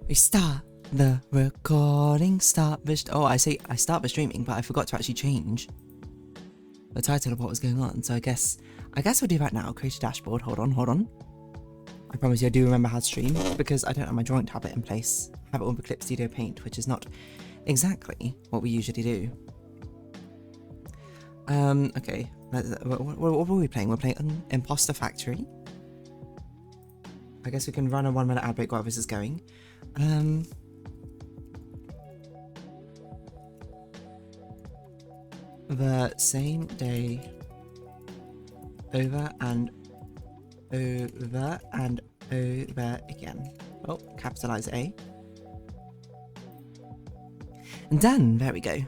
We start the recording, I start the streaming, but I forgot to actually change the title of what was going on, so I guess we'll do that now. Create a dashboard, hold on. I promise you I do remember how to stream, because I don't have my drawing tablet in place. I have it on the Clip Studio Paint, which is not exactly what we usually do. Okay, what were we playing? We're playing Impostor Factory. I guess we can run a 1 minute ad break while this is going. The same day over and over and over again. Oh, capitalize A. And done, there we go.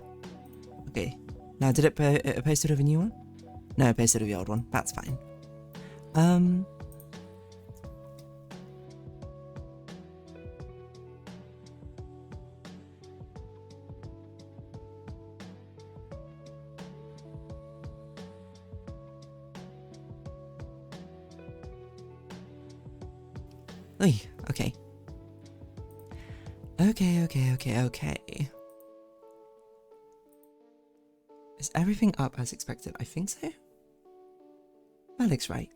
Okay, now did it post it of a new one? No, it posted of the old one, that's fine. Oy, okay. Okay. Is everything up as expected? I think so. That looks right.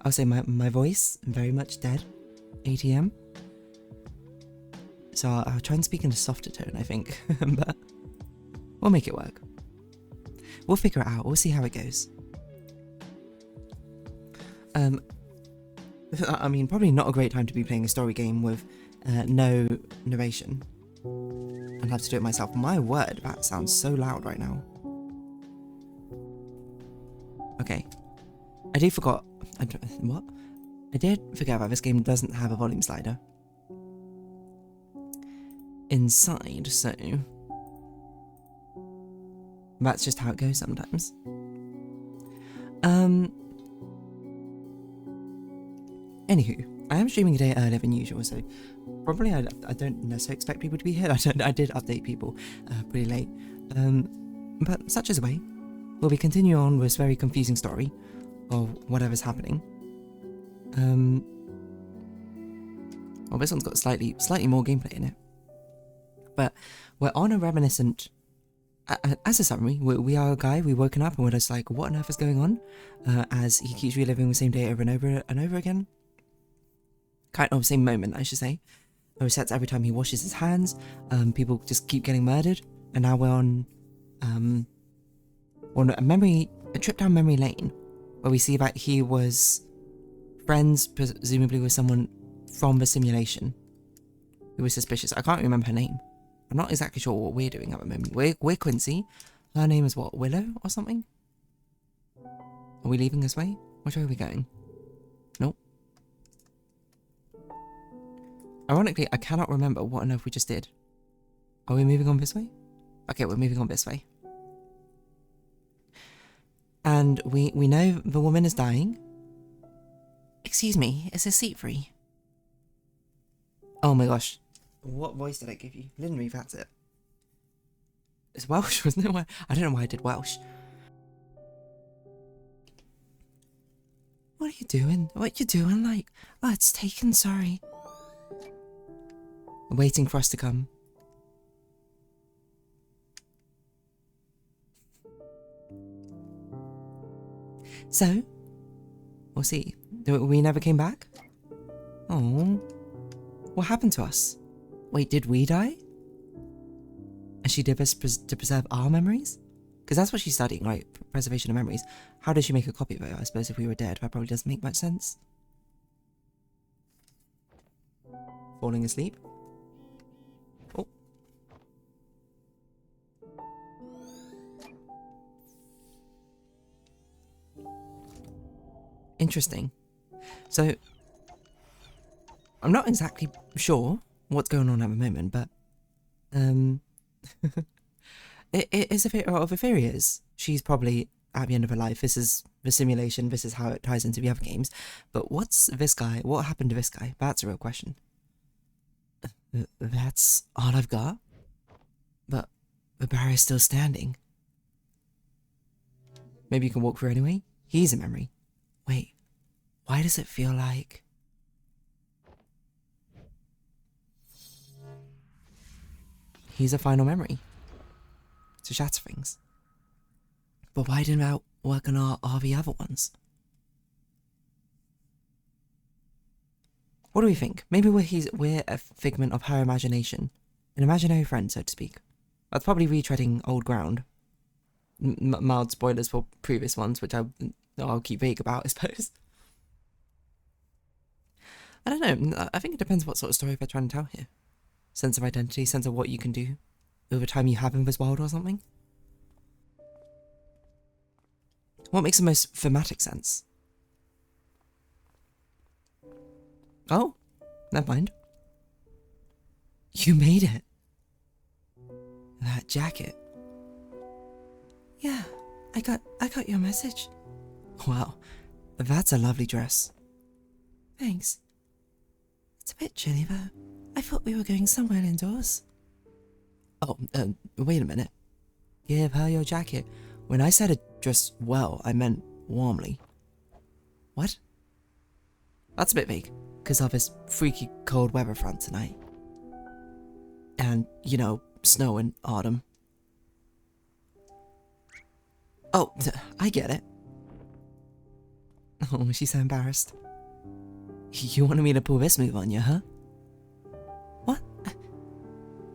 I'll say my voice very much dead. ATM. So I'll try and speak in a softer tone, I think. But we'll make it work. We'll figure it out. We'll see how it goes. I mean, probably not a great time to be playing a story game with no narration. I'll have to do it myself. My word, that sounds so loud right now. Okay. I did forget that this game doesn't have a volume slider inside, so that's just how it goes sometimes. Anywho, I am streaming a day earlier than usual, so probably I don't necessarily expect people to be here. I did update people pretty late, but such is the way. We'll be continuing on with this very confusing story of whatever's happening. Well, this one's got slightly more gameplay in it, but we're on a reminiscent. As a summary, we are a guy. We've woken up and we're just like, what on earth is going on? As he keeps reliving the same day over and over again. Kind of the same moment, I should say. Resets every time he washes his hands. People just keep getting murdered, and now we're on a trip down memory lane, where we see that he was friends, presumably with someone from the simulation, who was suspicious. I can't remember her name. I'm not exactly sure what we're doing at the moment. We're Quincy. Her name is what? Willow or something? Are we leaving this way? Which way are we going? Nope. Ironically, I cannot remember what on earth we just did. Are we moving on this way? Okay, we're moving on this way. And we know the woman is dying. Excuse me, is this seat free? Oh my gosh. What voice did I give you? Linry, that's it. It's Welsh, wasn't it? I don't know why I did Welsh. What are you doing? What are you doing? Like, oh, it's taken, sorry. Waiting for us to come. So, we'll see. We never came back? Oh, what happened to us? Wait, did we die? And she did this to preserve our memories? Because that's what she's studying, right? Preservation of memories. How does she make a copy of it? I suppose if we were dead, that probably doesn't make much sense. Falling asleep? Oh. Interesting. So, I'm not exactly sure what's going on at the moment, but the theory is she's probably at the end of her life. This is the simulation. This is how it ties into the other games. But what's this guy? What happened to this guy? That's a real question. That's all I've got. But the barrier's still standing. Maybe you can walk through anyway. He's a memory. Wait, why does it feel like he's a final memory to shatter things. But why didn't I work on all the other ones? What do we think? Maybe we're a figment of her imagination. An imaginary friend, so to speak. That's probably retreading old ground. Mild spoilers for previous ones, which I'll keep vague about, I suppose. I don't know. I think it depends what sort of story they're trying to tell here. Sense of identity, sense of what you can do over time you have in this world or something. What makes the most thematic sense? Oh, never mind. You made it. That jacket. Yeah, I got your message. Wow, that's a lovely dress. Thanks. It's a bit chilly though. I thought we were going somewhere indoors. Oh, wait a minute. Give her your jacket. When I said it dressed well, I meant warmly. What? That's a bit vague, because of this freaky cold weather front tonight. And, you know, snow in autumn. Oh, I get it. Oh, she's so embarrassed. You wanted me to pull this move on you, huh? What?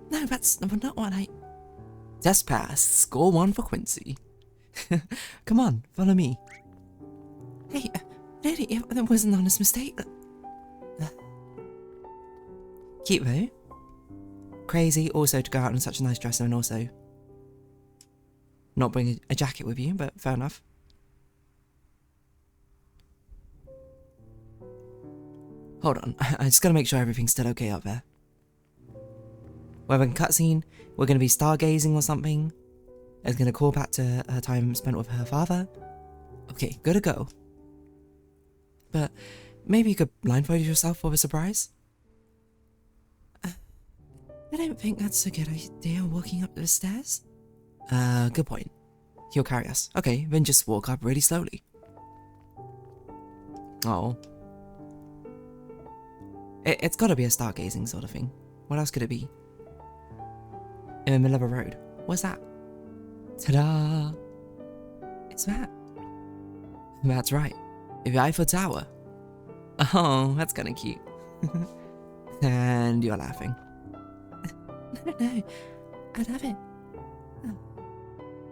No, that's not what I... Test pass. Score 1 for Quincy. Come on, follow me. Hey, really, that was an honest mistake. Cute though. Crazy also to go out in such a nice dress and also not bring a jacket with you, but fair enough. Hold on, I just gotta make sure everything's still okay up there. We're having a cutscene, we're gonna be stargazing or something. It's gonna call back to her time spent with her father. Okay, good to go. But maybe you could blindfold yourself for a surprise? I don't think that's a good idea, walking up the stairs. Good point. He'll carry us. Okay, then just walk up really slowly. Oh. It's gotta be a stargazing sort of thing. What else could it be? In the middle of a road. What's that? Ta-da! It's that. That's right. The Eiffel Tower. Oh, that's kinda cute. And you're laughing. No, I love it. Oh,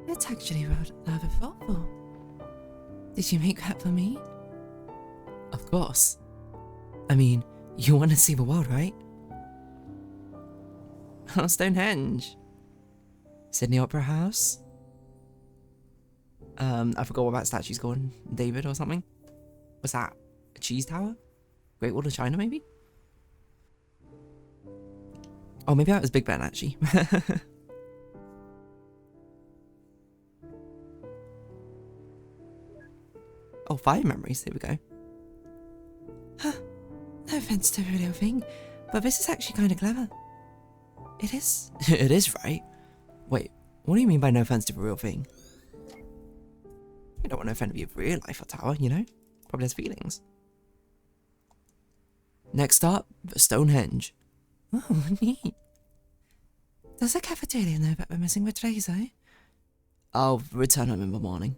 that's actually rather thoughtful. Did you make that for me? Of course. I mean, you want to see the world, right? Oh, Stonehenge. Sydney Opera House. I forgot what that statue's called. David or something. What's that? A cheese tower? Great Wall of China, maybe? Oh, maybe that was Big Ben, actually. Oh, 5 memories. There we go. Huh. No offense to the real thing, but this is actually kind of clever. It is. It is, right? Wait, what do you mean by no offense to the real thing? You don't want to offend me with real life or tower, you know? Probably has feelings. Next up, the Stonehenge. Oh, neat. Does the cafeteria know that we're missing the trays, though? I'll return them in the morning.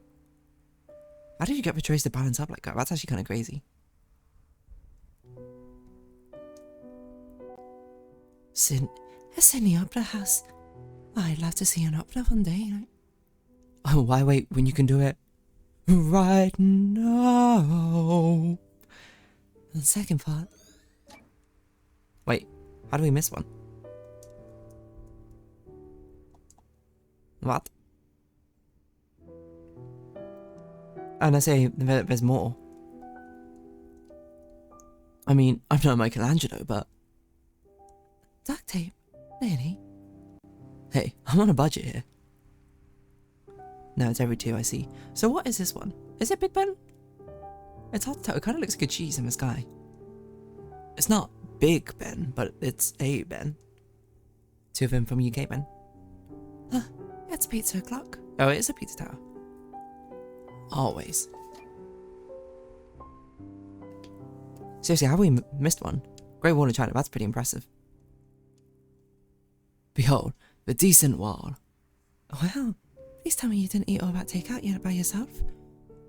How did you get the trays to balance up like that? That's actually kind of crazy. Sydney Opera House. I'd love to see an opera one day, you know? Oh, why wait when you can do it right now? And the second part. Wait, how do we miss one? What? And I say there's more. I mean, I'm not Michelangelo, but... Duct tape? Really? Hey, I'm on a budget here. No, it's every 2 I see. So what is this one? Is it Big Ben? It's hard to tell. It kind of looks like a cheese in the sky. It's not Big Ben, but it's a Ben. 2 of them from UK Ben. Huh, it's pizza o'clock. Oh, it is a pizza tower. Always. Seriously, how have we missed one? Great Wall of China, that's pretty impressive. Behold, The decent wall. Well, please tell me you didn't eat all that takeout yet by yourself.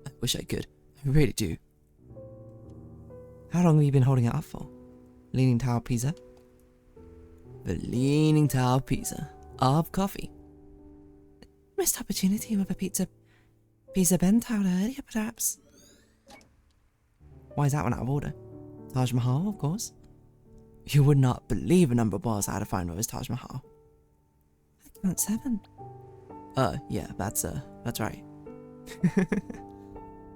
I wish I could. I really do. How long have you been holding it up for? Leaning Tower Pizza? The Leaning Tower Pizza of coffee. Missed opportunity with a pizza bento earlier, perhaps. Why is that one out of order? Taj Mahal, of course. You would not believe the number of bars I had to find with his Taj Mahal. I count 7. Yeah, that's right.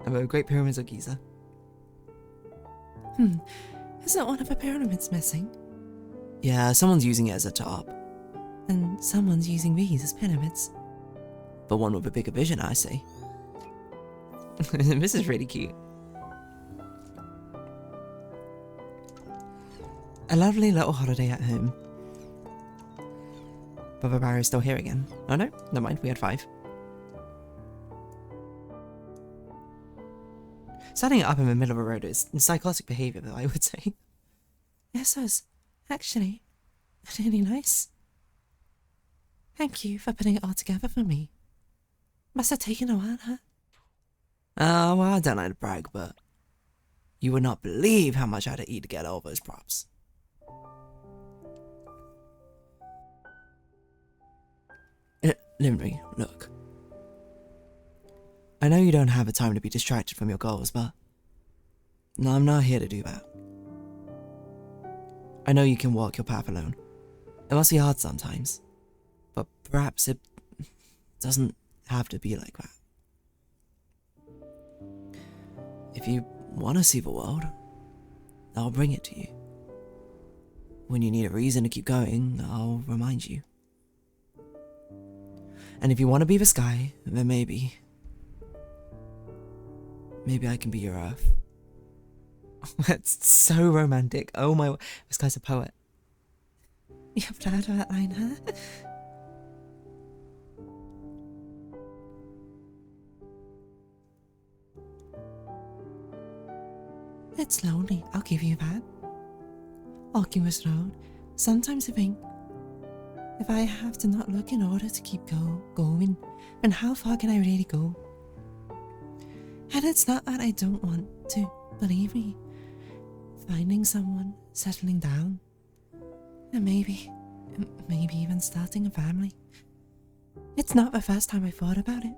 And the Great Pyramids of Giza. Isn't one of the pyramids missing? Yeah, someone's using it as a top. And someone's using these as pyramids. But one with a bigger vision, I say. This is really cute. A lovely little holiday at home. But the barrier's still here again. Oh no, never mind, we had 5. Setting it up in the middle of a road is psychotic behaviour, though, I would say. Yes, it was actually really nice. Thank you for putting it all together for me. Must have taken a while, huh? Well, I don't like to brag, but you would not believe how much I had to eat to get all those props. Limri, look. I know you don't have the time to be distracted from your goals, but no, I'm not here to do that. I know you can walk your path alone. It must be hard sometimes, but perhaps it doesn't have to be like that. If you want to see the world, I'll bring it to you. When you need a reason to keep going, I'll remind you. And if you want to be the sky, then maybe I can be your earth. That's so romantic. Oh my, this guy's a poet. You've heard of that line, huh? It's lonely, I'll give you that. Walking this road, sometimes I think, if I have to not look in order to keep going, then how far can I really go? And it's not that I don't want to, believe me. Finding someone, settling down, and maybe even starting a family. It's not the first time I thought about it.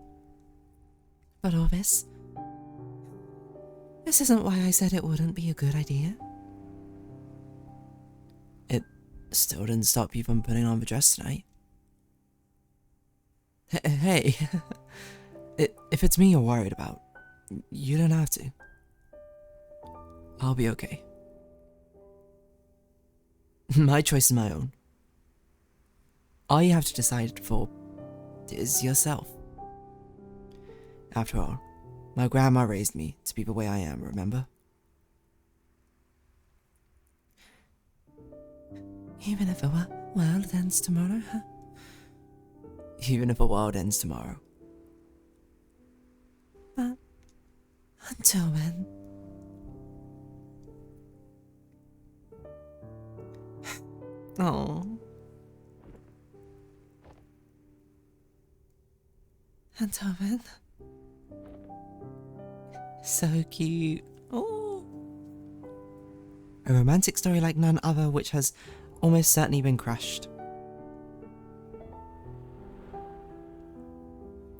But all this isn't why I said it wouldn't be a good idea. It still didn't stop you from putting on the dress tonight. Hey, if it's me you're worried about, you don't have to. I'll be okay. My choice is my own. All you have to decide for is yourself. After all, my grandma raised me to be the way I am, remember? Even if the world ends tomorrow, huh? Even if the world ends tomorrow. But until then... Oh. Until then... So cute. Oh. A romantic story like none other, which has almost certainly been crushed.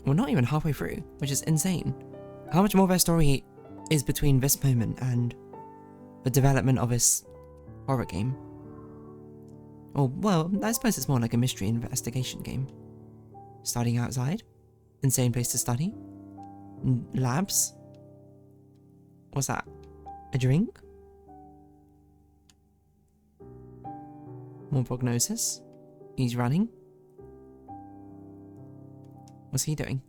We're not even halfway through, which is insane. How much more of our story is between this moment and the development of this horror game? Or, well, I suppose it's more like a mystery investigation game. Starting outside? Insane place to study? Labs? What's that? A drink? More prognosis? He's running? What's he doing?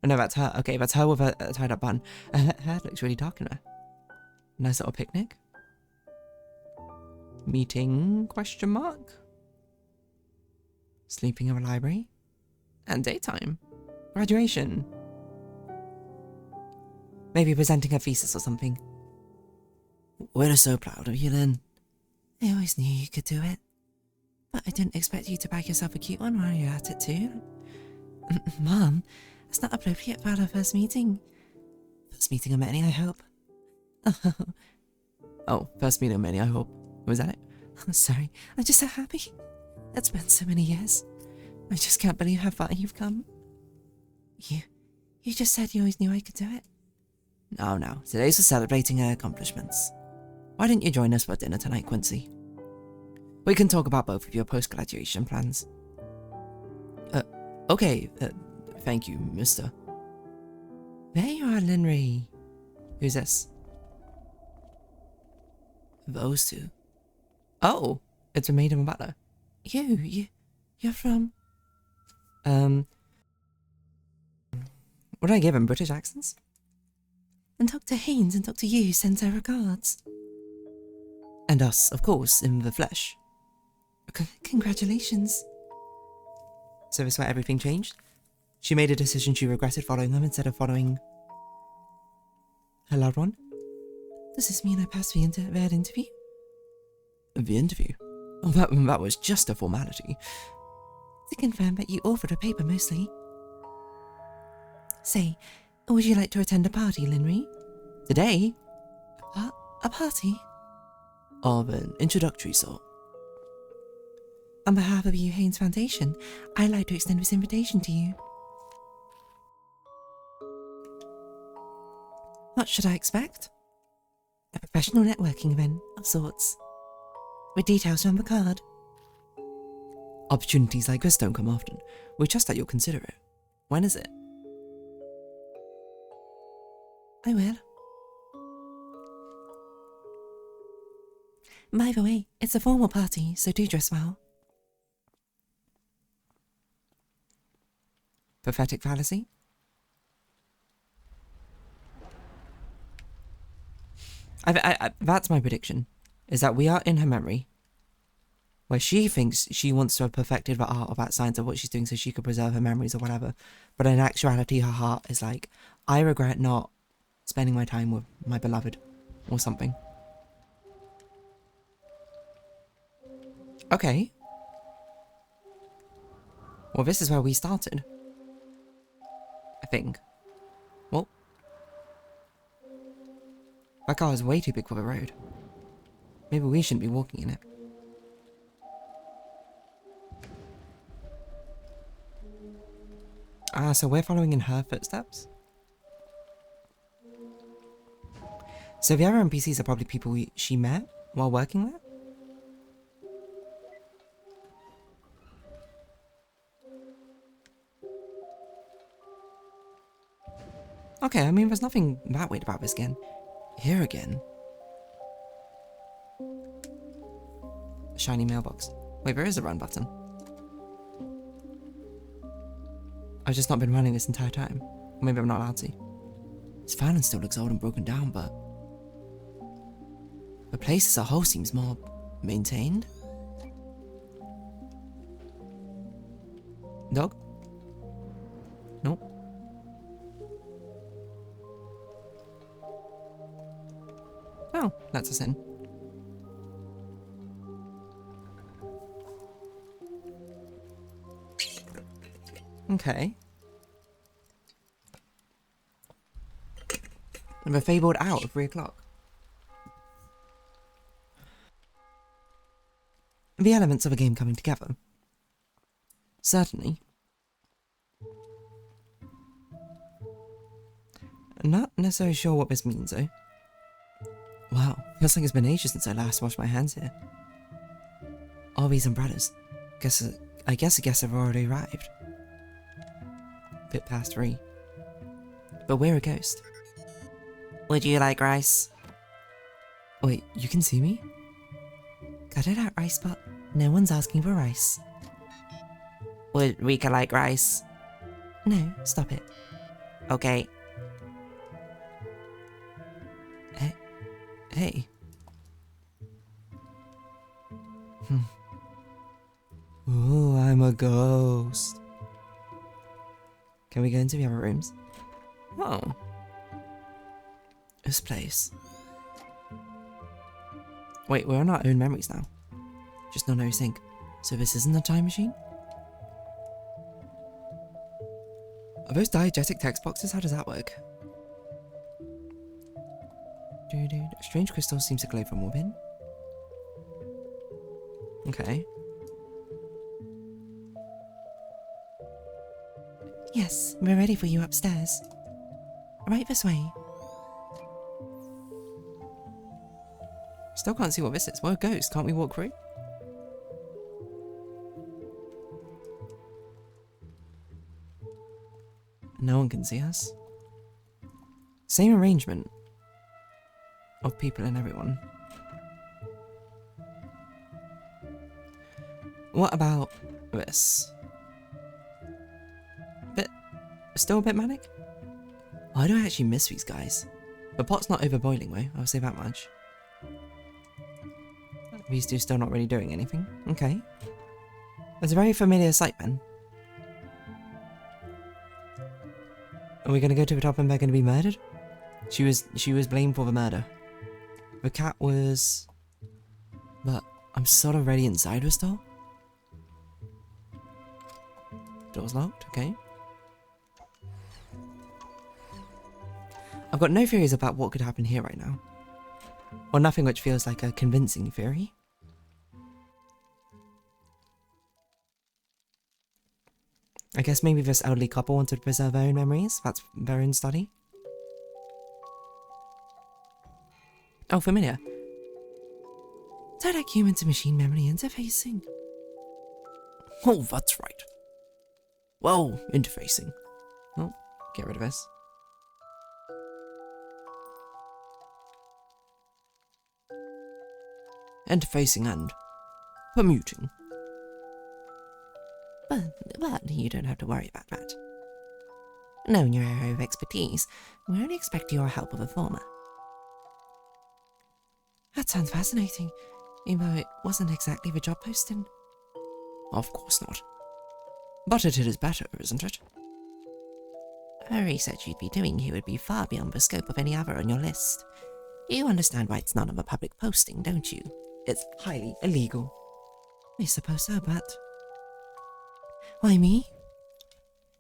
Oh no, that's her. Okay, that's her with a tied up bun. Her hair looks really dark in there. Nice little picnic. Meeting, question mark? Sleeping in the library? And daytime. Graduation. Maybe presenting her thesis or something. We're so proud of you, Lynn. I always knew you could do it. But I didn't expect you to bag yourself a cute one while you're at it too. Mom, it's not appropriate for our first meeting. First meeting of many, I hope. Oh, first meeting of many, I hope. Was that it? I'm sorry, I'm just so happy. It's been so many years. I just can't believe how far you've come. You just said you always knew I could do it. No. Today's for celebrating her accomplishments. Why didn't you join us for dinner tonight, Quincy? We can talk about both of your post-graduation plans. Okay. Thank you, mister. There you are, Linry. Who's this? Those two. Oh, it's a maid and a butler. You're from... What did I give him? British accents? And Dr. Haynes and Dr. Yu sends her regards. And us, of course, in the flesh. Congratulations. So this is where everything changed? She made a decision she regretted following them instead of following her loved one? Does this mean I passed the interview? The interview? Oh, that was just a formality. To confirm that you authored a paper mostly. Say, would you like to attend a party, Linry? Today? A party? Of an introductory sort. On behalf of the Haynes Foundation, I'd like to extend this invitation to you. What should I expect? A professional networking event of sorts. With details from the card. Opportunities like this don't come often. We trust that you'll consider it. When is it? I will. By the way, it's a formal party, so do dress well. Pathetic fallacy? That's my prediction, is that we are in her memory, where she thinks she wants to have perfected the art of that science of what she's doing so she could preserve her memories or whatever, but in actuality her heart is like, I regret not spending my time with my beloved, or something. Okay. Well, this is where we started. I think. Well. That car is way too big for the road. Maybe we shouldn't be walking in it. Ah, so we're following in her footsteps? So the other NPCs are probably people she met while working there? Okay, I mean, there's nothing that weird about this again. Here again. A shiny mailbox. Wait, there is a run button. I've just not been running this entire time. Or maybe I'm not allowed to. This fountain still looks old and broken down, but the place as a whole seems more maintained. Dog? Nope. Oh, that's a sin. Okay. The fabled hour at 3 o'clock. The elements of a game coming together. Certainly. Not necessarily sure what this means, though. Wow, feels like it's been ages since I last washed my hands here. All these umbrellas. I guess have already arrived. Bit past 3. But we're a ghost. Would you like rice? Wait, you can see me? Cut it out, Rice Spot. No one's asking for rice. Would Rika like rice? No, stop it. Okay. Hey. Ooh, I'm a ghost. Can we go into the other rooms? Oh. This place. Wait, we're on our own memories now. Just not no sync. So this isn't a time machine? Are those diegetic text boxes? How does that work? A strange crystal seems to glow from within. Okay. Yes, we're ready for you upstairs. Right this way. Still can't see what this is. We're a ghost. Can't we walk through? No one can see us. Same arrangement of people and everyone. What about this? Still a bit manic? Why do I actually miss these guys? The pot's not overboiling though, I'll say that much. These two still not really doing anything. Okay. It's a very familiar sight then. Are we gonna go to the top and they're gonna be murdered? She was blamed for the murder. The cat was... But I'm sort of ready inside the store. Door's locked, okay. I've got no theories about what could happen here right now. Or nothing which feels like a convincing theory. I guess maybe this elderly couple wanted to preserve their own memories. That's their own study. Oh, familiar. So like human to machine memory interfacing. Oh, that's right. Well, interfacing. Oh, get rid of this. Interfacing and permuting. But you don't have to worry about that. Knowing your area of expertise, we only expect your help with a former. That sounds fascinating, even though it wasn't exactly the job posting. Of course not. But it is better, isn't it? The research you'd be doing here would be far beyond the scope of any other on your list. You understand why it's not of a public posting, don't you? It's highly illegal. I suppose so, but... Why me?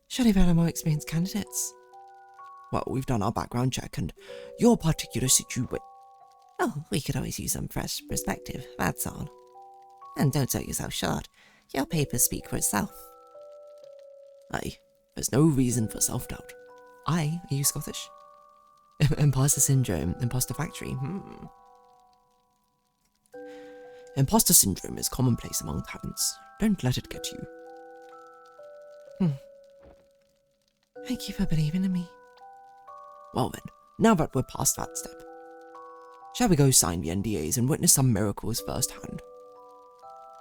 Surely there are more experienced candidates. Well, we've done our background check and your particular situation... Oh, we could always use some fresh perspective, that's all. And don't sell yourself short. Your papers speak for itself. Aye, there's no reason for self-doubt. Aye, are you Scottish? Imposter syndrome, imposter factory, Imposter syndrome is commonplace among talents. Don't let it get you. Thank you for believing in me. Well then, now that we're past that step, shall we go sign the NDAs and witness some miracles firsthand?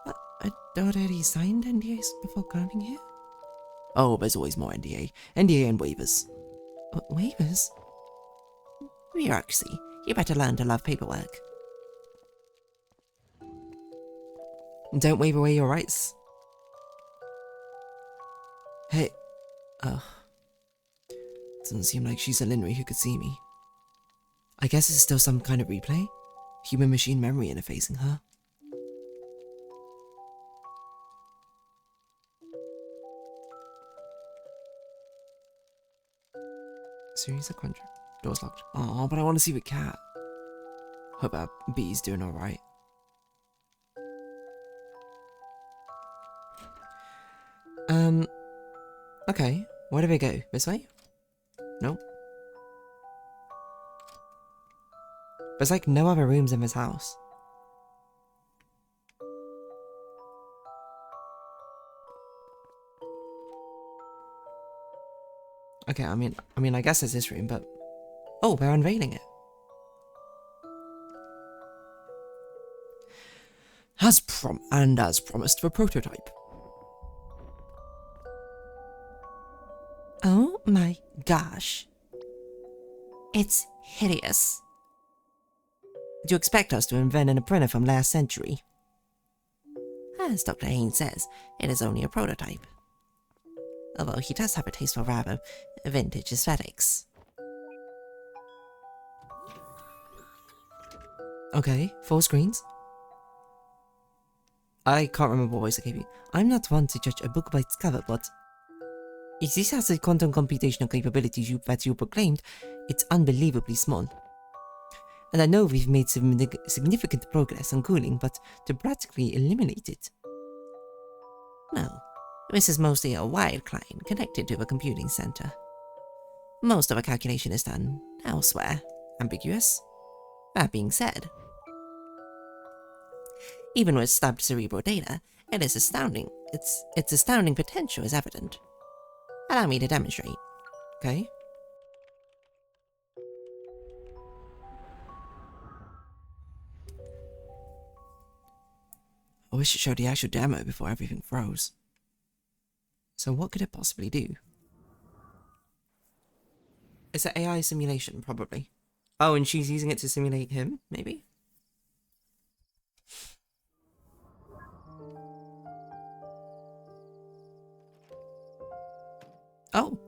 But I already signed NDAs before coming here? Oh, there's always more NDA and waivers. Waivers? Bureaucracy. You better learn to love paperwork. Don't waive away your rights. Hey. Doesn't seem like she's a Linry who could see me. I guess it's still some kind of replay? Human-machine memory interfacing her. Series of contract. Door's locked. Oh, but I want to see the cat. Hope that bee's doing alright. Okay. Where do we go? This way? Nope. There's like no other rooms in this house. Okay, I mean, I guess it's this room, but... Oh, they're unveiling it. As promised, the prototype. Oh my gosh. It's hideous. Do you expect us to invent a printer from last century? As Dr. Haynes says, it is only a prototype. Although he does have a taste for rather vintage aesthetics. Okay, 4 screens. I can't remember what voice I gave you. I'm not one to judge a book by its cover, but if this has the quantum computational capabilities that you proclaimed, it's unbelievably small. And I know we've made some significant progress on cooling, but to practically eliminate it. No, this is mostly a wired client connected to a computing center. Most of our calculation is done elsewhere. Ambiguous? That being said, even with stubbed cerebral data, it is astounding. Its astounding potential is evident. Allow me to demonstrate. Okay. I wish it showed the actual demo before everything froze. So what could it possibly do? It's an AI simulation, probably. Oh, and she's using it to simulate him, maybe? Oh.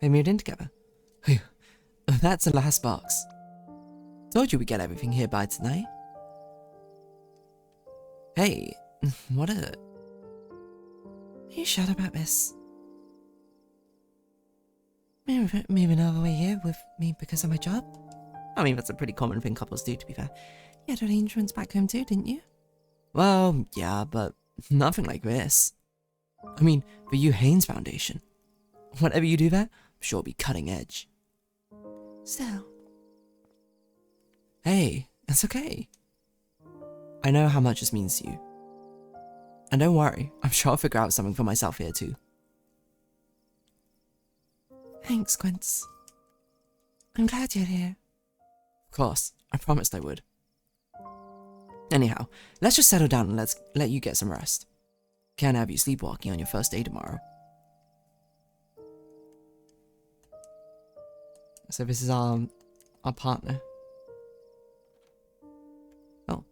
They moved in together. Phew. That's the last box. Told you we'd get everything here by tonight. Hey, what is it? Are you sure about this? Moving over here with me because of my job? I mean, that's a pretty common thing couples do, to be fair. You had arrangements back home too, didn't you? Well, yeah, but nothing like this. I mean, the Hugh Haynes Foundation. Whatever you do there, I'm sure it'll be cutting edge. Still. Hey, it's okay. I know how much this means to you. And don't worry, I'm sure I'll figure out something for myself here too. Thanks, Quince. I'm glad you're here. Of course, I promised I would. Anyhow, let's just settle down and let's let you get some rest. Can't have you sleepwalking on your first day tomorrow. So this is our partner. Oh.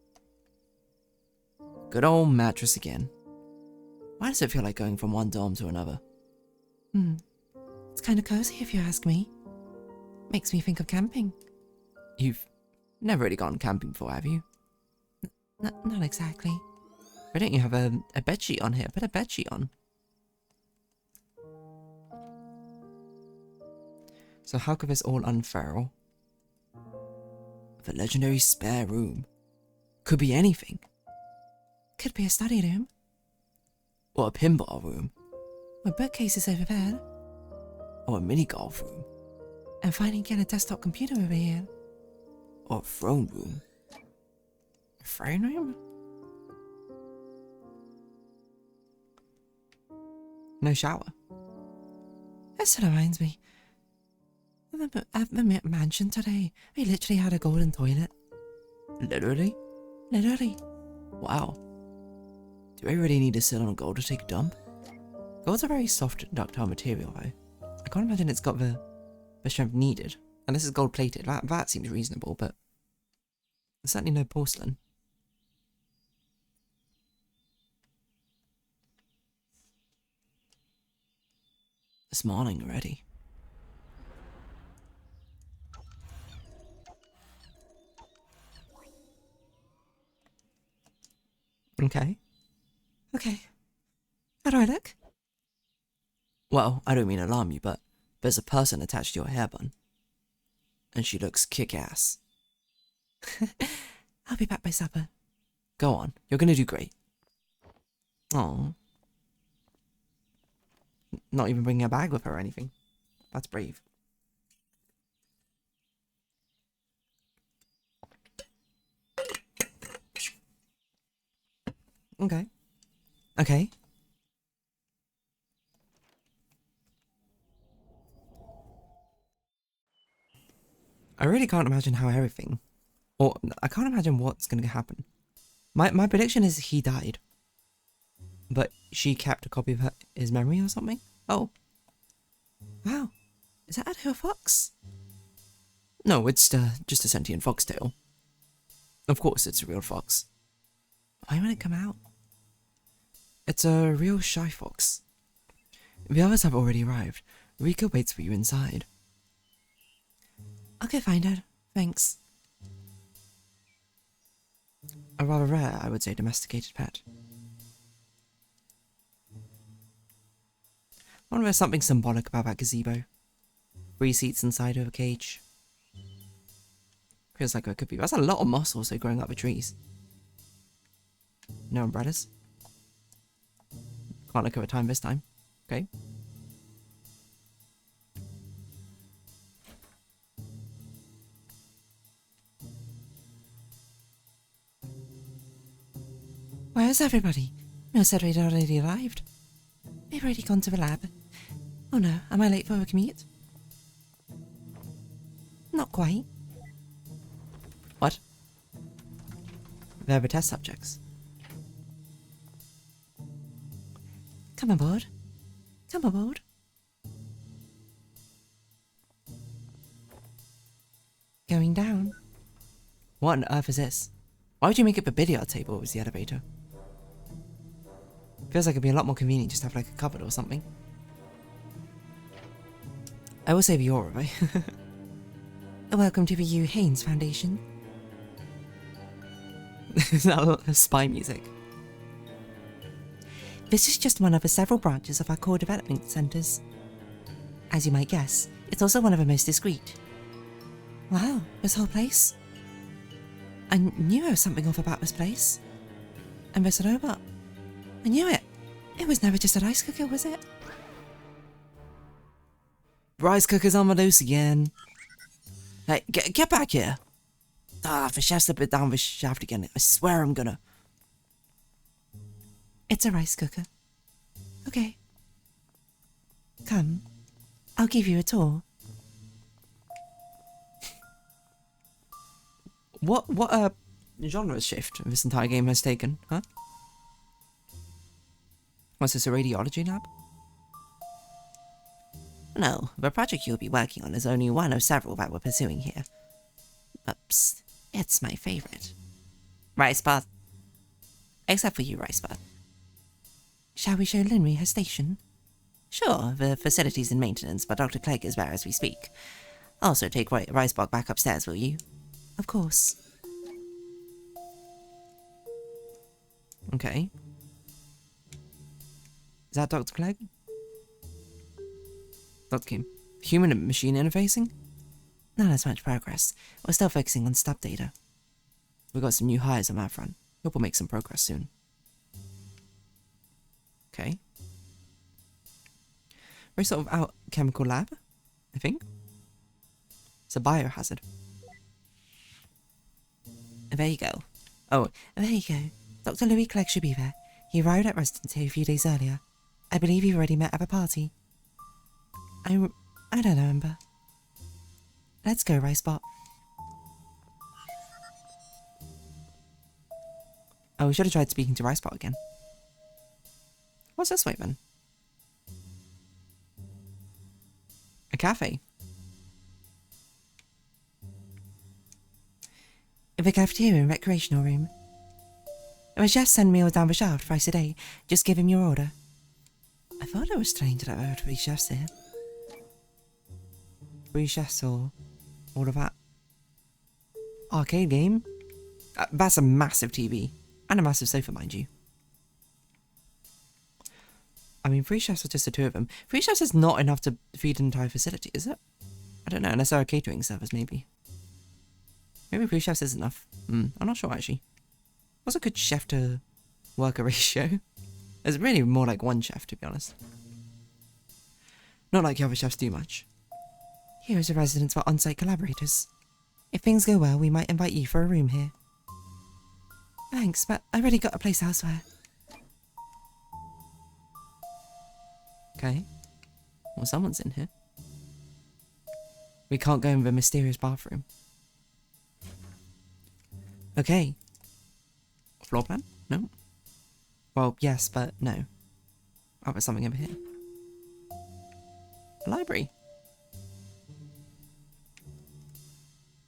Good old mattress again. Why does it feel like going from one dorm to another? It's kind of cozy if you ask me. Makes me think of camping. You've never really gone camping before, have you? Not exactly. Why don't you have a bedsheet on here? Put a bedsheet on. So how could this all unfurl? The legendary spare room. Could be anything. Could be a study room. Or a pinball room. Or bookcases over there. Or a mini golf room. And finally get a desktop computer over here. Or a throne room. A throne room? No shower. This reminds me. At the mansion today, we literally had a golden toilet. Literally? Literally. Wow. Do I really need to sit on a gold to take a dump? Gold's a very soft and ductile material though. I can't imagine it's got the strength needed. Unless it's gold plated. That seems reasonable, but there's certainly no porcelain. It's morning already. Okay. Okay. How do I look? Well, I don't mean to alarm you, but there's a person attached to your hair bun. And she looks kick-ass. I'll be back by supper. Go on, you're gonna do great. Oh. Not even bringing a bag with her or anything. That's brave. Okay. Okay. I really can't imagine how everything, or I can't imagine what's going to happen. My prediction is he died, but she kept a copy of his memory or something. Oh, Wow. Is that a fox? no, it's just a sentient foxtail. Of course, it's a real fox. Why won't it come out? It's a real shy fox. The others have already arrived. Rika waits for you inside. I'll go find her. Thanks. a rather rare, I would say, domesticated pet. I wonder if there's something symbolic about that gazebo. 3 seats inside of a cage. Feels like it could be. That's a lot of moss also growing up the trees. No umbrellas. Can't look over time this time. Okay. Where's everybody? Mill said we'd already arrived. We've already gone to the lab. Oh no, am I late for a commute? Not quite. What? They're the test subjects. Come aboard. Come aboard. Going down. What on earth is this? Why would you make it the billiard table as the elevator? Feels like it'd be a lot more convenient just to have like a cupboard or something. I will say the aura, right? Welcome to the Hugh Haynes Foundation. Is that spy music? This is just one of the several branches of our core development centres. As you might guess, it's also one of the most discreet. Wow, this whole place? I knew there was something off about this place. And this robot. I knew it. It was never just a rice cooker, was it? Rice cookers on the loose again. Hey, get back here. Ah, the chef slipped it down the shaft again. I swear I'm gonna. It's a rice cooker. Okay. Come. I'll give you a tour. What genre shift this entire game has taken, huh? Was this a radiology lab? No, the project you'll be working on is only one of several that we're pursuing here. Oops, it's my favourite. Ricebot. Except for you, Ricebot. Shall we show Linry her station? Sure, the facility's in maintenance, but Dr. Clegg is there as we speak. Also take Ricebot back upstairs, will you? Of course. Okay. Is that Dr. Clegg? Dr. Kim. Human and machine interfacing? Not as much progress. We're still focusing on stub data. We've got some new hires on that front. Hope we'll make some progress soon. Okay. Very sort of alchemical lab, I think. It's a biohazard. There you go. Oh, there you go. Dr. Louis Clegg should be there. He arrived at residency a few days earlier. I believe you've already met at a party. I don't remember. Let's go, Ricebot. Oh, we should have tried speaking to Ricebot again. What's this way then? A cafe. The cafeteria and recreational room. The chefs send meals down the shaft twice a day. Just give him your order. I thought it was strange that there were 3 chefs here. 3 chefs or all of that. Arcade game? That's a massive TV. And a massive sofa, mind you. I mean, 3 chefs are just the 2 of them. 3 chefs is not enough to feed an entire facility, is it? I don't know, unless there are catering servers, maybe. Maybe 3 chefs is enough. I'm not sure, actually. What's a good chef to worker ratio? It's really more like 1 chef, to be honest. Not like the other chefs do much. Here is a residence for on-site collaborators. If things go well, we might invite you for a room here. Thanks, but I already got a place elsewhere. Okay. Well, someone's in here. We can't go in the mysterious bathroom. Okay. Floor plan? No. Well, yes, but no. Oh, there's something over here. A library.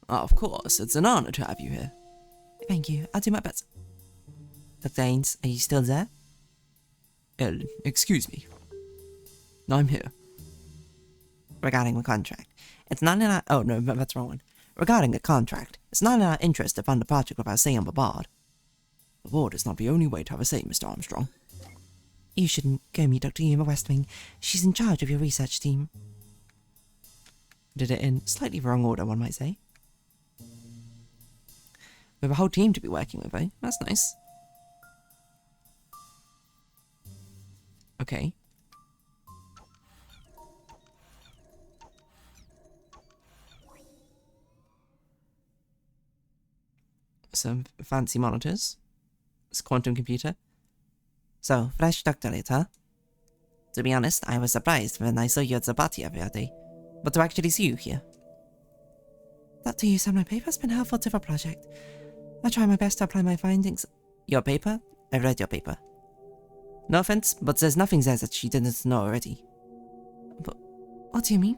Oh, of course. It's an honor to have you here. Thank you. I'll do my best. Dr. Haynes, are you still there? Excuse me. No, I'm here. Regarding the contract. It's not in our... Oh, no, that's the wrong one. Regarding the contract, it's not in our interest to fund the project without say on the board. The board is not the only way to have a say, Mr. Armstrong. You shouldn't go meet Dr. Yuma Westwing. She's in charge of your research team. Did it in slightly wrong order, one might say. We have a whole team to be working with, eh? That's nice. Okay. Some fancy monitors. It's a quantum computer. So, fresh doctorate, huh? To be honest, I was surprised when I saw you at the party the other day. But to actually see you here. That to use on my paper has been helpful to the project. I try my best to apply my findings. Your paper? I've read your paper. No offense, but there's nothing there that she didn't know already. But what do you mean?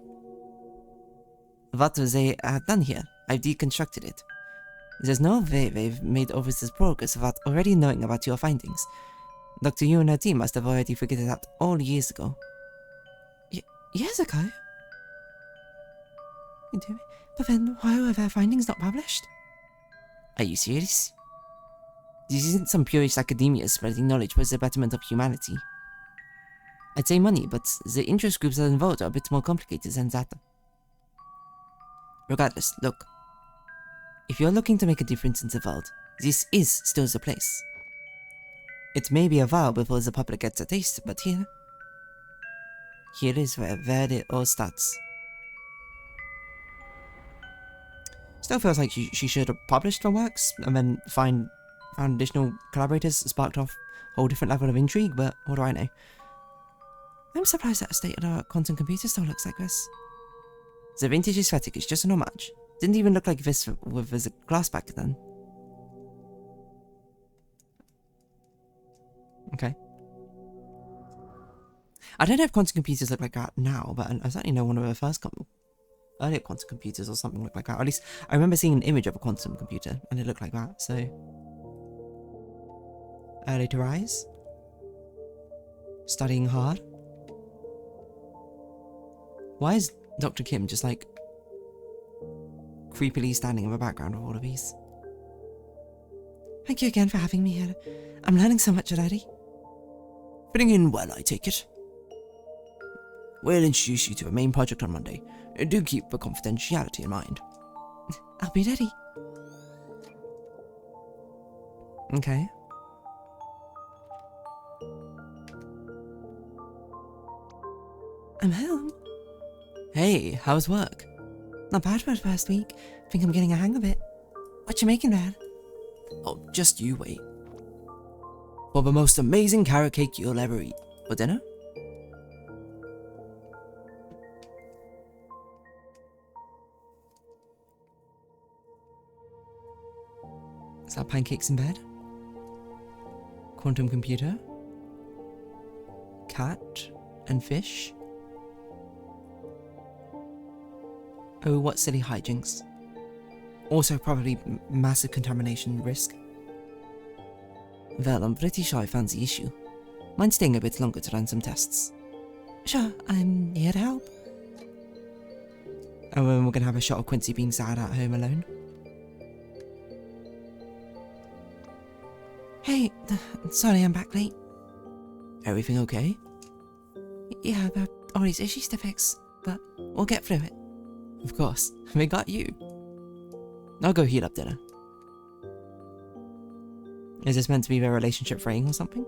What they have done here, I've deconstructed it. There's no way they've made over this progress without already knowing about your findings. Dr. Yu and her team must have already figured it out all years ago. Years ago? But then why were their findings not published? Are you serious? This isn't some purist academia spreading knowledge for the betterment of humanity. I'd say money, but the interest groups that are involved are a bit more complicated than that. Regardless, look. If you're looking to make a difference in the world, this is still the place. It may be a while before the public gets a taste, but here is where it all starts. Still feels like she should have published her works and then found additional collaborators, sparked off a whole different level of intrigue, but what do I know? I'm surprised that a state-of-the-art quantum computer still looks like this. The vintage aesthetic is just an homage. Didn't even look like this with the glass back then. Okay. I don't know if quantum computers look like that now, but I certainly know one of the first earlier quantum computers or something looked like that. Or at least I remember seeing an image of a quantum computer and it looked like that, so... Early to rise? Studying hard? Why is Dr. Kim just like creepily standing in the background of all of these? Thank you again for having me here. I'm learning so much already. Fitting in well, I take it. We'll introduce you to a main project on Monday. Do keep the confidentiality in mind. I'll be ready. Okay. I'm home. Hey, how's work? Not bad for the first week. Think I'm getting a hang of it. What you making, Dad? Oh, just you wait. For the most amazing carrot cake you'll ever eat. For dinner? Is that pancakes in bed? Quantum computer? Cat and fish? Oh, what silly hijinks. Also probably massive contamination risk. Well, I'm pretty sure I found the issue. Mind staying a bit longer to run some tests? Sure, I'm here to help. And then we're gonna have a shot of Quincy being sad at home alone. Hey, sorry I'm back late. Everything okay? Yeah, there are all these issues to fix, but we'll get through it. Of course, they got you. I'll go heat up dinner. Is this meant to be their relationship fraying or something?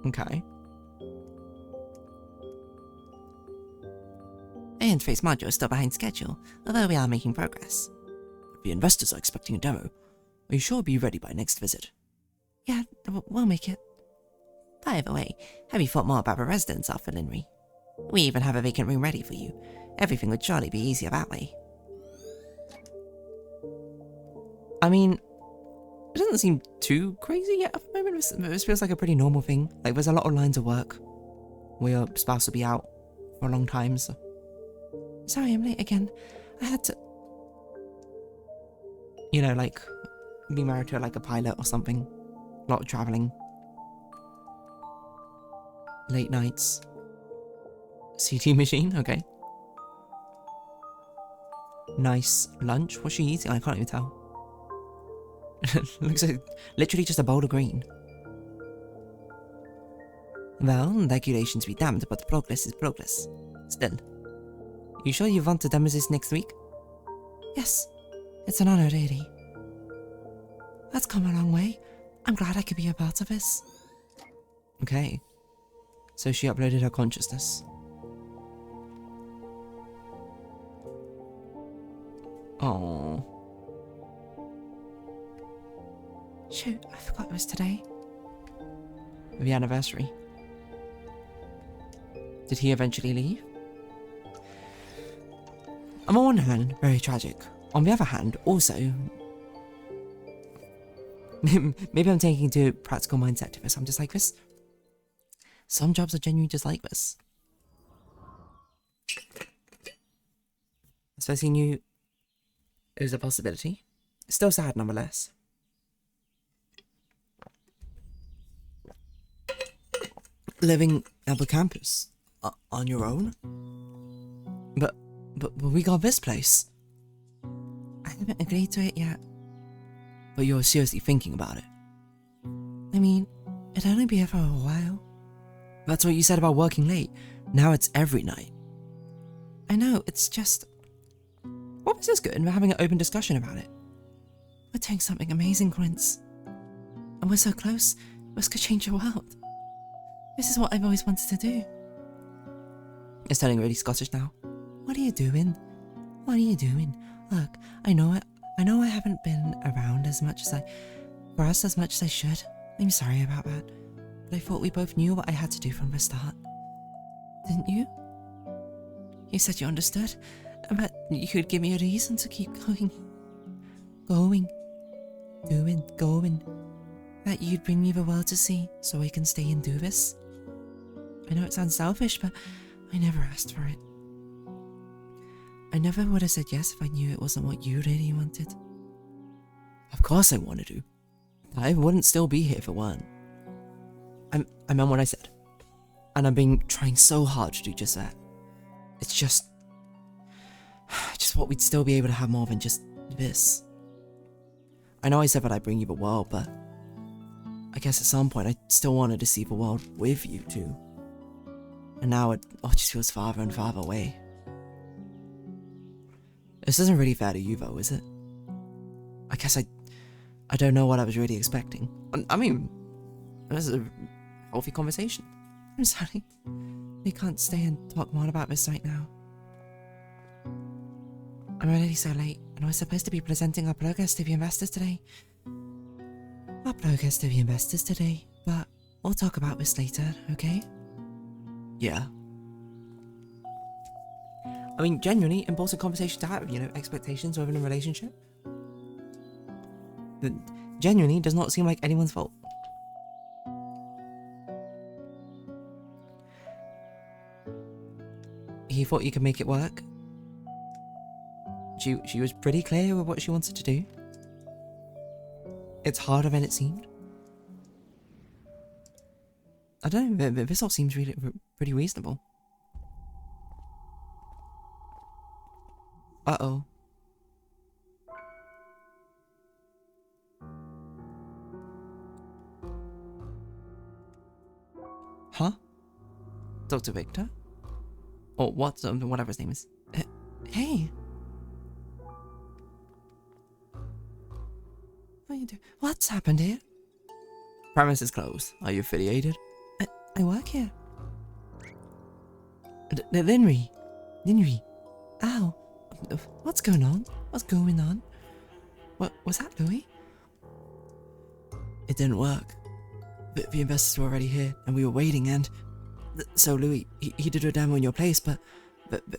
Okay. And Face module is still behind schedule, although we are making progress. The investors are expecting a demo. Are you sure it'll be ready by next visit? Yeah, we'll make it. By the way, have you thought more about the residence offer, Linry? We even have a vacant room ready for you. Everything would surely be easier that way. I mean, it doesn't seem too crazy yet at the moment. This feels like a pretty normal thing. Like, there's a lot of lines of work where your spouse will be out for a long time, so... Sorry I'm late again. I had to... You know, like, be married to, like, a pilot or something. A lot of travelling. Late nights. CT machine, okay. Nice lunch. What's she eating? I can't even tell. Looks like literally just a bowl of green. Well, regulations be damned, but progress is progress. Still, you sure you want to demo this next week? Yes, it's an honor, really. That's come a long way. I'm glad I could be a part of this. Okay. So she uploaded her consciousness. Oh. Shoot, I forgot it was today. The anniversary. Did he eventually leave? On one hand, very tragic. On the other hand, also... maybe I'm taking to practical mindset to this. I'm just like this. Some jobs are genuinely just like this. Especially knew it was a possibility. Still sad nonetheless. Living at the campus on your own? But we got this place. I haven't agreed to it yet. But you're seriously thinking about it. I mean, it'd only be here for a while. That's what you said about working late. Now it's every night. I know, it's just... What was this good? And we're having an open discussion about it. We're doing something amazing, Prince. And we're so close. This could change the world. This is what I've always wanted to do. It's turning really Scottish now. What are you doing? What are you doing? Look, I know I haven't been around as much as for us as much as I should. I'm sorry about that. But I thought we both knew what I had to do from the start. Didn't you? You said you understood, but you could give me a reason to keep going. Going. That you'd bring me the world to see, so I can stay and do this. I know it sounds selfish, but I never asked for it. I never would have said yes if I knew it wasn't what you really wanted. Of course I wanted to. I wouldn't still be here if it weren't. I meant what I said. And I've been trying so hard to do just that. It's just what we'd still be able to have more than just this. I know I said that I'd bring you the world, but I guess at some point I still wanted to see the world with you too. And now it all just feels farther and farther away. This isn't really fair to you though, is it? I guess I don't know what I was really expecting. I mean, this is a healthy conversation. I'm sorry. We can't stay and talk more about this right now. I'm already so late, and we're supposed to be presenting our progress to the investors today. But we'll talk about this later, okay? Yeah. I mean, genuinely important conversation to have, expectations within a relationship. That genuinely does not seem like anyone's fault. He thought you could make it work. She was pretty clear with what she wanted to do. It's harder than it seemed. I don't know, this all seems really pretty reasonable. Uh-oh. Huh? Dr. Victor? Or what? Whatever his name is. Hey. What are you doing? What's happened here? Premise is closed. Are you affiliated? I work here. Linry. Ow. What's going on? What was that, Louis? It didn't work. The investors were already here, and we were waiting, and... So Louis, he did a demo in your place, but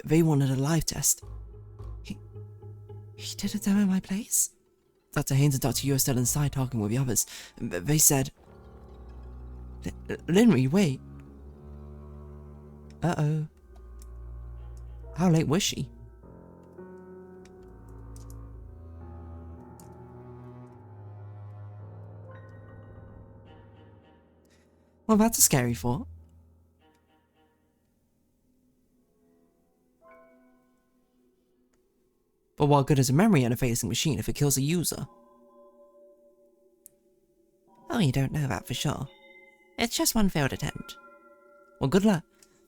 they wanted a live test. He did a demo in my place? Dr. Haynes and Dr. Yu are still inside talking with the others. They said... Linry, wait. Uh-oh. How late was she? Well, that's a scary thought. But what good is a memory interfacing machine if it kills a user? you don't know that for sure. It's just one failed attempt. Well, good luck.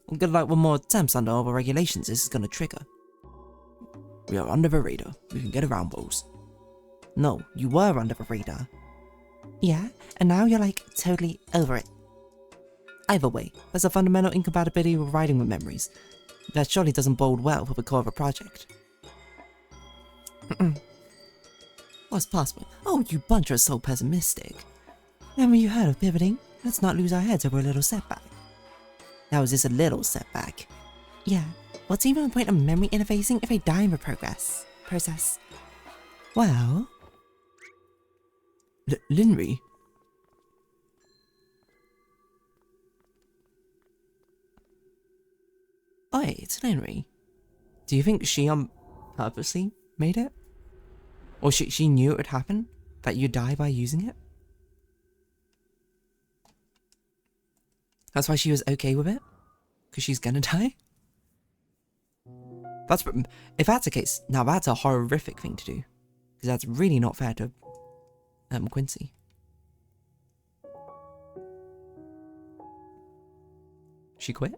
Well, good luck with more attempts under all the regulations this is gonna trigger. We are under the radar. We can get around those. No, you were under the radar. Yeah, and now you're like totally over it. Either way, there's a fundamental incompatibility with writing with memories. That surely doesn't bode well for the core of a project. What's possible? Oh, you bunch are so pessimistic. Haven't you heard of pivoting? Let's not lose our heads over a little setback. Now is this a little setback? Yeah, what's even the point of memory interfacing if they die in the process? Well... Linry? Oi, it's Linry. Do you think she purposely made it? Or she knew it would happen? That you die by using it? That's why she was okay with it? Because she's gonna die? If that's the case, now that's a horrific thing to do. Because that's really not fair to Quincy. She quit?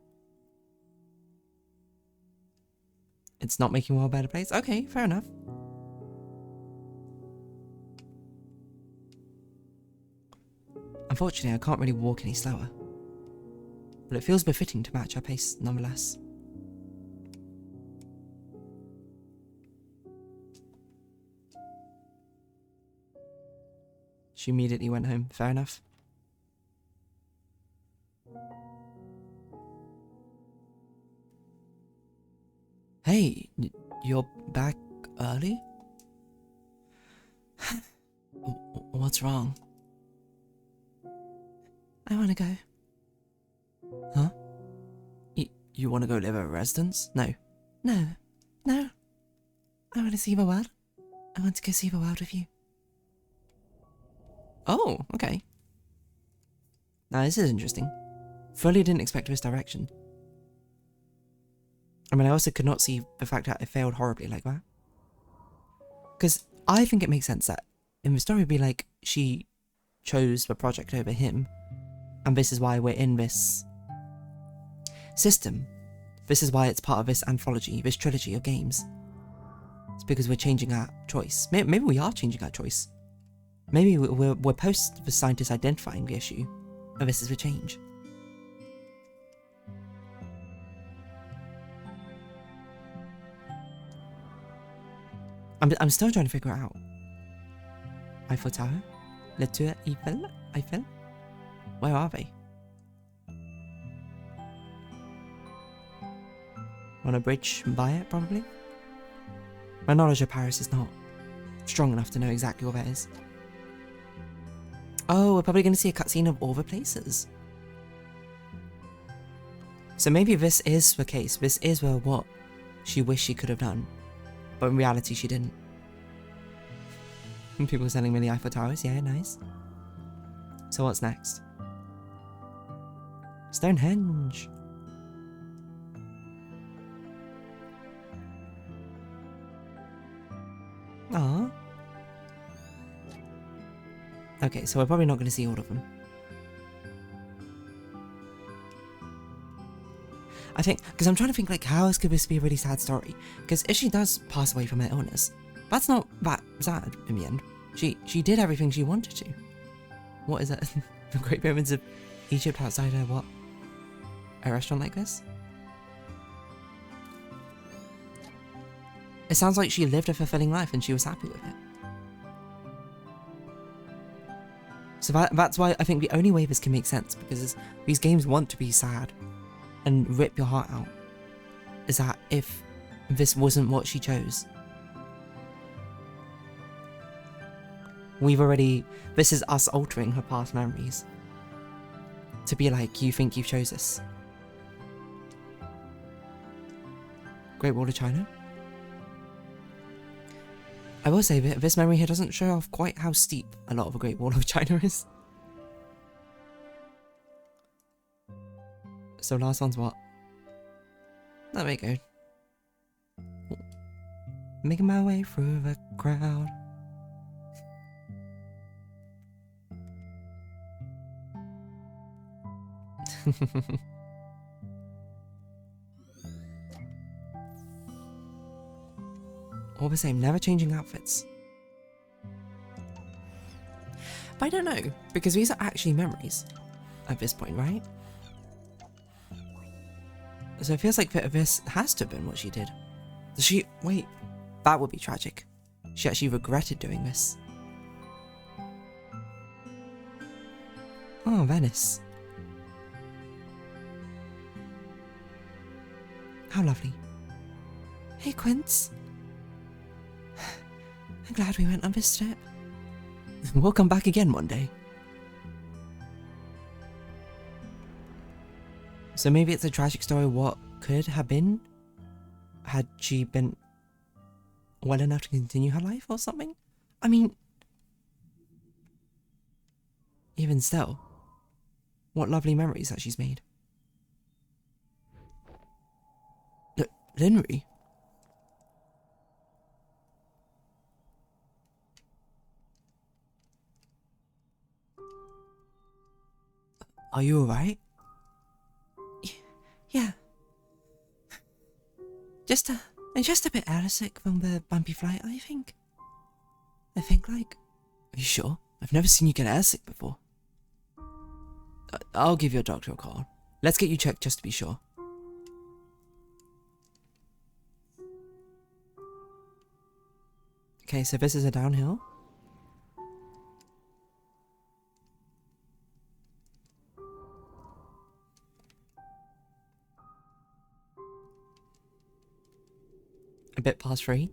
It's not making world a better place? Okay, fair enough. Unfortunately, I can't really walk any slower. But it feels befitting to match our pace nonetheless. She immediately went home. Fair enough. Hey, you're back early? What's wrong? I want to go. Huh? You want to go live at a residence? No. No. I want to see the world. I want to go see the world with you. Oh, okay. Now this is interesting. Fully didn't expect this direction. I mean, I also could not see the fact that it failed horribly like that. Because I think it makes sense that in the story it'd be like, she chose the project over him. And this is why we're in this system. This is why it's part of this anthology, this trilogy of games. It's because we're changing our choice. Maybe we are changing our choice. Maybe we're post the scientists identifying the issue, and this is the change. I'm still trying to figure it out. Eiffel Tower? Le Tour Eiffel? Where are they? On a bridge by it, probably? My knowledge of Paris is not strong enough to know exactly what that is. Oh, we're probably going to see a cutscene of all the places. So maybe this is the case. This is what she wished she could have done. But in reality, she didn't. And people selling me the Eiffel Towers. Yeah, nice. So what's next? Stonehenge. Aww. Okay, so we're probably not going to see all of them. I think, because I'm trying to think, like, how else could this be a really sad story? Because if she does pass away from her illness, that's not that sad in the end. She did everything she wanted to. What is it? The Great Pyramids of Egypt outside a what? A restaurant like this? It sounds like she lived a fulfilling life and she was happy with it. So that's why I think the only way this can make sense, because these games want to be sad and rip your heart out, is that if this wasn't what she chose. This is us altering her past memories. To be like, you think you've chose this. Great Wall of China? I will say that this memory here doesn't show off quite how steep a lot of the Great Wall of China is. So last one's what? There we go. Making my way through the crowd. All the same, never changing outfits. But I don't know, because these are actually memories at this point, right? So it feels like this has to have been what she did. Does she... Wait, that would be tragic. She actually regretted doing this. Oh, Venice. How lovely. Hey, Quince. I'm glad we went on this trip. We'll come back again one day. So maybe it's a tragic story of what could have been had she been well enough to continue her life or something? I mean, even still, what lovely memories that she's made. Linry? Are you alright? Yeah. I'm just a bit airsick from the bumpy flight, I think. Like... Are you sure? I've never seen you get airsick before. I'll give your doctor a call. Let's get you checked just to be sure. Okay, so this is a downhill. A bit past 3.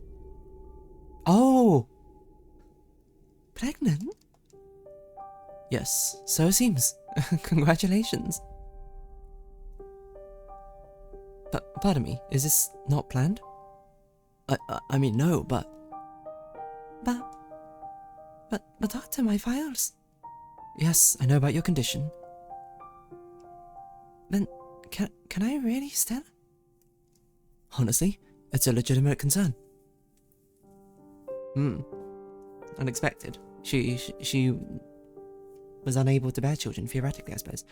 Oh! Pregnant? Yes, so it seems. Congratulations. But, pardon me, is this not planned? I mean, no, but... But doctor, my files. Yes, I know about your condition. Then, can I really still? Honestly, it's a legitimate concern. Unexpected. She was unable to bear children, theoretically, I suppose.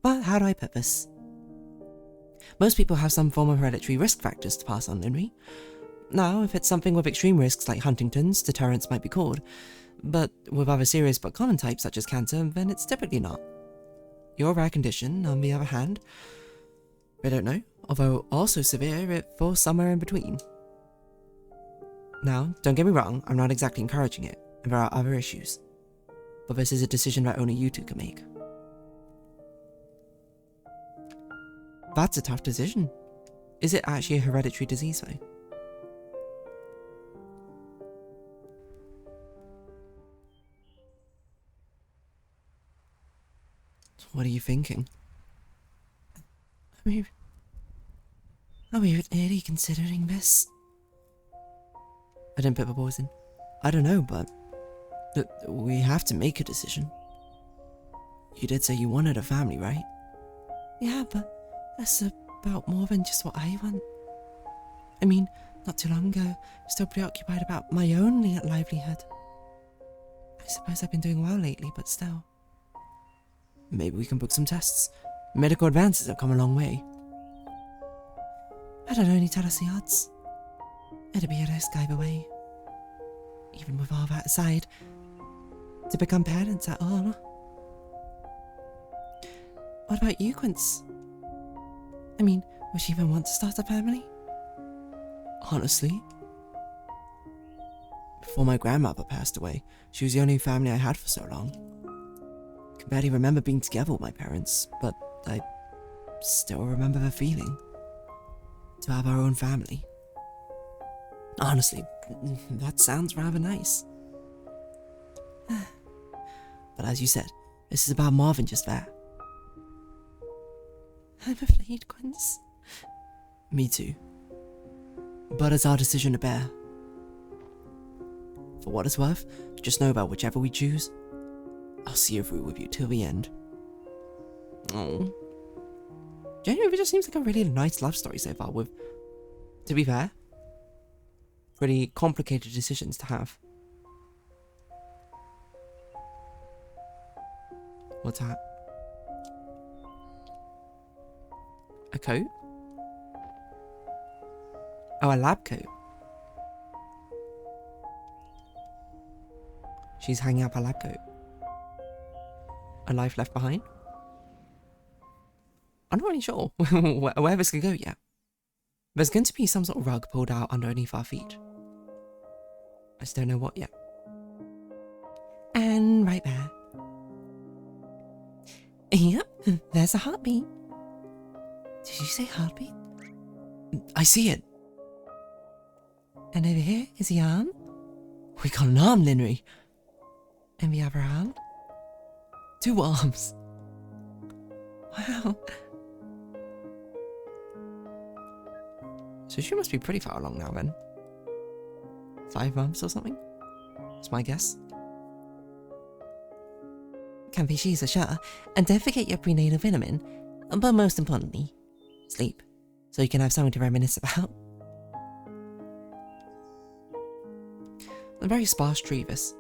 But how do I put this? Most people have some form of hereditary risk factors to pass on, Linry. Now, if it's something with extreme risks like Huntington's, deterrence might be called. But with other serious but common types such as cancer, then it's typically not. Your rare condition, on the other hand, I don't know, although also severe, it falls somewhere in between. Now, don't get me wrong, I'm not exactly encouraging it, and there are other issues. But this is a decision that only you two can make. That's a tough decision. Is it actually a hereditary disease, though? What are you thinking? Are we really considering this? I didn't put the pause in. I don't know, but we have to make a decision. You did say you wanted a family, right? Yeah, but that's about more than just what I want. I mean, not too long ago, I was still preoccupied about my own livelihood. I suppose I've been doing well lately, but still. Maybe we can book some tests. Medical advances have come a long way. That'd only tell us the odds. It'd be a risk either way. Even with all that aside, to become parents at all. What about you, Quince? I mean, would you even want to start a family? Honestly, before my grandmother passed away, she was the only family I had for so long. I can barely remember being together with my parents, but I still remember the feeling to have our own family. Honestly, that sounds rather nice. But as you said, this is about more than just that. I'm afraid, Quince. Me too. But it's our decision to bear. For what it's worth, just know about whichever we choose, I'll see you through with you till the end. Oh. Genuinely, it just seems like a really nice love story so far with, to be fair, pretty complicated decisions to have. What's that? coat? Oh, a lab coat. She's hanging up a lab coat. A life left behind? I'm not really sure where this could go yet. There's going to be some sort of rug pulled out underneath our feet. I just don't know what yet. And right there. Yep, there's a heartbeat. Did you say heartbeat? I see it. And over here is the arm. We got an arm, Linry. And the other arm. 2 arms. Wow. So she must be pretty far along now then. 5 arms or something? That's my guess. Can be she's for sure. And don't forget your prenatal vitamin. But most importantly, sleep. So you can have something to reminisce about. A very sparse tree, this.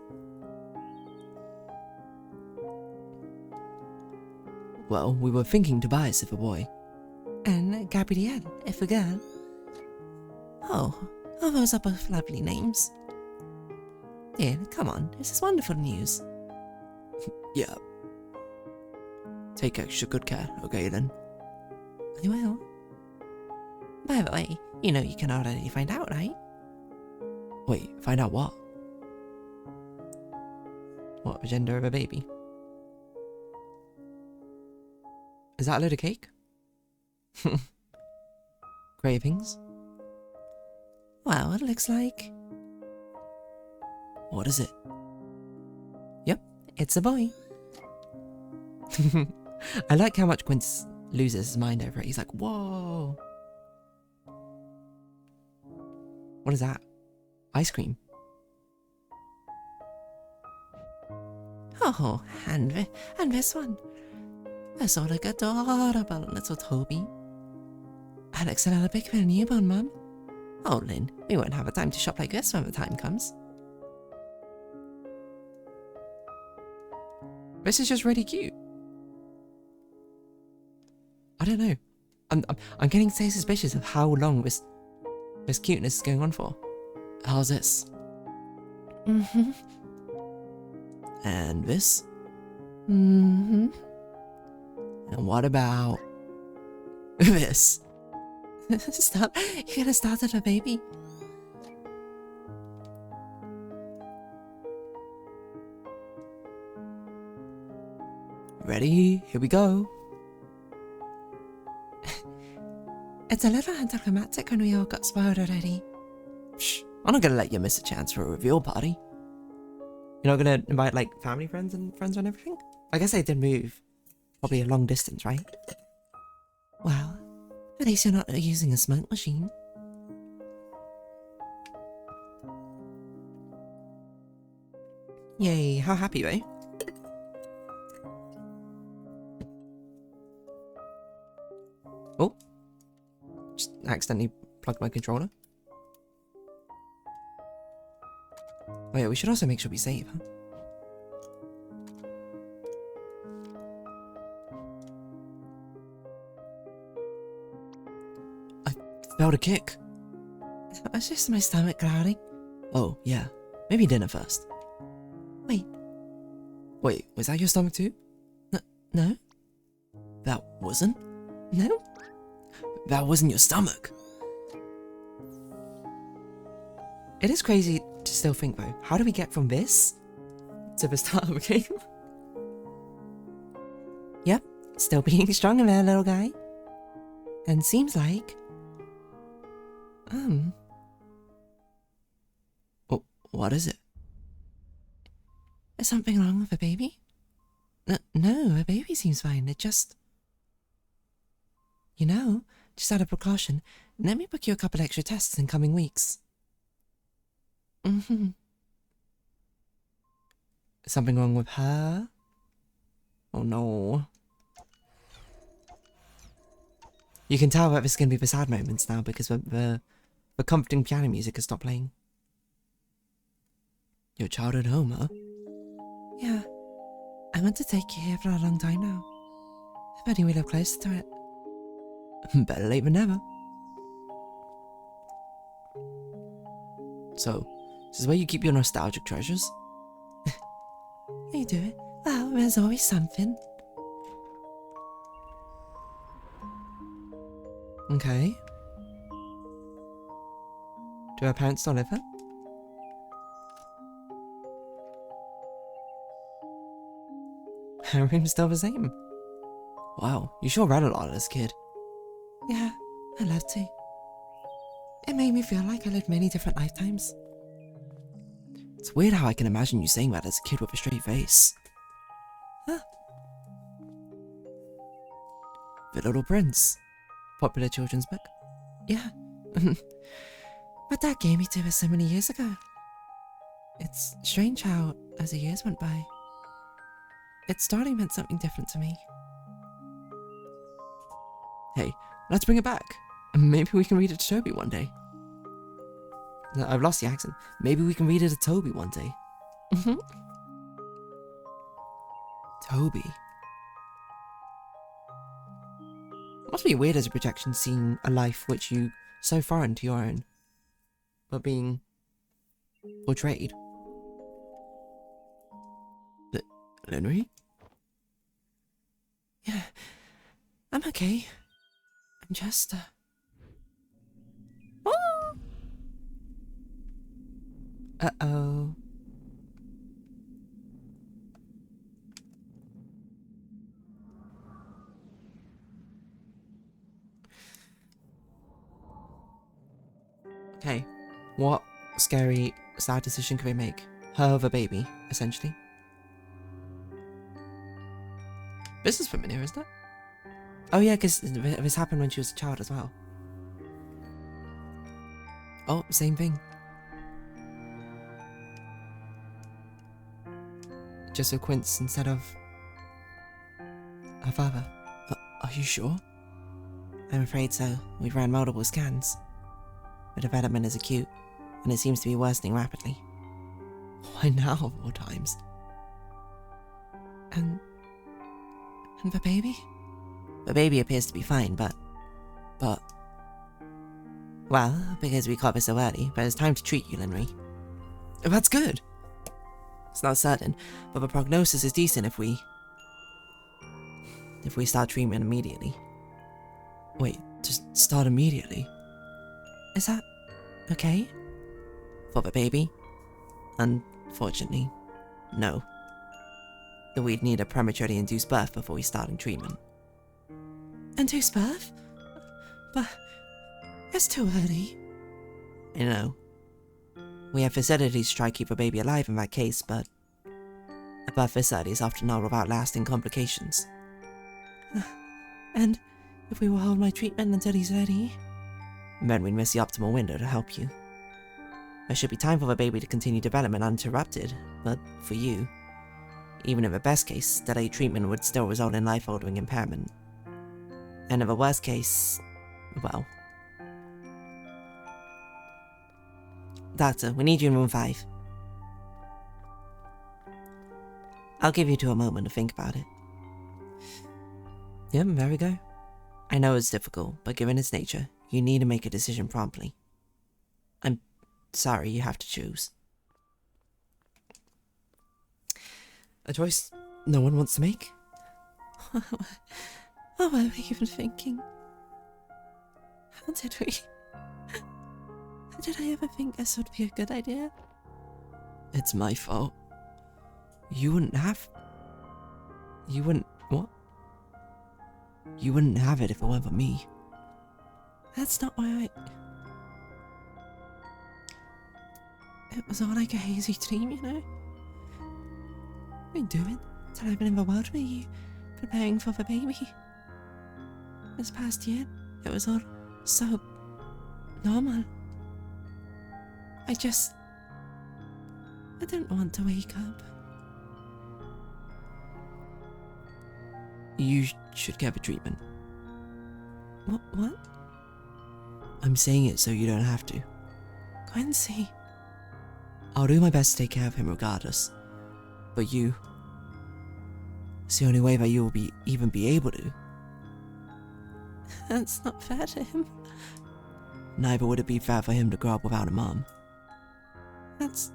Well, we were thinking Tobias if a boy. And Gabrielle if a girl. Oh, those are both lovely names. Dear, come on, this is wonderful news. Yeah. Take extra good care, okay then? I will. By the way, you know you can already find out, right? Wait, find out what? What, the gender of a baby? Is that a load of cake? Cravings? Well, it looks like... What is it? Yep, it's a boy. I like how much Quince loses his mind over it. He's like, whoa. What is that? Ice cream. Oh, and this one. That's all like adorable little Toby. Alex and Ella pick for a newborn, Mum. Oh, Lynn, we won't have a time to shop like this when the time comes. This is just really cute. I don't know. I'm getting so suspicious of how long this cuteness is going on for. How's this? Mm-hmm. And this? Mm-hmm. And what about this? Stop. You're gonna start at a baby. Ready? Here we go. It's a little anticlimactic when we all got spoiled already. Shh. I'm not gonna let you miss a chance for a reveal party. You're not gonna invite, like, family friends and friends and everything? I guess they did move. Probably a long distance, right? Well, at least you're not using a smoke machine. Yay, how happy, eh? Oh. Just accidentally plugged my controller. Oh yeah, we should also make sure we save, huh? I felt a kick. It's just my stomach growling. Oh, yeah. Maybe dinner first. Wait. Wait, was that your stomach too? No? That wasn't? No? That wasn't your stomach. It is crazy to still think though. How do we get from this to the start of the game? Yep, still being strong in there, little guy. And seems like... Oh, what is it? Is something wrong with the baby? No, the baby seems fine. It just... You know, just out of precaution, let me book you a couple extra tests in coming weeks. Mm-hmm. Something wrong with her? Oh no. You can tell that this is going to be the sad moments now because the comforting piano music has stopped playing. Your childhood home, huh? Yeah. I want to take you here for a long time now. If only we live closer to it. Better late than never. So, this is where you keep your nostalgic treasures? You do it. Well, there's always something. Okay. Do our parents still live there? Her room's still the same. Wow, you sure read a lot as a kid. Yeah, I love to. It made me feel like I lived many different lifetimes. It's weird how I can imagine you saying that as a kid with a straight face. Huh? The Little Prince. Popular children's book. Yeah. My dad gave me to it so many years ago. It's strange how, as the years went by, its starting meant something different to me. Hey, let's bring it back. Maybe we can read it to Toby one day. No, I've lost the accent. Maybe we can read it to Toby one day. Mm-hmm. Toby. Must be weird as a projection seeing a life which you so foreign to your own, but being portrayed. Henry? Yeah, I'm okay. I'm just, Uh-oh. Okay, what scary, sad decision can we make? Her of a baby, essentially. This is familiar, isn't it? Oh yeah, because this happened when she was a child as well. Oh, same thing. Just a Quince instead of her father. Are you sure? I'm afraid so. We've ran multiple scans. The development is acute, and it seems to be worsening rapidly. Why now, of all times? And the baby? The baby appears to be fine, but... Well, because we caught this so early, but it's time to treat you, Linry. Oh, that's good! It's not certain, but the prognosis is decent if we start treatment immediately. Wait, just start immediately? Is that okay? For the baby? Unfortunately, no. We'd need a prematurely induced birth before we starting treatment. Induced birth? But it's too early. I know. We have facilities to try to keep the baby alive in that case, but a birth this early is often not without lasting complications. And if we will hold my treatment until he's ready? Then we'd miss the optimal window to help you. There should be time for the baby to continue development uninterrupted, but for you, even in the best case, delayed treatment would still result in life-altering impairment. And in the worst case, well... Doctor, we need you in room 5. I'll give you 2 a moment to think about it. Yep, there we go. I know it's difficult, but given its nature, you need to make a decision promptly. I'm sorry you have to choose. A choice no one wants to make? What were we even thinking? How did we... How did I ever think this would be a good idea? It's my fault. You wouldn't have... You wouldn't... What? You wouldn't have it if it weren't for me. That's not why It was all like a hazy dream, you know? I've been doing till I've been in the world with you, preparing for the baby. This past year, it was all so normal. I didn't want to wake up. You should get the treatment. What? I'm saying it so you don't have to. Quincy. I'll do my best to take care of him regardless. But you... It's the only way that you'll even be able to. That's not fair to him. Neither would it be fair for him to grow up without a mom. That's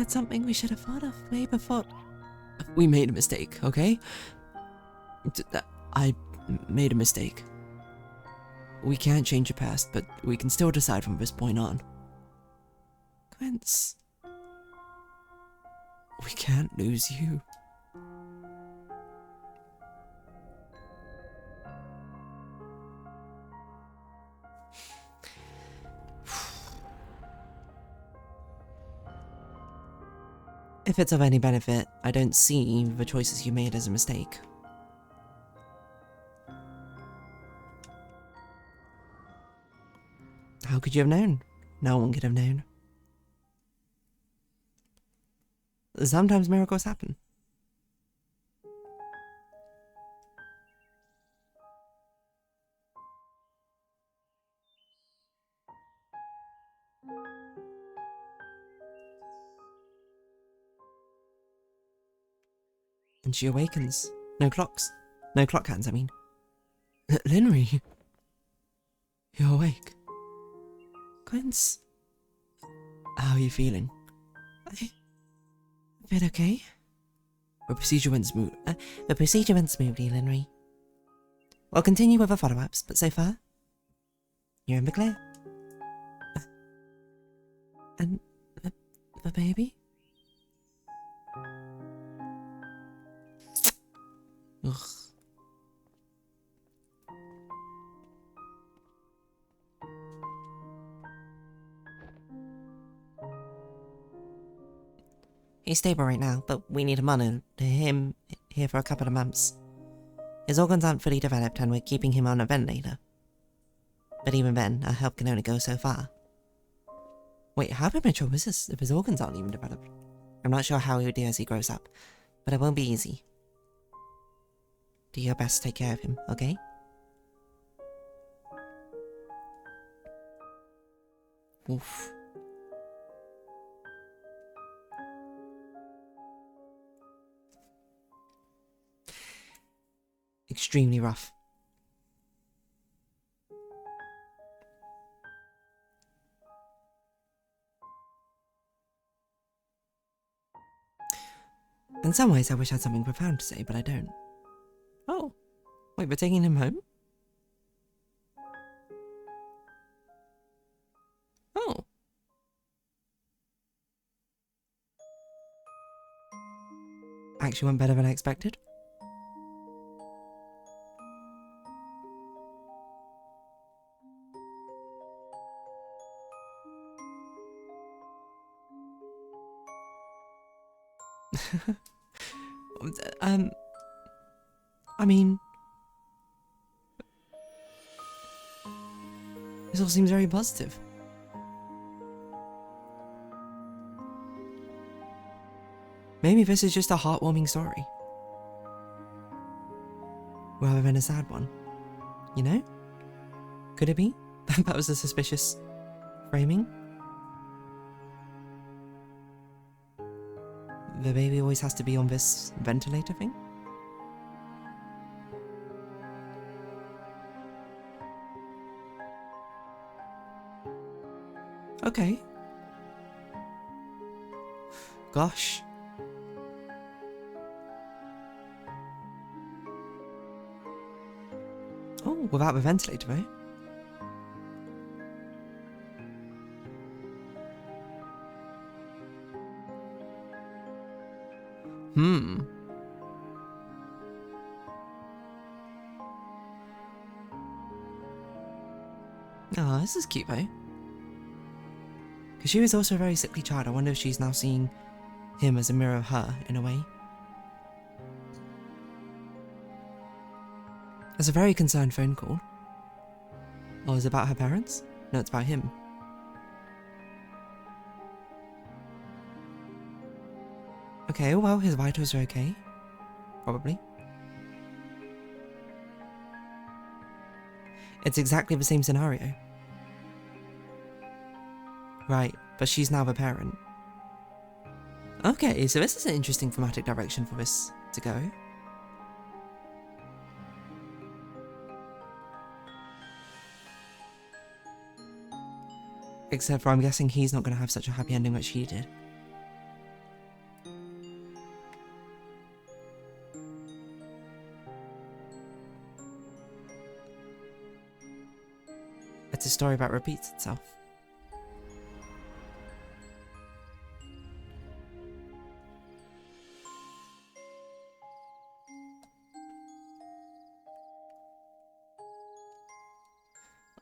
something we should have thought of way before. We made a mistake, okay? I made a mistake. We can't change the past, but we can still decide from this point on. Quince. We can't lose you. If it's of any benefit, I don't see the choices you made as a mistake. How could you have known? No one could have known. Sometimes miracles happen. And she awakens. No clocks. No clock hands, I mean. Linry! You're awake. Quince. How are you feeling? A bit okay? The procedure went smooth. The procedure went smoothly, Linry. We'll continue with the follow-ups, but so far, you're in the clear. And the baby? Ugh. He's stable right now, but we need him here for a couple of months. His organs aren't fully developed and we're keeping him on a ventilator. But even then, our help can only go so far. Wait, how premature was this if his organs aren't even developed? I'm not sure how he would do as he grows up, but it won't be easy. Do your best to take care of him, okay? Oof. Extremely rough. In some ways, I wish I had something profound to say, but I don't. Oh. Wait, we're taking him home? Oh. Actually went better than I expected. I mean, this all seems very positive. Maybe this is just a heartwarming story, rather than a sad one. You know? Could it be? That was a suspicious framing. The baby always has to be on this ventilator thing? Okay. Gosh. Oh, without the ventilator, though. Oh, this is cute, though. Because she was also a very sickly child. I wonder if she's now seeing him as a mirror of her, in a way. It's a very concerned phone call. Oh, is it about her parents? No, it's about him. Okay, well, his vitals are okay. Probably. It's exactly the same scenario. Right, but she's now the parent. Okay, so this is an interesting thematic direction for this to go. Except for I'm guessing he's not going to have such a happy ending like she did. It's a story that repeats itself.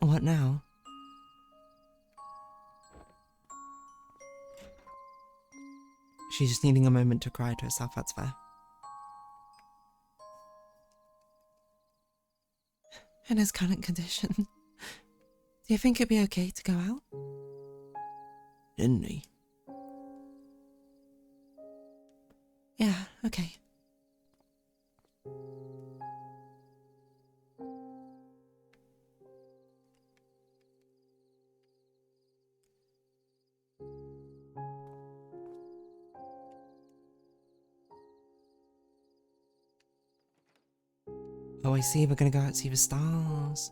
What now? She's just needing a moment to cry to herself, that's fair. In his current condition, do you think it'd be okay to go out? Didn't he? Yeah, okay. Oh, I see, we're gonna go out to see the stars.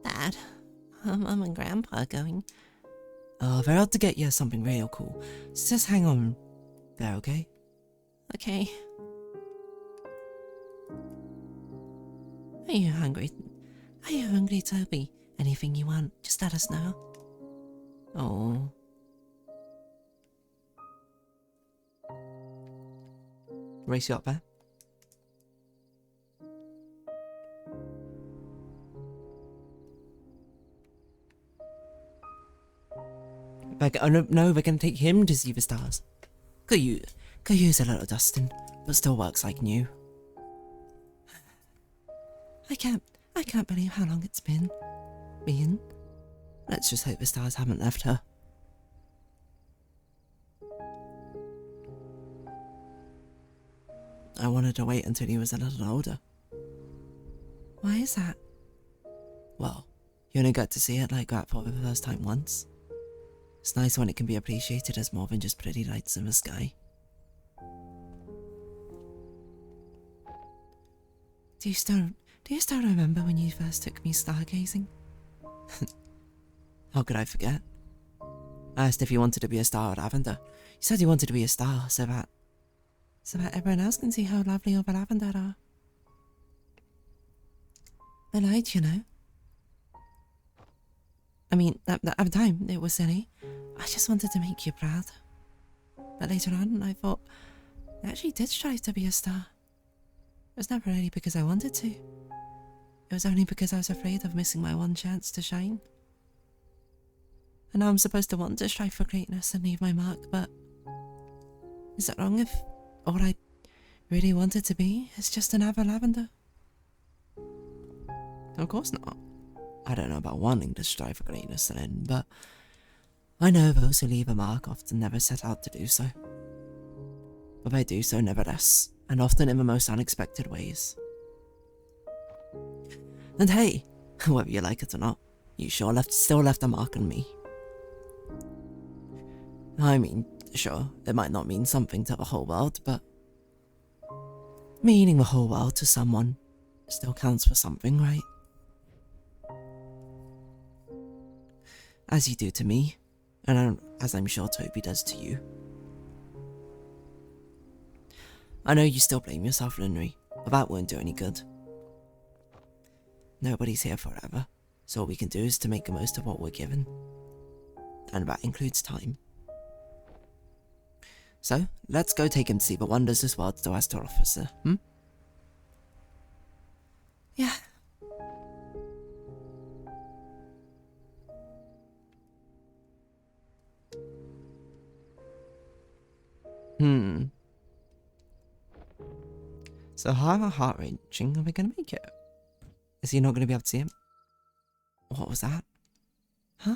Dad, Mum and Grandpa are going. Oh, they're out to get you something real cool. So just hang on there, okay? Okay. Are you hungry? Are you hungry, Toby? Anything you want, just let us know. Oh. Race you up there. Oh no, we're gonna take him to see the stars. Could use a little dusting, but still works like new. I can't believe how long it's been. Let's just hope the stars haven't left her. I wanted to wait until he was a little older. Why is that? Well, you only got to see it like that for the first time once. It's nice when it can be appreciated as more than just pretty lights in the sky. Do you still remember when you first took me stargazing? How could I forget? I asked if he wanted to be a star at Lavender. He said he wanted to be a star so that Everyone else can see how lovely all the lavender are. I lied, you know. I mean, at the time, it was silly. I just wanted to make you proud. But later on, I thought, I actually did strive to be a star. It was never really because I wanted to. It was only because I was afraid of missing my one chance to shine. And now I'm supposed to want to strive for greatness and leave my mark, but is it wrong if all I really wanted to be is just another lavender? Of course not. I don't know about wanting to strive for greatness then, but I know those who leave a mark often never set out to do so. But they do so nevertheless, and often in the most unexpected ways. And hey, whether you like it or not, you sure still left a mark on me. I mean, sure, it might not mean something to the whole world, but meaning the whole world to someone still counts for something, right? As you do to me, and as I'm sure Toby does to you. I know you still blame yourself, Linry, but that won't do any good. Nobody's here forever, so all we can do is to make the most of what we're given. And that includes time. So, let's go take him to see the wonders this world still has to offer, sir, Yeah. So how heart-wrenching are we going to make it? Is he not going to be able to see him? What was that? Huh?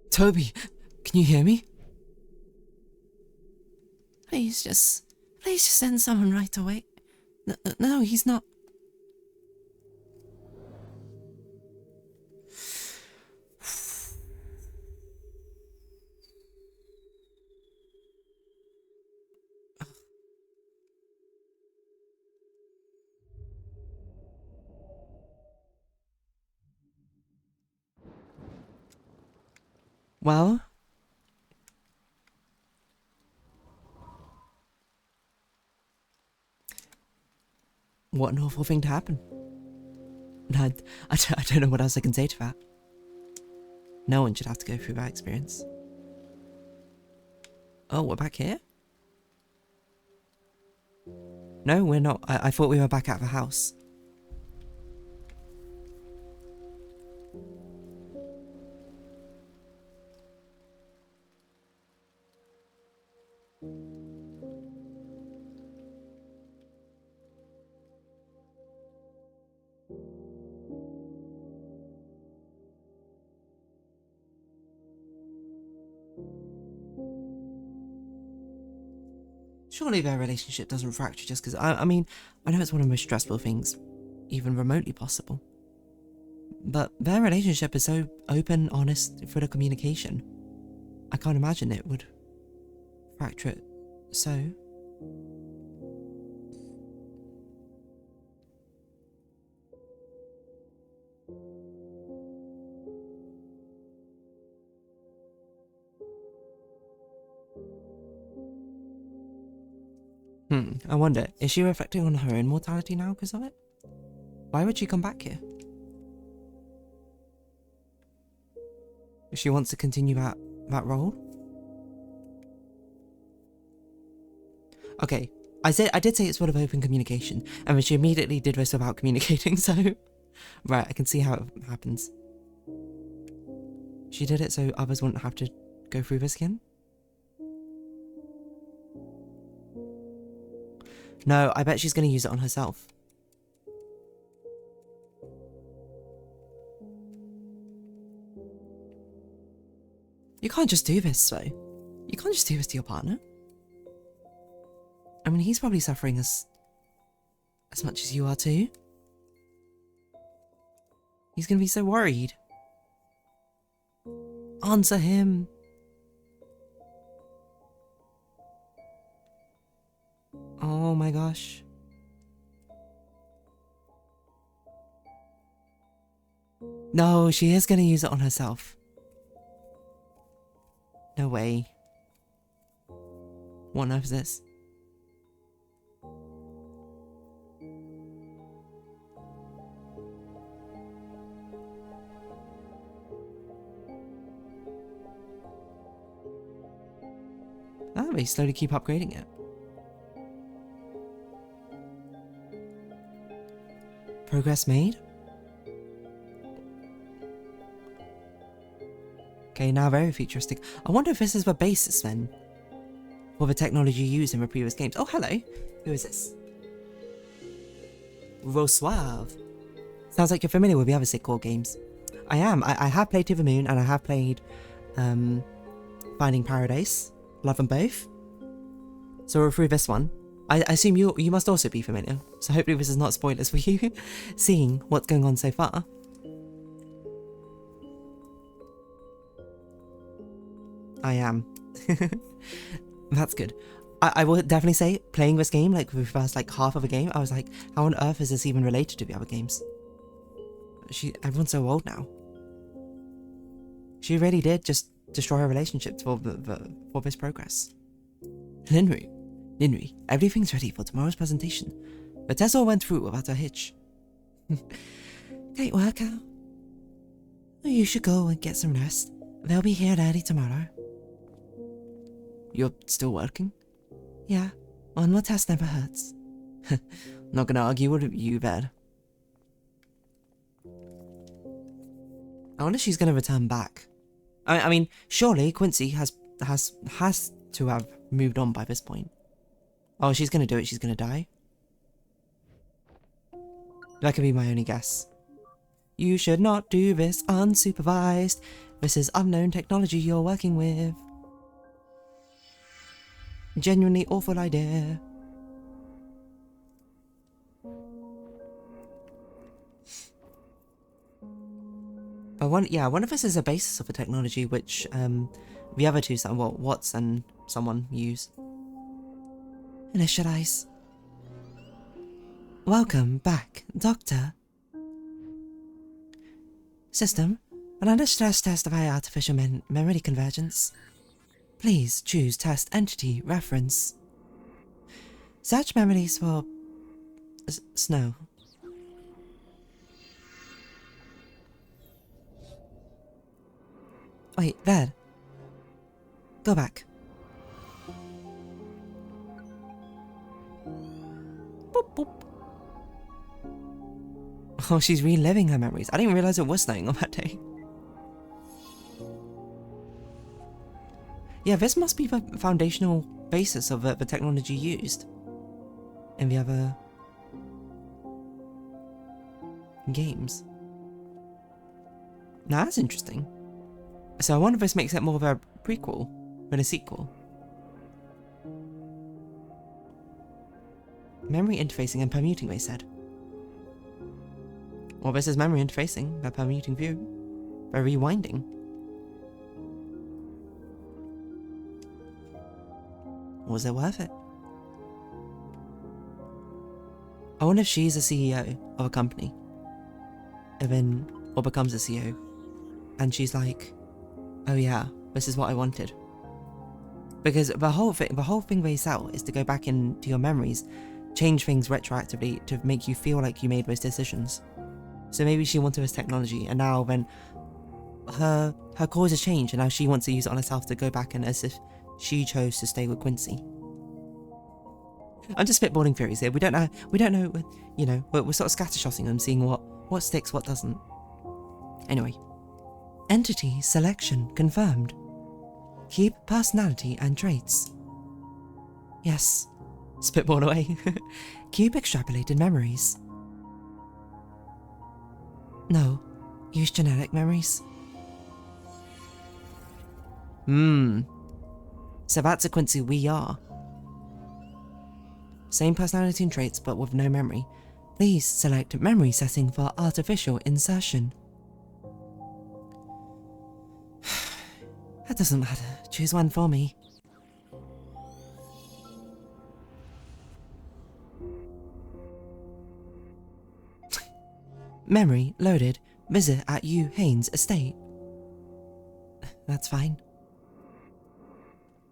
Toby, can you hear me? Please just send someone right away. No, he's not. Well, what an awful thing to happen. I don't know what else I can say to that. No one should have to go through that experience. Oh, we're back here? No, we're not. I thought we were back at the house. Surely their relationship doesn't fracture just because... I mean, I know it's one of the most stressful things even remotely possible. But their relationship is so open, honest, full of communication. I can't imagine it would fracture it so. I wonder, is she reflecting on her own mortality now because of it? Why would she come back here? If she wants to continue that role? Okay, I did say it's full of open communication, and then she immediately did this without communicating, so... Right, I can see how it happens. She did it so others wouldn't have to go through this again? No, I bet she's going to use it on herself. You can't just do this, though. You can't just do this to your partner. I mean, he's probably suffering as much as you are too. He's going to be so worried. Answer him. Oh my gosh. No, she is going to use it on herself. No way. What on earth is this? Oh, they slowly keep upgrading it. Progress made? Okay, now very futuristic. I wonder if this is the basis then for the technology used in the previous games. Oh, hello. Who is this? Rosuave. Sounds like you're familiar with the other sick core games. I am. I have played To the Moon and I have played Finding Paradise. Love them both. So we're through this one. I assume you must also be familiar. So hopefully this is not spoilers for you, seeing what's going on so far. I am. That's good. I will definitely say, playing this game, like the first half of the game, I was like, how on earth is this even related to the other games? Everyone's so old now. She really did just destroy her relationships for this progress. Linry, everything's ready for tomorrow's presentation. The test all went through without a hitch. Great workout. You should go and get some rest. They'll be here early tomorrow. You're still working? Yeah, one more test never hurts. Not gonna argue with you, Bed. I wonder if she's gonna return back. I mean, surely Quincy has to have moved on by this point. Oh, she's gonna do it. She's gonna die. That could be my only guess. You should not do this unsupervised. This is unknown technology you're working with. Genuinely awful idea. I wonder if this is a basis of a technology which the other two, Watts and someone use. Initialize. Welcome back, Doctor. System, Another stress test via artificial memory convergence. Please choose test entity reference. Search memories for snow. Wait, there. Go back. Boop, boop. Oh, she's reliving her memories. I didn't realize it was snowing on that day. Yeah, this must be the foundational basis of the technology used in the other games. Now that's interesting. So I wonder if this makes it more of a prequel than a sequel. Memory interfacing and permuting, they said. Well, this is memory interfacing, they're permuting view, they're rewinding. Was it worth it? I wonder if she's a CEO of a company, and then, or becomes a CEO, and she's like, oh yeah, this is what I wanted. Because the whole thing they sell is to go back into your memories, change things retroactively to make you feel like you made those decisions. So maybe she wanted this technology, and now then her cause has changed, and now she wants to use it on herself to go back and as if she chose to stay with Quincy. I'm just spitballing theories here. We don't know. You know, we're sort of scattershotting them, seeing what sticks, what doesn't. Anyway, entity selection confirmed. Keep personality and traits. Yes, spitball away. Keep extrapolated memories. No, use genetic memories. So that's a Quincy we are. Same personality and traits, but with no memory. Please select memory setting for artificial insertion. That doesn't matter. Choose one for me. Memory loaded. Visit at U. Haynes Estate. That's fine.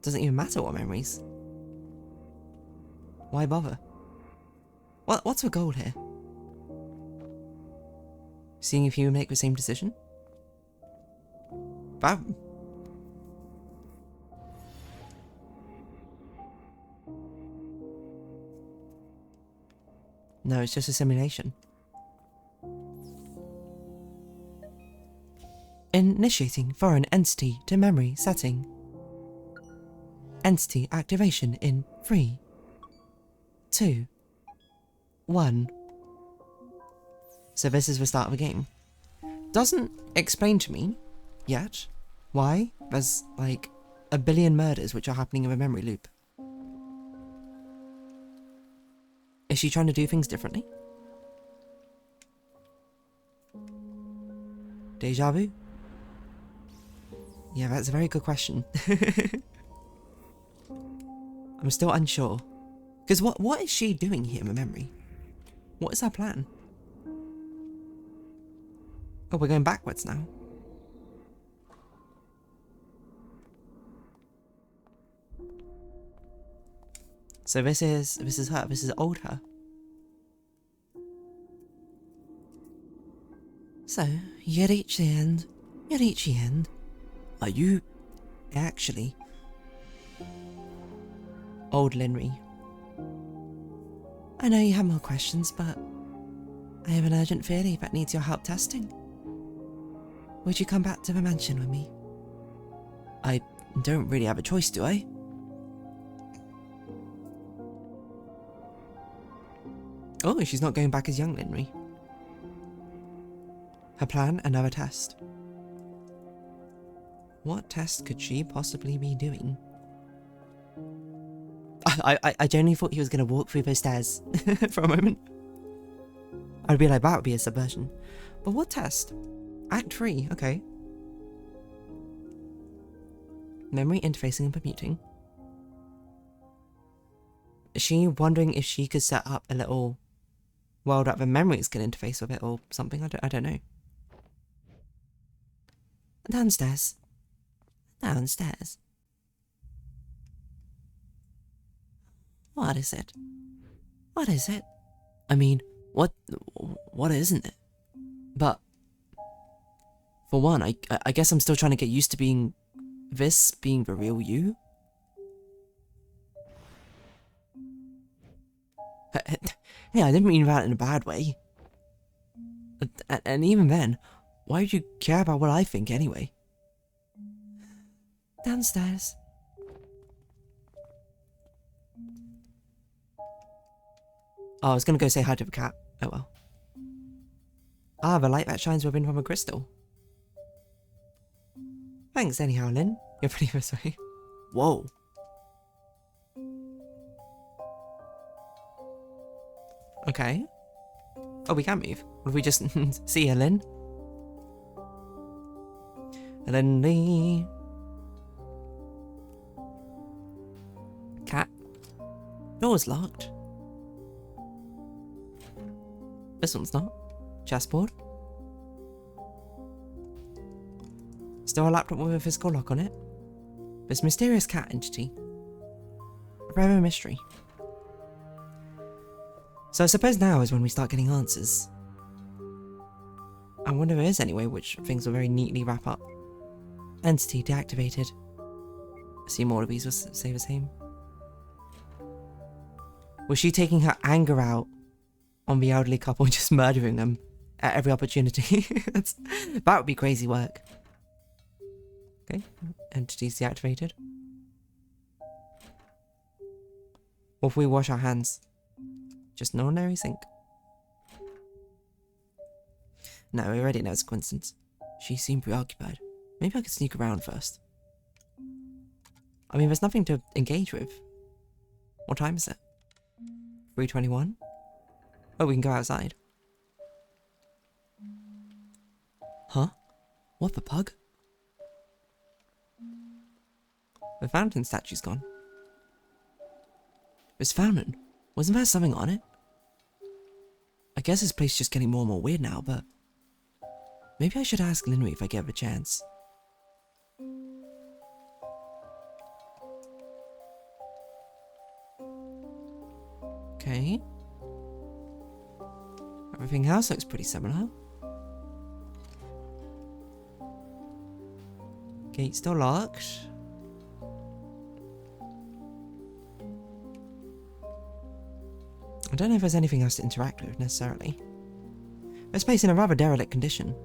Doesn't even matter what memories. Why bother? What's the goal here? Seeing if you make the same decision? Bam. No, it's just a simulation. Initiating foreign entity to memory setting. Entity activation in 3, 2, 1. So this is the start of the game. Doesn't explain to me yet why there's like a billion murders which are happening in a memory loop. Is she trying to do things differently? Deja vu? Yeah, that's a very good question. I'm still unsure. Because what is she doing here in memory? What is her plan? Oh, we're going backwards now. So this is her. This is old her. So, you reach the end. You reach the end. Are you actually old Linry? I know you have more questions, but I have an urgent theory that needs your help testing. Would you come back to the mansion with me? I don't really have a choice, do I? Oh, she's not going back as young Linry. Her plan, another test. What test could she possibly be doing? I genuinely thought he was going to walk through those stairs for a moment. I'd be like, that would be a subversion. But what test? Act 3, okay. Memory interfacing and permuting. Is she wondering if she could set up a little world that the memories can interface with it or something? I don't know. Downstairs. Downstairs. What is it? What is it? I mean, what isn't it? But for one, I guess I'm still trying to get used to being the real you. Hey, I didn't mean that in a bad way. And even then, why would you care about what I think anyway? Downstairs. Oh, I was gonna go say hi to the cat. Oh well. Ah, the light that shines within from a crystal. Thanks anyhow, Lynn. You're pretty this way. Whoa. Okay. Oh, we can move. What if we just see her, Lynn? Lindy. Cat. Door's locked. This one's not. Chessboard. Still a laptop with a physical lock on it. This mysterious cat entity. A forever mystery. So I suppose now is when we start getting answers. I wonder if there is any way which things will very neatly wrap up. Entity deactivated. I assume all of these will say the same. Was she taking her anger out on the elderly couple and just murdering them at every opportunity? That would be crazy work. Okay, entities deactivated. What if we wash our hands? Just an ordinary sink. No, we already know it's a coincidence. She seemed preoccupied. Maybe I could sneak around first. I mean, there's nothing to engage with. What time is it? 3:21? Oh, we can go outside. Huh? What the pug? The fountain statue's gone. This fountain? Wasn't there something on it? I guess this place is just getting more and more weird now, but maybe I should ask Linry if I get the chance. Okay. Everything else looks pretty similar. Gate still locked. I don't know if there's anything else to interact with, necessarily. This place in a rather derelict condition.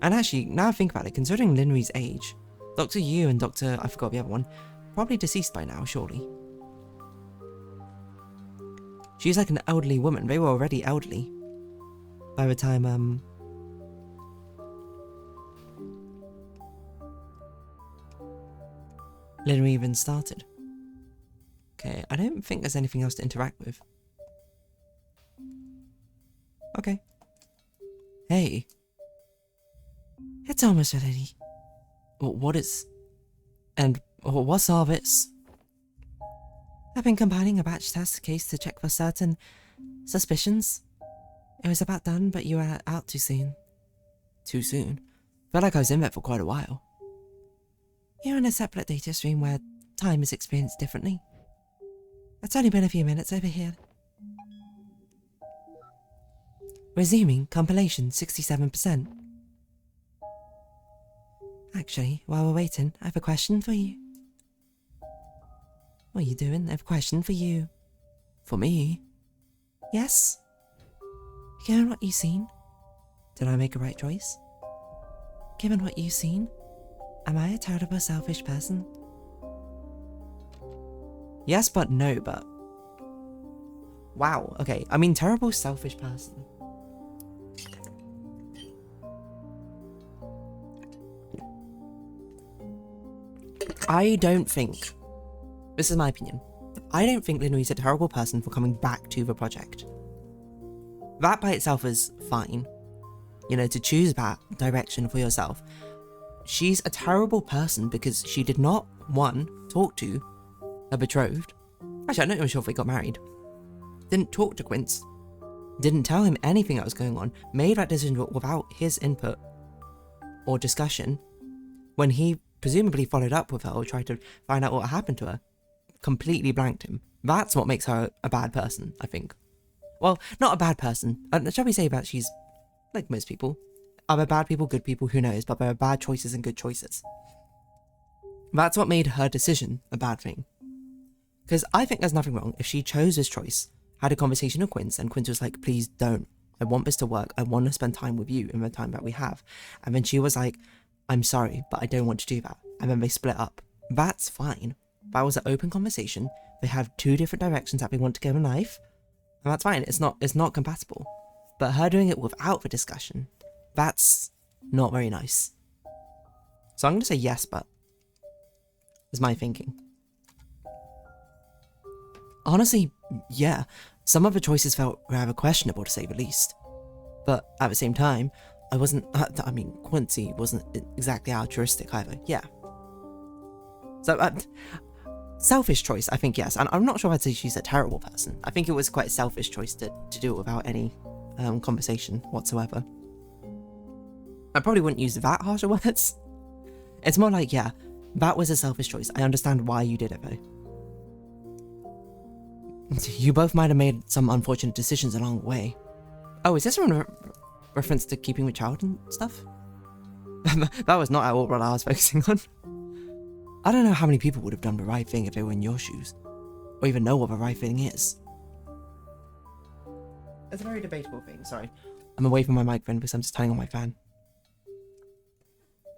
And actually, now I think about it, considering Linry's age, Dr. Yu and Dr. I forgot the other one, probably deceased by now, surely. She's like an elderly woman. They were already elderly by the time, Linry even started. Okay, I don't think there's anything else to interact with. Okay. Hey. It's almost ready. What is... And what's all this? I've been compiling a batch test case to check for certain suspicions. It was about done, but you were out too soon. Too soon? Felt like I was in there for quite a while. You're in a separate data stream where time is experienced differently. It's only been a few minutes over here. Resuming compilation 67%. Actually, while we're waiting, I have a question for you. What are you doing? I have a question for you. For me? Yes? Given what you've seen, did I make a right choice? Given what you've seen, am I a terrible, selfish person? Yes, but no, but... Wow, okay. I mean, terrible, selfish person. I don't think... This is my opinion. I don't think Linry's a terrible person for coming back to the project. That by itself is fine. You know, to choose that direction for yourself. She's a terrible person because she did not, one, talk to her betrothed. Actually, I'm not even sure if they got married. Didn't talk to Quince. Didn't tell him anything that was going on. Made that decision without his input or discussion. when he presumably followed up with her or tried to find out what happened to her, completely blanked him. That's what makes her a bad person, I think. Well, not a bad person. Shall we say that she's like most people? Are there bad people, good people? Who knows? But there are bad choices and good choices. That's what made her decision a bad thing. Because I think there's nothing wrong if she chose this choice, had a conversation with Quince, and Quince was like, please don't. I want this to work. I want to spend time with you in the time that we have. And then she was like, I'm sorry, but I don't want to do that. And then they split up. That's fine. That was an open conversation. They have two different directions that they want to go in life. And that's fine. It's not compatible. But her doing it without the discussion, that's not very nice. So I'm going to say yes, but is my thinking. Honestly, yeah, some of the choices felt rather questionable to say the least. But at the same time, Quincy wasn't exactly altruistic either, yeah. So, selfish choice, I think, yes. And I'm not sure I'd say she's a terrible person. I think it was quite a selfish choice to do it without any conversation whatsoever. I probably wouldn't use that harsher words. It's more like, yeah, that was a selfish choice. I understand why you did it, though. You both might have made some unfortunate decisions along the way. Oh, is this a reference to keeping the child and stuff? That was not at all what I was focusing on. I don't know how many people would have done the right thing if they were in your shoes, or even know what the right thing is. It's a very debatable thing, sorry. I'm away from my microphone because I'm just turning on my fan.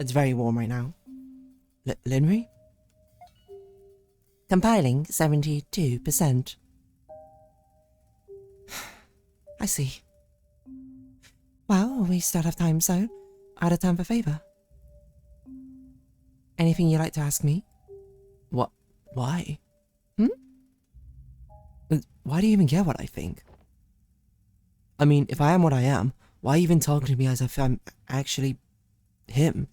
It's very warm right now. Linry? Compiling 72%. I see. Well, we still have time, so out of time for favour. Anything you'd like to ask me? What? Why? Why do you even care what I think? I mean, if I am what I am, why even talk to me as if I'm actually him?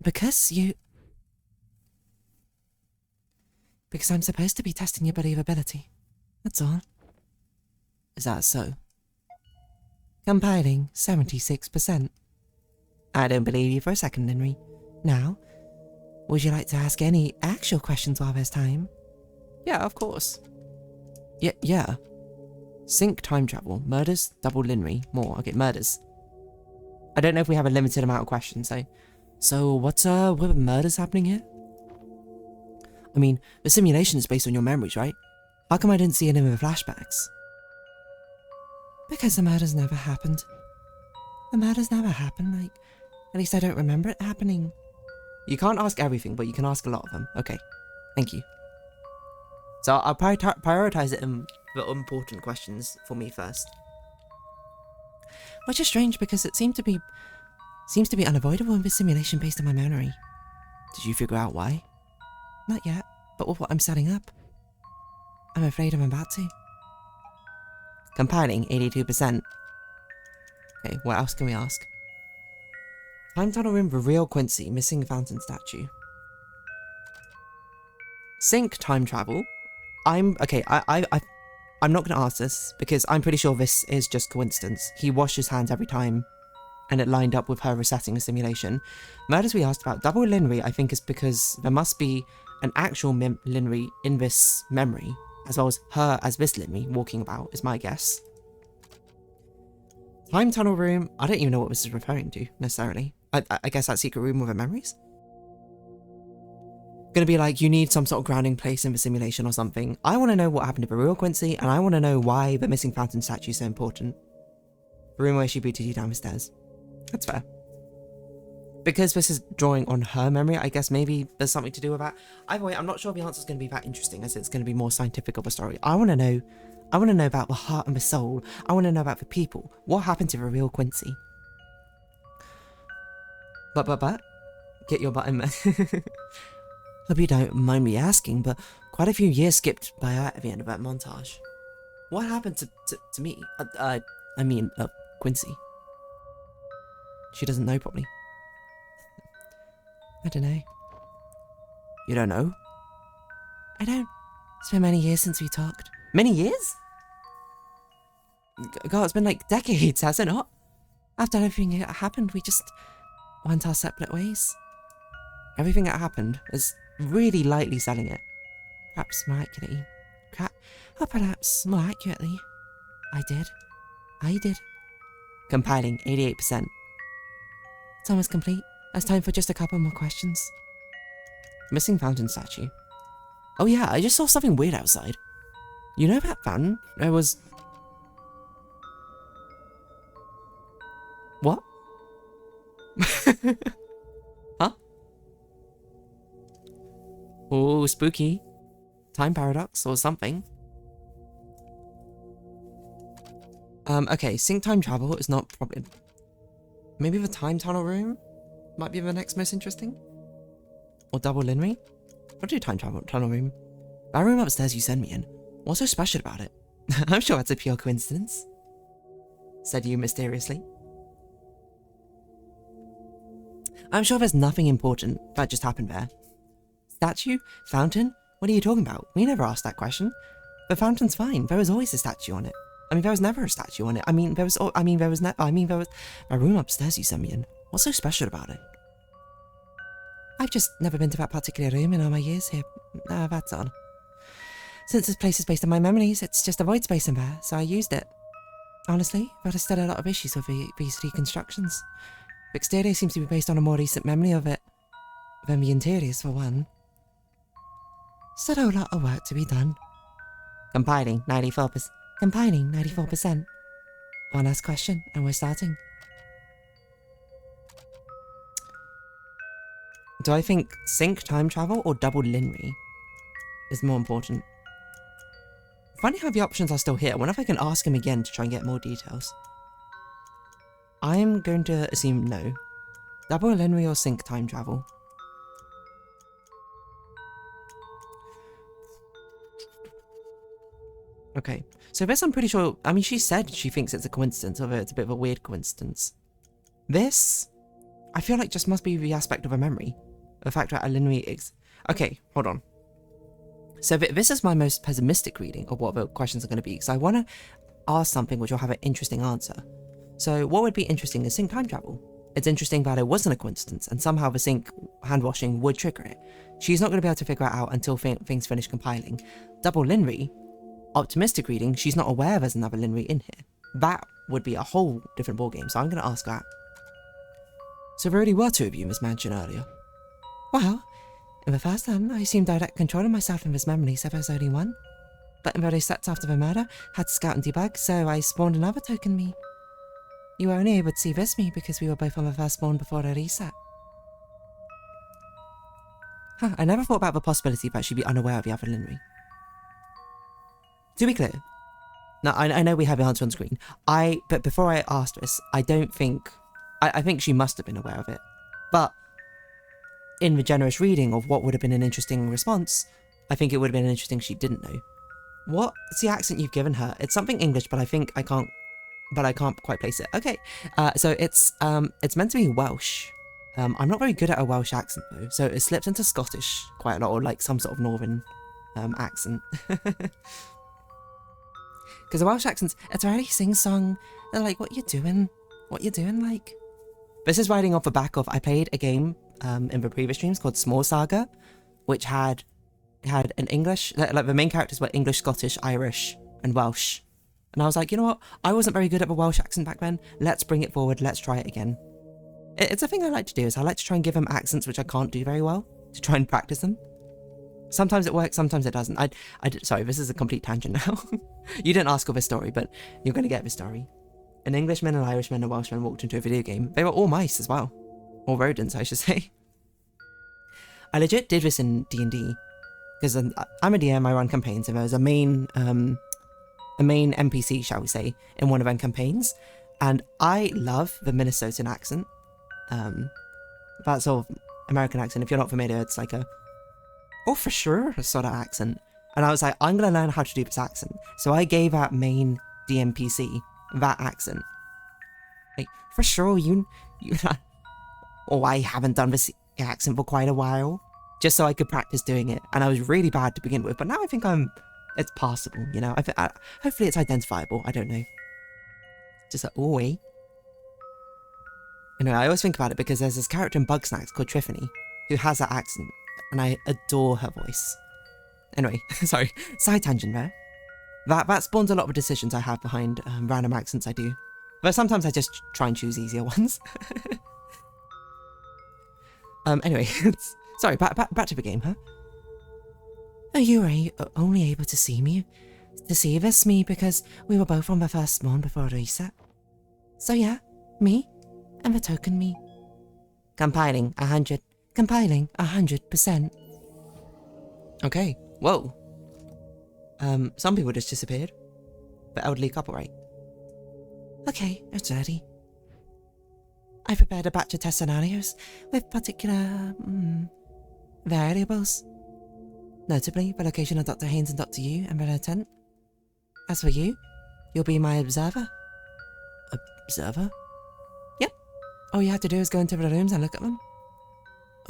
Because I'm supposed to be testing your believability. That's all. Is that so? Compiling 76%. I don't believe you for a second, Henry. Now, would you like to ask any actual questions while there's time? Yeah, of course. Yeah. Sync time travel. Murders, double Linry, more. Okay, murders. I don't know if we have a limited amount of questions, though. So, what are murders happening here? I mean, the simulation is based on your memories, right? How come I didn't see it in the flashbacks? Because the murders never happened. The murders never happened, like, at least I don't remember it happening. You can't ask everything, but you can ask a lot of them. Okay, thank you. So I'll prioritize it in the important questions for me first. Which is strange because it seems to be unavoidable in this simulation based on my memory. Did you figure out why? Not yet, but with what I'm setting up, I'm afraid I'm about to. Compiling 82%. Okay, what else can we ask? Time tunnel room for real Quincy, missing fountain statue. Sync time travel. I'm not gonna ask this because I'm pretty sure this is just coincidence. He washed his hands every time and it lined up with her resetting the simulation. Murders we asked about. Double Linry, I think, is because there must be an actual Linry in this memory, as well as her as this Linry walking about, is my guess. Time tunnel room, I don't even know what this is referring to, necessarily. I guess that secret room with her memories? Gonna be like, you need some sort of grounding place in the simulation or something. I want to know what happened to the real Quincy, and I want to know why the missing fountain statue is so important. The room where she booted you down the stairs. That's fair. Because this is drawing on her memory, I guess maybe there's something to do with that. Either way, I'm not sure the answer's going to be that interesting, as it's going to be more scientific of a story. I want to know about the heart and the soul. I want to know about the people. What happened to the real Quincy? But, get your butt in there. Hope you don't mind me asking, but quite a few years skipped by at the end of that montage. What happened to me? Quincy. She doesn't know probably. I don't know. You don't know? I don't. It's been many years since we talked. Many years? God, it's been like decades, has it not? After everything that happened, we just... went our separate ways. Everything that happened is really lightly selling it. Perhaps more accurately. Perhaps more accurately. I did. Compiling, 88%. It's almost complete. There's time for just a couple more questions. Missing fountain statue. Oh yeah, I just saw something weird outside. You know that fountain? There was... What? Huh? Oh, spooky. Time paradox or something. Okay, sync time travel is not probably... Maybe the time tunnel room might be the next most interesting? Or double linear? What do time travel tunnel room? That room upstairs you sent me in. What's so special about it? I'm sure that's a pure coincidence. Said you mysteriously. I'm sure there's nothing important that just happened there. Statue? Fountain? What are you talking about? We never asked that question. The fountain's fine. There was always a statue on it. I mean, there was never a statue on it. There was a room upstairs you sent me in. What's so special about it? I've just never been to that particular room in all my years here. That's all. Since this place is based on my memories, it's just a void space in there, so I used it. Honestly, there's still a lot of issues with these reconstructions. The exterior seems to be based on a more recent memory of it than the interiors, for one. Still a lot of work to be done. Compiling, 94%. Compiling, 94%. One last question, and we're starting. Do I think sync time travel or double linear is more important? Funny how the options are still here. I wonder if I can ask him again to try and get more details. I'm going to assume no. Double linear or sync time travel? Okay, so this I'm pretty sure, I mean, she said she thinks it's a coincidence, although it's a bit of a weird coincidence. This, I feel like just must be the aspect of a memory. The fact that a linear okay, hold on. So this is my most pessimistic reading of what the questions are going to be, because I want to ask something which will have an interesting answer. So what would be interesting is sync time travel. It's interesting that it wasn't a coincidence, and somehow the sync hand washing would trigger it. She's not going to be able to figure it out until things finish compiling. Double linear, optimistic reading, she's not aware there's another linear in here. That would be a whole different ballgame, so I'm going to ask that. So there already were two of you in this mansion earlier. Well, in the first one, I assumed I'd control of myself in this memory, so there was only one. But in the steps after the murder, had to scout and debug, so I spawned another token me. You were only able to see this me because we were both on the first spawn before the reset. Huh, I never thought about the possibility that she'd be unaware of the other linear. To be clear, now I know we have the answer on screen. But before I asked this, I don't think, I think she must have been aware of it. But in the generous reading of what would have been an interesting response, I think it would have been interesting she didn't know. What's the accent you've given her? It's something English, but I can't quite place it. Okay, so it's meant to be Welsh. I'm not very good at a Welsh accent though, so it slips into Scottish quite a lot, or like some sort of northern accent. Because the Welsh accents, it's already sing-song. They're like, what you doing? What you doing, like? This is riding off the back of, I played a game in the previous streams called Small Saga, which had an English, like the main characters were English, Scottish, Irish, and Welsh. And I was like, you know what? I wasn't very good at the Welsh accent back then. Let's bring it forward. Let's try it again. It's a thing I like to do, is I like to try and give them accents which I can't do very well, to try and practice them. Sometimes it works, sometimes it doesn't. Sorry, this is a complete tangent now. You didn't ask for this story, but you're going to get this story. An Englishman, an Irishman, and a Welshman walked into a video game. They were all mice as well. Or rodents, I should say. I legit did this in D&D. Because I'm a DM, I run campaigns, and there's a main NPC, shall we say, in one of them campaigns. And I love the Minnesotan accent. That sort of American accent. If you're not familiar, it's like a, oh, for sure, sort of accent. And I was like, I'm going to learn how to do this accent. So I gave that main DMPC that accent. Like, for sure, you oh, I haven't done this accent for quite a while. Just so I could practice doing it. And I was really bad to begin with. But now I think it's passable, you know. Hopefully it's identifiable. I don't know. Just like, oh, wait. Anyway, I always think about it because there's this character in Bugsnax called Triffany who has that accent, and I adore her voice. Anyway, sorry, side tangent there. That spawns a lot of decisions I have behind random accents I do. But sometimes I just try and choose easier ones. Anyway, sorry, back to the game, huh? Oh, you were only able to see me, me because we were both on the first spawn before reset. So yeah, me and the token me. Compiling 100%. Okay, whoa. Some people just disappeared. The elderly couple, right? Okay, it's ready. I prepared a batch of test scenarios with particular variables. Notably, the location of Dr. Haynes and Dr. Yu and their tent. As for you, you'll be my observer. Observer? Yep. All you have to do is go into the rooms and look at them.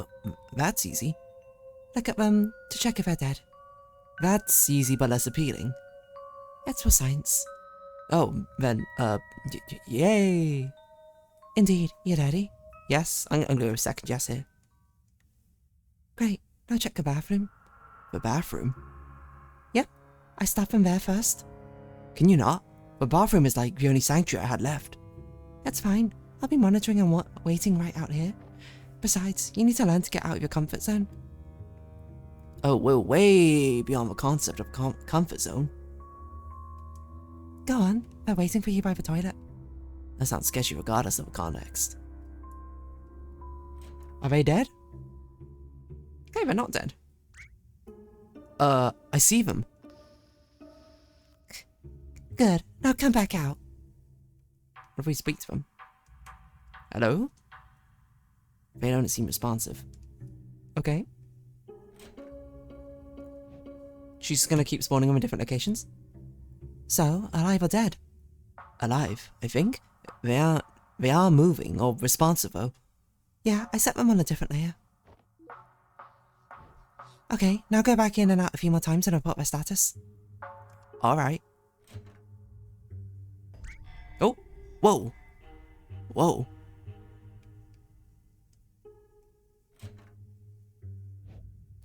Oh, that's easy. Look at them to check if they're dead. That's easy but less appealing. It's for science. Oh, then, yay! Indeed, you ready? Yes, I'm gonna go a second yes here. Great, now check the bathroom. The bathroom? Yep, I stopped them there first. Can you not? The bathroom is like the only sanctuary I had left. That's fine, I'll be monitoring and waiting right out here. Besides, you need to learn to get out of your comfort zone. Oh, we're way beyond the concept of comfort zone. Go on, they're waiting for you by the toilet. That sounds sketchy regardless of the context. Are they dead? Okay, they're not dead. I see them. Good, now come back out. What if we speak to them? Hello? They don't seem responsive. Okay. She's gonna keep spawning them in different locations? So, alive or dead? Alive, I think. They are moving, or responsive though. Yeah, I set them on a different layer. Okay, now go back in and out a few more times and report their status. Alright. Oh, whoa. Whoa.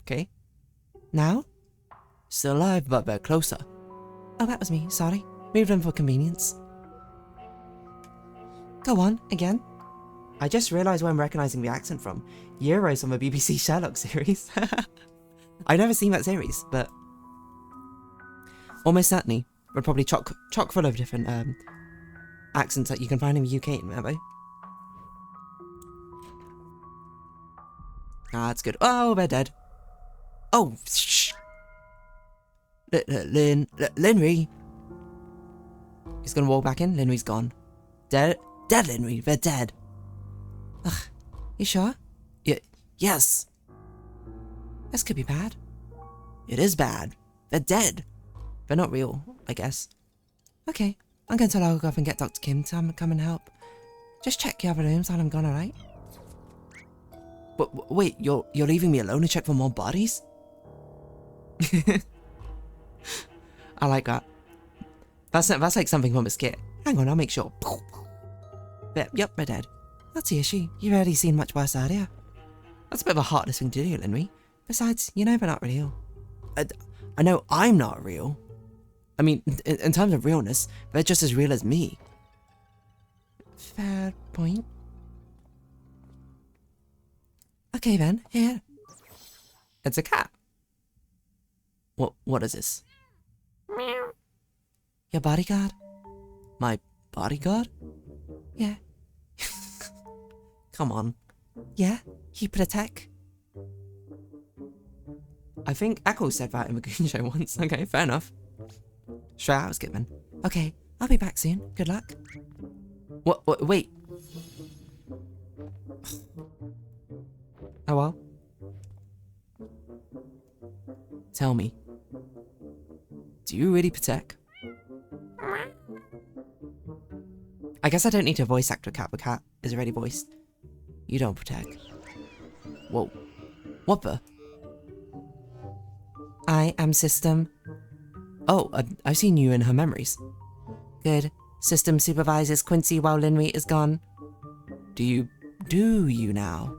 Okay. Now? Still alive, but they're closer. Oh, that was me, sorry. Moved them for convenience. Go on, again. I just realised where I'm recognising the accent from. Euro's from the BBC Sherlock series. I've never seen that series, but almost certainly we're probably chock full of different accents that you can find in the UK, aren't they? Ah, that's good. Oh, they're dead. Oh, shh. Linry. He's gonna walk back in. Linry's gone. Dead, Linry. They're dead. Ugh, you sure? Yes. This could be bad. It is bad. They're dead. They're not real, I guess. Okay, I'm going to log off and get Dr. Kim to come and help. Just check the other rooms while I'm gone, alright? But wait, you're leaving me alone to check for more bodies? I like that. That's like something from a skit. Hang on, I'll make sure. Yep, they're dead. That's the issue. You've already seen much worse earlier. That's a bit of a heartless thing to do, Linry. Besides, you know they're not real. I know I'm not real. I mean, in terms of realness, they're just as real as me. Fair point. Okay then, here. It's a cat. What is this? Your bodyguard? My bodyguard? Yeah. Come on. Yeah, he protect. I think Echo said that in the Goon Show once. Okay, fair enough. Straight out, skip then. Okay, I'll be back soon. Good luck. What, wait. Oh well. Tell me. Do you really protect? I guess I don't need to voice act a cat. The cat is already voiced. You don't protect. Whoa. What the? I am System. Oh, I've seen you in her memories. Good. System supervises Quincy while Linry is gone. Do you do you now?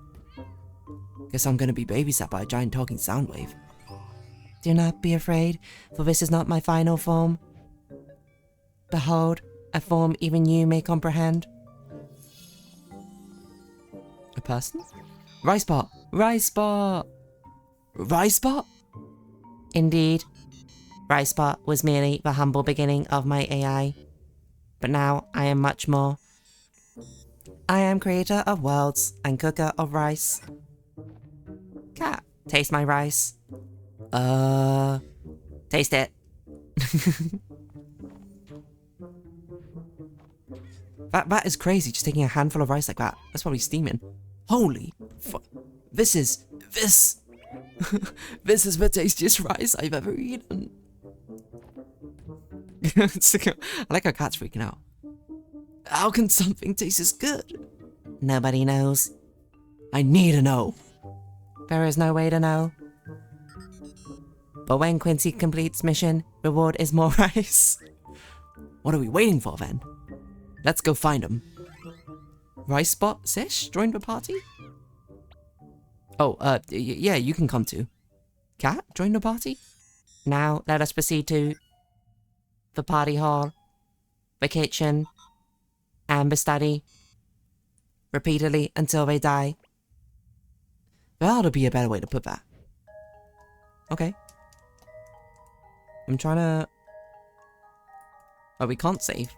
Guess I'm gonna be babysat by a giant talking sound wave. Do not be afraid, for this is not my final form. Behold, a form even you may comprehend. A person? Ricebot! Ricebot! Ricebot? Indeed. Ricebot was merely the humble beginning of my AI. But now I am much more. I am creator of worlds and cooker of rice. Cat, taste my rice. Taste it. That is crazy, just taking a handful of rice like that. That's probably steaming. Holy this is the tastiest rice I've ever eaten. I like how Cat's freaking out. How can something taste as good? Nobody knows. I need to know. There is no way to know. But when Quincy completes mission, reward is more rice. What are we waiting for then? Let's go find him. Ricebot Sish joined the party? Oh, yeah, you can come too. Cat joined the party? Now let us proceed to the party hall, the kitchen, and the study. Repeatedly until they die. There ought to be a better way to put that. Okay. I'm trying to... Oh, we can't save.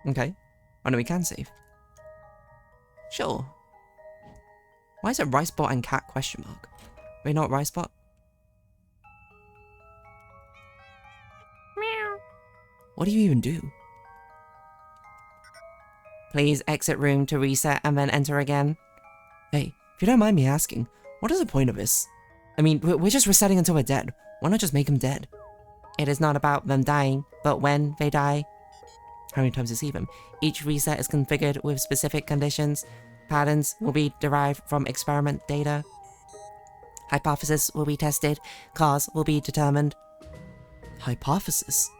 Okay. Oh, no, we can save. Sure. Why is it Ricebot and Cat question mark? Wait, not Ricebot? Meow. What do you even do? Please exit room to reset and then enter again. Hey, if you don't mind me asking, what is the point of this? I mean, we're just resetting until we're dead. Why not just make them dead? It is not about them dying, but when they die. How many times to see them? Each reset is configured with specific conditions. Patterns will be derived from experiment data. Hypothesis will be tested. Cause will be determined. Hypothesis?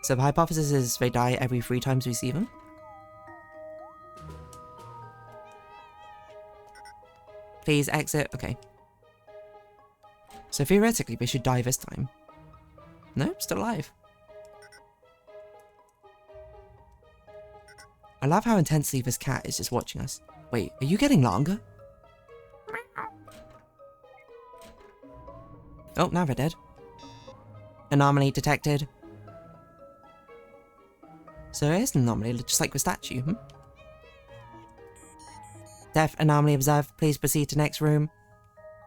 So the hypothesis is they die every 3 times we see them? Please exit. Okay. So theoretically, they should die this time. No, still alive. I love how intensely this cat is just watching us. Wait, are you getting longer? Oh, now they're dead. Anomaly detected. So it is an anomaly, just like the statue, Death anomaly observed. Please proceed to next room.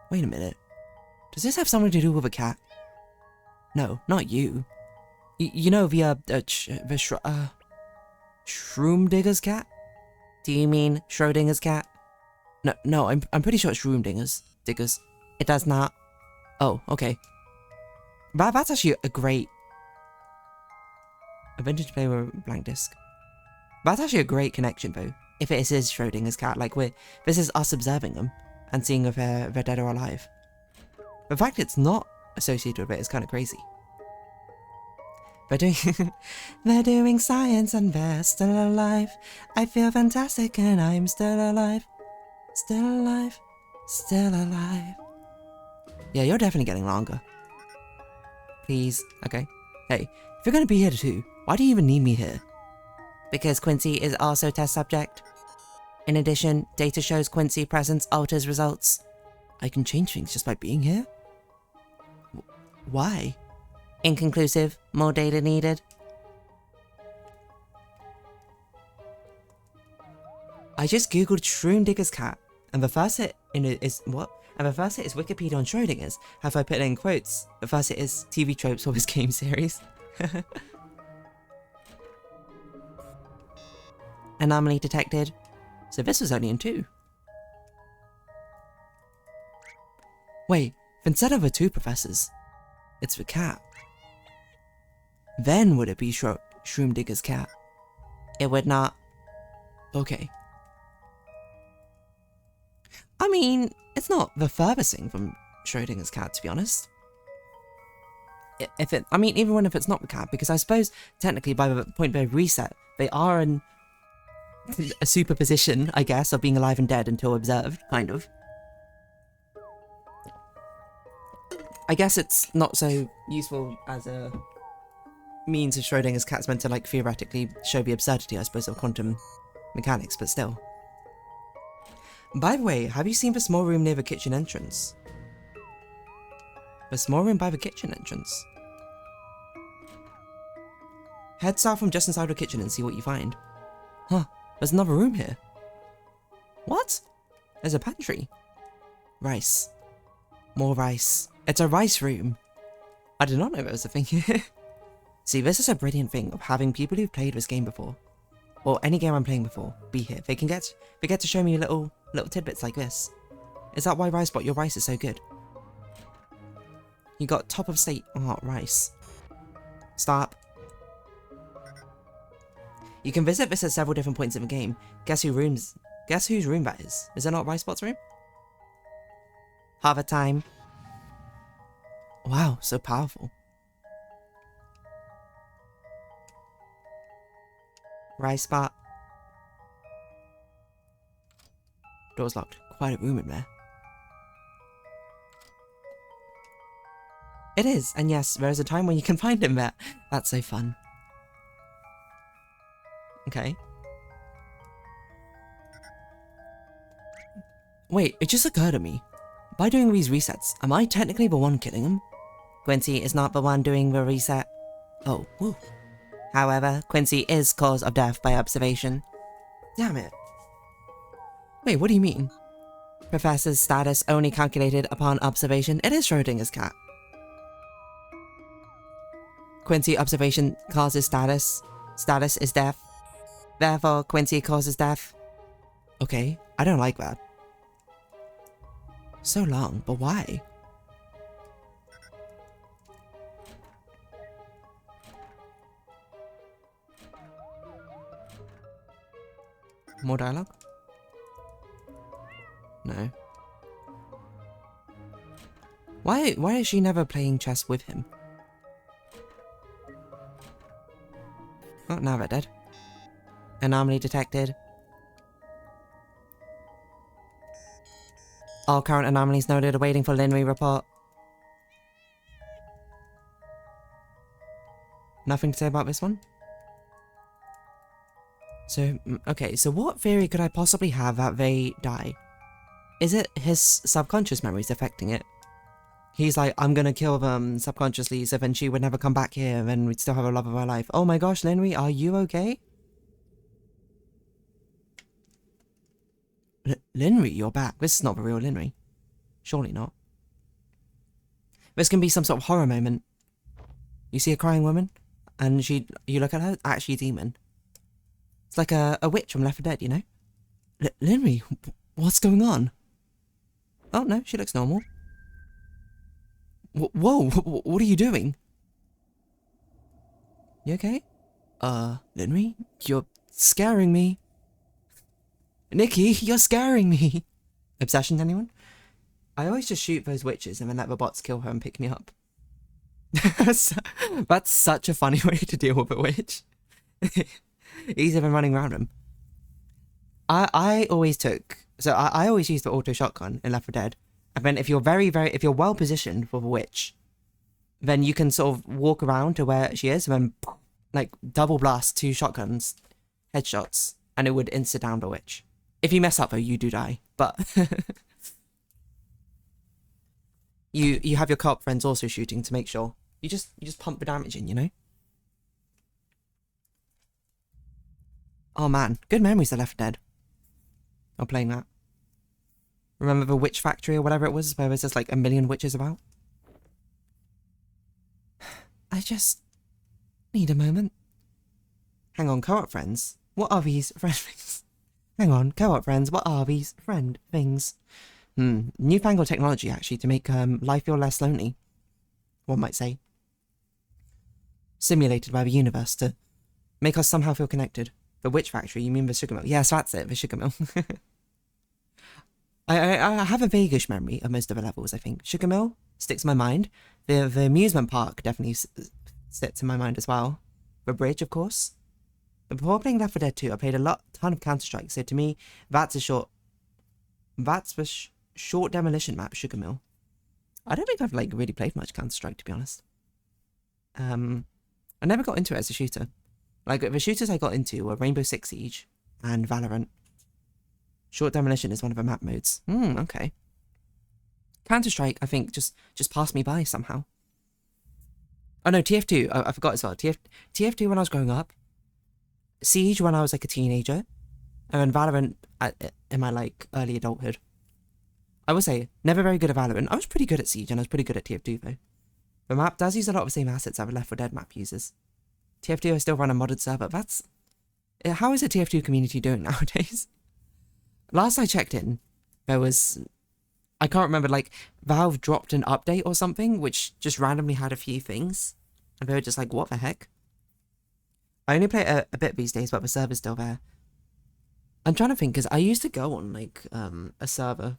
Wait a minute. Does this have something to do with a cat? No, not you. You know the Shroom Digger's cat? Do you mean Schrodinger's cat? No, I'm pretty sure it's Shroom Diggers. It does not. Oh, okay. That's actually a great... A vintage player with a blank disc. That's actually a great connection, though. If it is Schrodinger's cat, like this is us observing them and seeing if they're dead or alive. The fact it's not associated with it is kind of crazy. They're doing science and they're still alive. I feel fantastic and I'm still alive. Still alive. Still alive. Yeah, you're definitely getting longer. Please. Okay. Hey, if you're gonna be here too, why do you even need me here? Because Quincy is also test subject. In addition, data shows Quincy presence alters results. I can change things just by being here? Why? Inconclusive. More data needed. I just googled Shroom Digger's cat, and the first hit in it is what? And the first hit is Wikipedia on Schrodinger's. Have I put it in quotes? The first hit is TV tropes for this game series. Anomaly detected. So this was only in 2. Wait, instead of the 2 professors, it's the cat. Then would it be Shroom Digger's cat? It would not. Okay. I mean, it's not the furthest thing from Schrodinger's cat, to be honest. I mean, even if it's not the cat, because I suppose technically by the point they reset, they are a superposition, I guess, of being alive and dead until observed, kind of. I guess it's not so useful as a means of Schrodinger's cat's meant to, like, theoretically show the absurdity, I suppose, of quantum mechanics, but still. By the way, have you seen the small room near the kitchen entrance? The small room by the kitchen entrance. Head south from just inside the kitchen and see what you find. Huh, there's another room here. What? There's a pantry. Rice. More rice. It's a rice room. I did not know there was a thing here. See, this is a brilliant thing of having people who've played this game before, or any game I'm playing before, be here. They get to show me little tidbits like this. Is that why RiceBot, your rice is so good? You got top of state art rice. Stop. You can visit this at several different points in the game. Guess whose room that is? Is it not RiceBot's room? Half the time. Wow, so powerful. RiceBot. Door's locked. Quite a room in there. It is, and yes, there is a time when you can find him there. That's so fun. Okay. Wait, it just occurred to me. By doing these resets, am I technically the one killing him? Quincy is not the one doing the reset. Oh, woo. However, Quincy is cause of death by observation. Damn it. Wait, what do you mean? Professor's status only calculated upon observation. It is Schrodinger's cat. Quincy observation causes status. Status is death. Therefore, Quincy causes death. Okay, I don't like that. So long, but why? More dialogue? No. Why is she never playing chess with him? Oh, now they're dead. Anomaly detected. All current anomalies noted, awaiting for Linry report. Nothing to say about this one? So, okay, so what theory could I possibly have that they die? Is it his subconscious memories affecting it? He's like, I'm gonna kill them subconsciously so then she would never come back here and then we'd still have a love of our life. Oh my gosh, Linry, are you okay? Linry, you're back. This is not the real Linry. Surely not. This can be some sort of horror moment. You see a crying woman, and you look at her, actually a demon. It's like a witch from Left 4 Dead, you know? Linry, what's going on? Oh no, she looks normal. Whoa, what are you doing? You okay? Linry, you're scaring me. Nikki, you're scaring me. Obsession, anyone? I always just shoot those witches and then let the bots kill her and pick me up. That's such a funny way to deal with a witch. Easier than running around them. I always used the auto shotgun in Left 4 Dead. And then if you're if you're well positioned for the witch, then you can sort of walk around to where she is and then like double blast 2 shotguns, headshots, and it would insta down the witch. If you mess up though, you do die. But you have your co-op friends also shooting to make sure. You just pump the damage in, you know? Oh man, good memories of Left 4 Dead. Of playing that. Remember the witch factory or whatever it was, where there's just like a million witches about? I just need a moment. Hang on, co-op friends? What are these friend things? Hang on, co-op friends, what are these friend things? Newfangled technology actually to make life feel less lonely. One might say. Simulated by the universe to make us somehow feel connected. The witch factory, you mean the sugar mill? Yes, that's it, the sugar mill. I have a vaguish memory of most of the levels, I think. Sugar mill sticks in my mind. The amusement park definitely sits in my mind as well. The bridge, of course. But before playing Left 4 Dead 2, I played a ton of Counter-Strike. So to me, that's a short demolition map, Sugar Mill. I don't think I've like really played much Counter-Strike, to be honest. I never got into it as a shooter. Like, the shooters I got into were Rainbow Six Siege and Valorant. Short demolition is one of the map modes. Okay. Counter-Strike, I think, just passed me by somehow. Oh no, TF2, I forgot as well. TF2 when I was growing up. Siege when I was like a teenager. And then Valorant in my like early adulthood. I would say, never very good at Valorant. I was pretty good at Siege and I was pretty good at TF2 though. The map does use a lot of the same assets that the Left 4 Dead map uses. TF2 I still run a modded server. How is the TF2 community doing nowadays? Last I checked in, there was, I can't remember, like, Valve dropped an update or something, which just randomly had a few things. And they were just like, what the heck? I only play a bit these days, but the server's still there. I'm trying to think, because I used to go on, like, a server.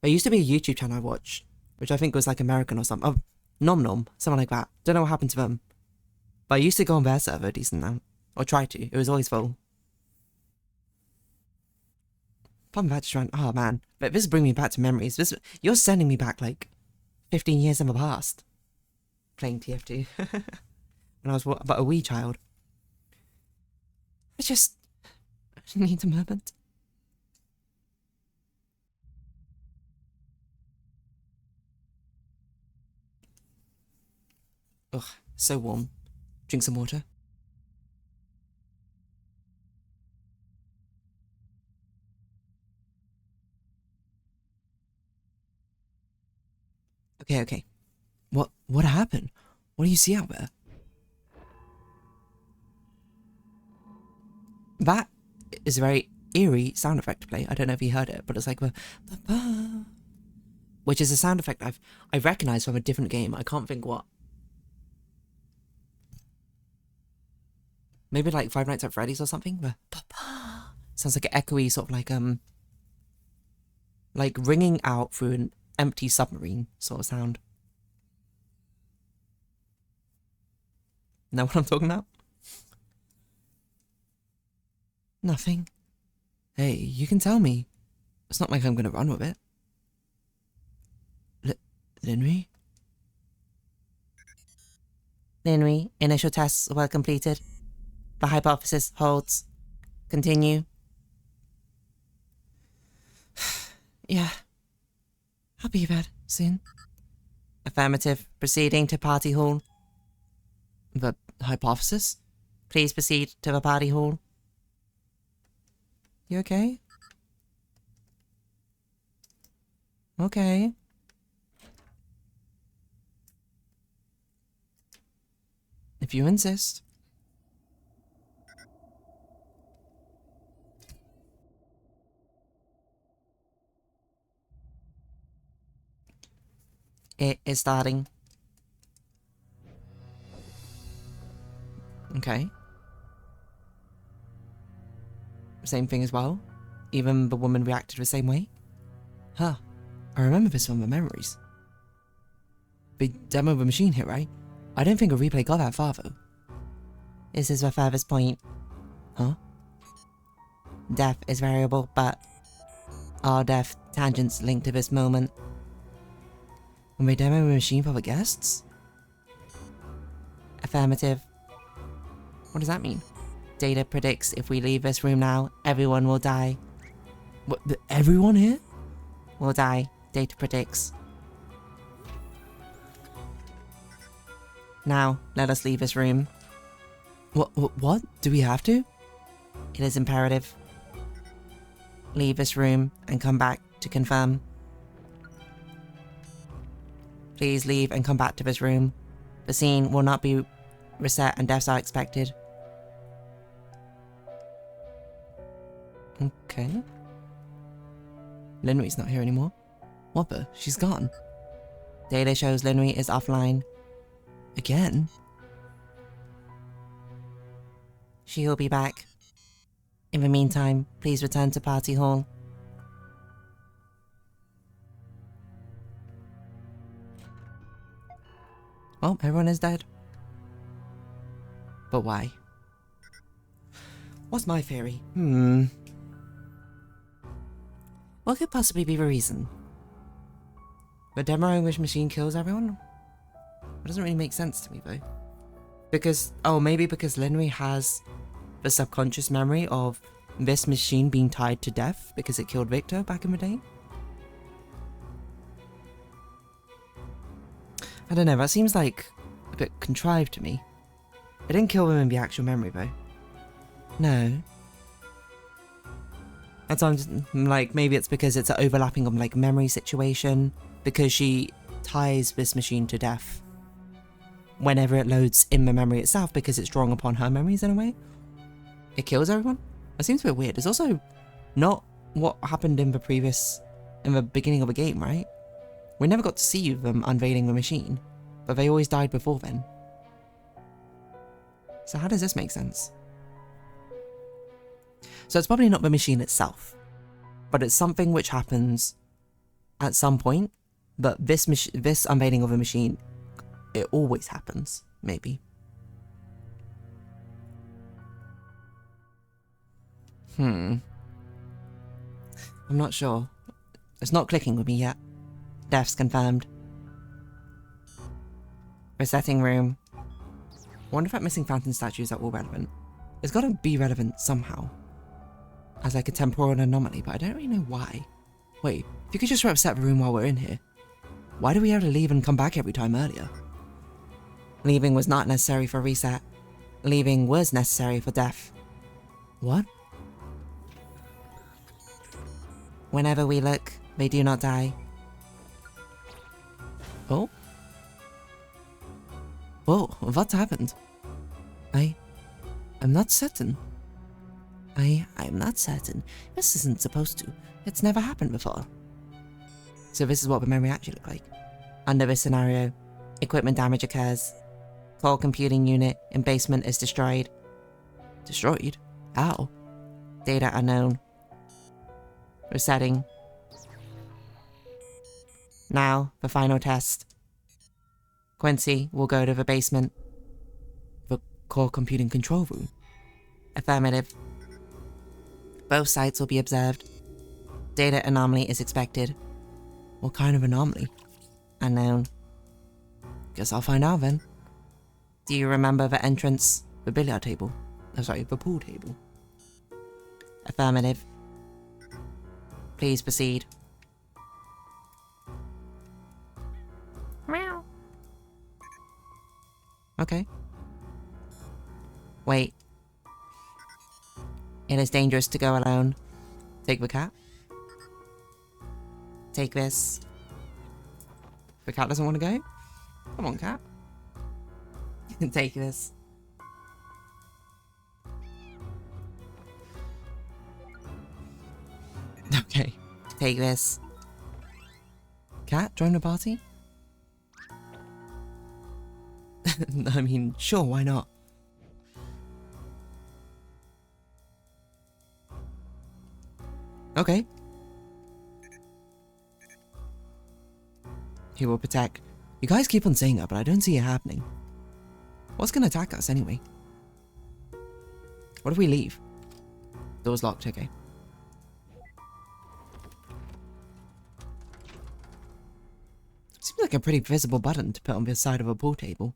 There used to be a YouTube channel I watched, which I think was, like, American or something. Oh, Nom Nom, something like that. Don't know what happened to them. But I used to go on their server a decent amount. Or try to. It was always full. I'm about to try and... Oh, man. But this is bringing me back to memories. You're sending me back, like, 15 years in the past. Playing TF2. When I was but a wee child. I just need a moment. Ugh, so warm. Drink some water. Okay. What happened? What do you see out there? That is a very eerie sound effect to play. I don't know if you heard it, but it's like which is a sound effect I've recognized from a different game. I can't think what. Maybe like Five Nights at Freddy's or something. Sounds like an echoey sort of like ringing out through an empty submarine sort of sound. Know what I'm talking about? Nothing. Hey, you can tell me. It's not like I'm gonna run with it. Linry? Linry, initial tests were completed. The hypothesis holds. Continue. Yeah. I'll be there soon. Affirmative. Proceeding to party hall. The hypothesis? Please proceed to the party hall. You okay? Okay. If you insist. It is starting. Okay. Same thing as well? Even the woman reacted the same way? Huh. I remember this from the memories. Big demo of the machine here, right? I don't think a replay got that far, though. This is the furthest point. Huh? Depth is variable, but all depth tangents linked to this moment. When we demo the machine for the guests? Affirmative. What does that mean? Data predicts if we leave this room now, everyone will die. What, everyone here? Will die. Data predicts. Now, let us leave this room. What? Do we have to? It is imperative. Leave this room and come back to confirm. Please leave and come back to this room. The scene will not be reset and deaths are expected. Okay. Linry's not here anymore. What the? She's gone. Data shows Linry is offline. Again? She will be back. In the meantime, please return to Party Hall. Well, everyone is dead. But why? What's my theory? What could possibly be the reason? The demo wish machine kills everyone? It doesn't really make sense to me though. Because, oh, maybe because Linry has the subconscious memory of this machine being tied to death because it killed Victor back in the day? I don't know, that seems like a bit contrived to me. It didn't kill him in the actual memory though. No. That's why I'm just, like, maybe it's because it's an overlapping of like memory situation, because she ties this machine to death whenever it loads in the memory itself because it's drawing upon her memories in a way. It kills everyone? That seems a bit weird. It's also not what happened in the beginning of the game, right? We never got to see them unveiling the machine, but they always died before then. So how does this make sense? So it's probably not the machine itself, but it's something which happens at some point, but this unveiling of a machine, it always happens, maybe. I'm not sure. It's not clicking with me yet. Death's confirmed. Resetting room. I wonder if that missing fountain statues are all relevant. It's gotta be relevant somehow. As like a temporal anomaly, but I don't really know why. Wait, if you could just reset the room while we're in here. Why do we have to leave and come back every time earlier? Leaving was not necessary for reset. Leaving was necessary for death. What? Whenever we look, they do not die. Oh? Whoa, what happened? I'm not certain. I'm not certain. This isn't supposed to. It's never happened before. So this is what the memory actually looked like. Under this scenario, equipment damage occurs. Core computing unit in basement is destroyed. Destroyed? How? Data unknown. Resetting. Now, the final test. Quincy will go to the basement. The core computing control room. Affirmative. Both sites will be observed. Data anomaly is expected. What kind of anomaly? Unknown. Guess I'll find out then. Do you remember the entrance? The billiard table? Oh, sorry, the pool table. Affirmative. Please proceed. Meow. Okay. Wait. It is dangerous to go alone. Take the cat. Take this. The cat doesn't want to go? Come on, cat. You can take this. Okay. Take this. Cat, join the party? I mean, sure, why not? Okay. He will protect. You guys keep on saying that, but I don't see it happening. What's gonna attack us anyway? What if we leave? Door's locked, okay. Seems like a pretty visible button to put on the side of a pool table.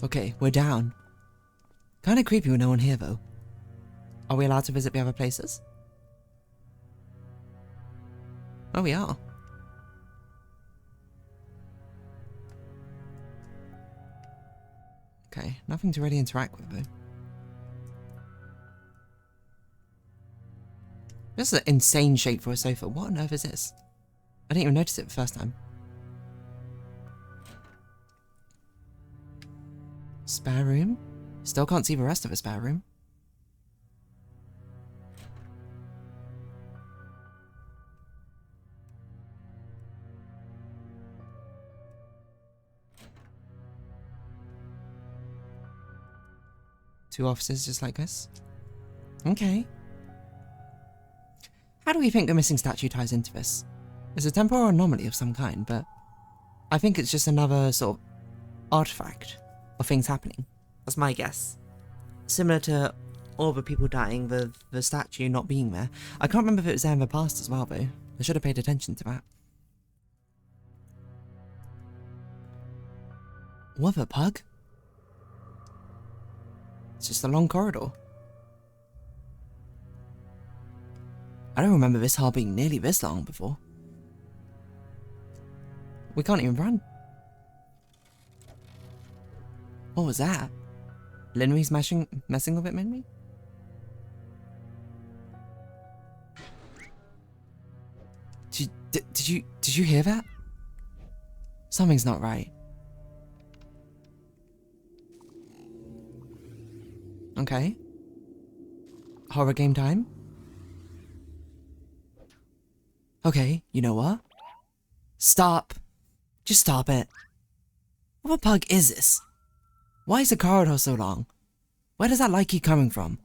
Okay, we're down. Kinda creepy with no one here, though. Are we allowed to visit the other places? Oh, we are. Okay, nothing to really interact with, though. This is an insane shape for a sofa. What on earth is this? I didn't even notice it the first time. Spare room? Still can't see the rest of a spare room. Two offices just like this. Okay. How do we think the missing statue ties into this? It's a temporal anomaly of some kind, but I think it's just another sort of artifact of things happening. That's my guess. Similar to all the people dying, the statue not being there. I can't remember if it was there in the past as well, though. I should have paid attention to that. What the pug? It's just a long corridor. I don't remember this hall being nearly this long before. We can't even run. What was that? Linry's messing with it, maybe? Did you hear that? Something's not right. Okay. Horror game time? Okay, you know what? Stop. Just stop it. What a bug is this? Why is the corridor so long? Where does that light keep coming from?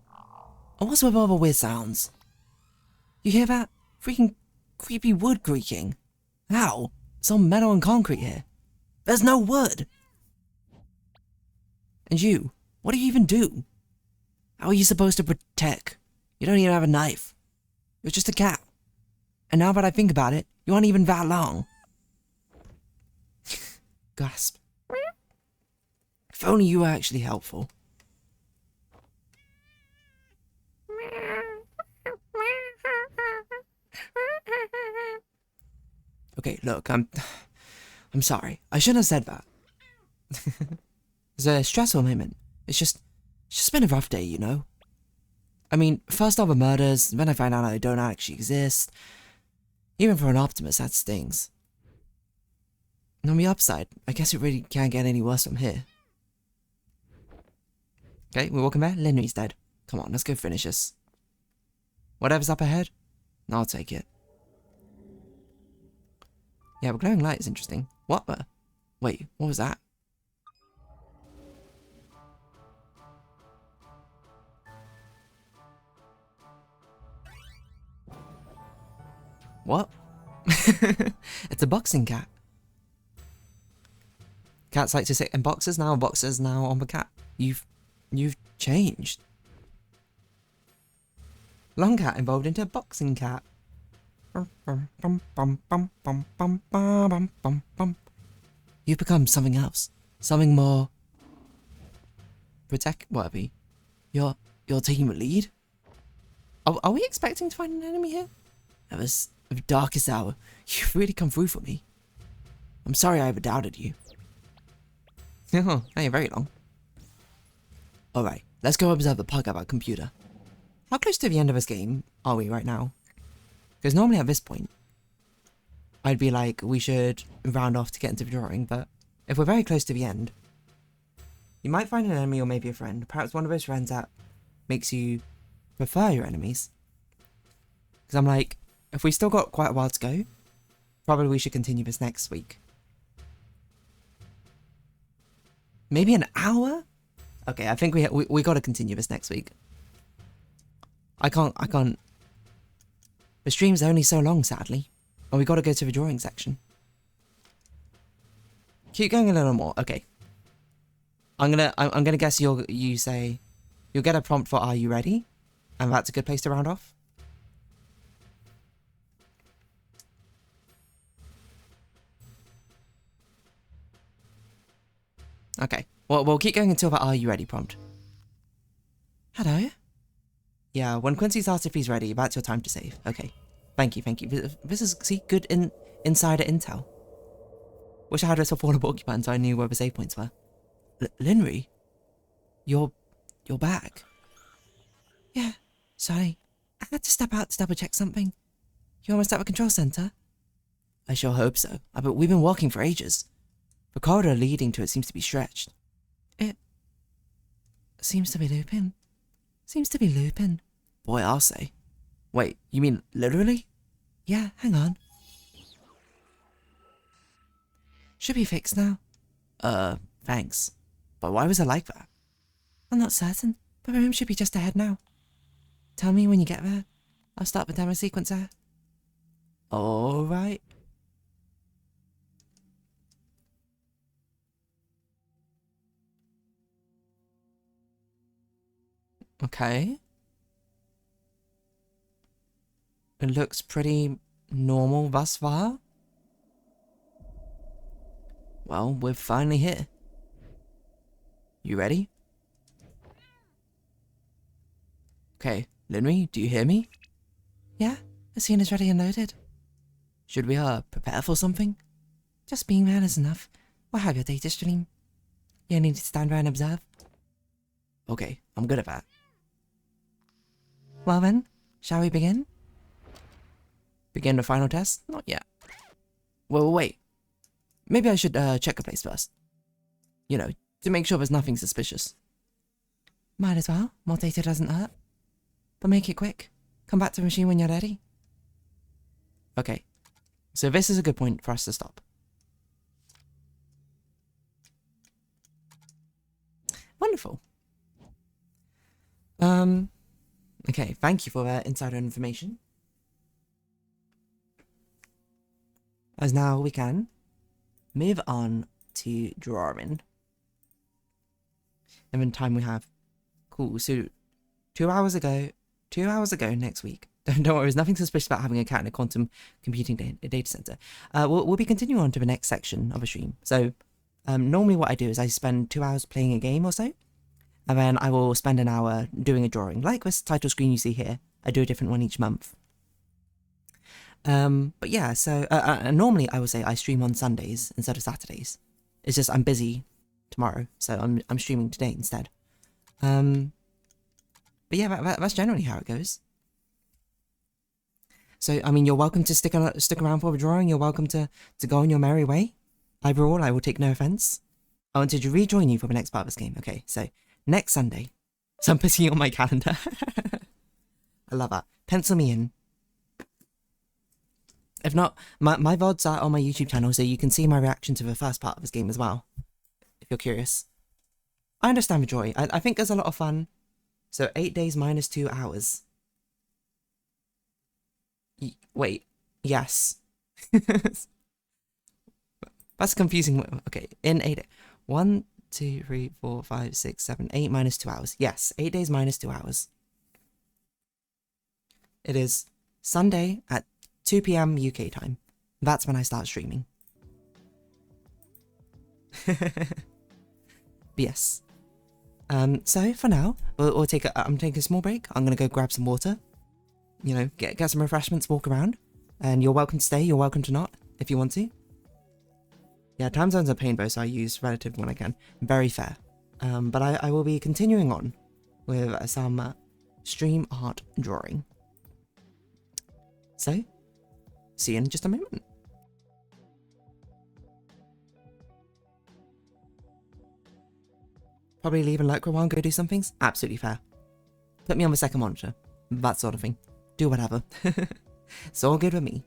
And what's with all the weird sounds? You hear that? Freaking creepy wood creaking. How? It's all metal and concrete here. There's no wood. And you, what do you even do? How are you supposed to protect? You don't even have a knife. You're just a cat. And now that I think about it, you aren't even that long. Gasp. If only you were actually helpful. Okay, look, I'm sorry. I shouldn't have said that. It's a stressful moment. It's just been a rough day, you know? I mean, first all the murders, then I find out I don't actually exist. Even for an optimist, that stings. And on the upside, I guess it really can't get any worse from here. Okay, we're walking back. Linry's dead. Come on, let's go finish this. Whatever's up ahead, I'll take it. Yeah, the glowing light is interesting. What the? Wait, what was that? What? It's a boxing cat. Cats like to sit in boxes now, boxers now on the cat. You've changed. Long cat evolved into a boxing cat. You've become something else. Something more... whatever. You're taking the lead? Are we expecting to find an enemy here? That was the darkest hour. You've really come through for me. I'm sorry I ever doubted you. Oh, that ain't very long. Alright, let's go observe the pug at our computer. How close to the end of this game are we right now? Because normally at this point, I'd be like, we should round off to get into the drawing, but if we're very close to the end, you might find an enemy or maybe a friend. Perhaps one of those friends that makes you prefer your enemies. Because I'm like, if we still got quite a while to go, probably we should continue this next week. Maybe an hour? Okay, I think we got to continue this next week. I can't. The stream's only so long, sadly. And we got to go to the drawing section. Keep going a little more. Okay. I'm gonna guess you say you'll get a prompt for "Are you ready?" And that's a good place to round off. Okay. Well, we'll keep going until the "Are you ready?" prompt. Hello? Yeah, when Quincy's asked if he's ready, that's your time to save. Okay. Thank you. This is, see, good insider intel. Wish I had this affordable occupant so I knew where the save points were. Linry? You're back. Yeah, sorry. I had to step out to double check something. You almost at the control center? I sure hope so. But we've been walking for ages. The corridor leading to it seems to be stretched. It seems to be looping. Seems to be looping. Boy, I'll say. Wait, you mean literally? Yeah, hang on. Should be fixed now. Thanks. But why was it like that? I'm not certain, but the room should be just ahead now. Tell me when you get there. I'll start the demo sequencer. Alright. Okay. It looks pretty normal thus far. Well, we're finally here. You ready? Okay, Linry, do you hear me? Yeah, the scene is ready and loaded. Should we, prepare for something? Just being there is enough. We'll have your data stream. You need to stand by and observe. Okay, I'm good at that. Well then, shall we begin? Begin the final test? Not yet. Well, wait. Maybe I should, check a place first. You know, to make sure there's nothing suspicious. Might as well. More data doesn't hurt. But make it quick. Come back to the machine when you're ready. Okay. So this is a good point for us to stop. Wonderful. Okay, thank you for that insider information. As now we can move on to drawing. And then time we have. Cool, so 2 hours ago next week. Don't worry, there's nothing suspicious about having a cat in a quantum computing data center. We'll be continuing on to the next section of a stream. So normally what I do is I spend 2 hours playing a game or so, and then I will spend an hour doing a drawing. Like this title screen you see here, I do a different one each month. But yeah, so normally I would say I stream on Sundays instead of Saturdays. It's just I'm busy tomorrow, so I'm streaming today instead. But yeah, that's generally how it goes. So, I mean, you're welcome to stick around for the drawing. You're welcome to go on your merry way. Overall, I will take no offense. I want to rejoin you for the next part of this game. Okay, so next Sunday. So I'm putting it on my calendar. I love that. Pencil me in. If not, my VODs are on my YouTube channel, so you can see my reaction to the first part of this game as well, if you're curious. I understand the joy. I think there's a lot of fun. So 8 days minus 2 hours. Wait, yes. That's confusing. Okay, in 8. 1, 2, 3, 4, 5, 6, 7, 8 minus 2 hours. Yes, 8 days minus 2 hours. It is Sunday at 2 p.m. UK time. That's when I start streaming. Yes. So for now, we'll take I'm taking a small break. I'm gonna go grab some water. You know, get some refreshments, walk around. And you're welcome to stay, you're welcome to not, if you want to. Yeah, time zones are pain though, so I use relative when I can. Very fair. But I will be continuing on with some stream art drawing. So, see you in just a moment. Probably leave and lurk for a while and go do some things? Absolutely fair. Put me on the second monitor. That sort of thing. Do whatever. It's all good with me.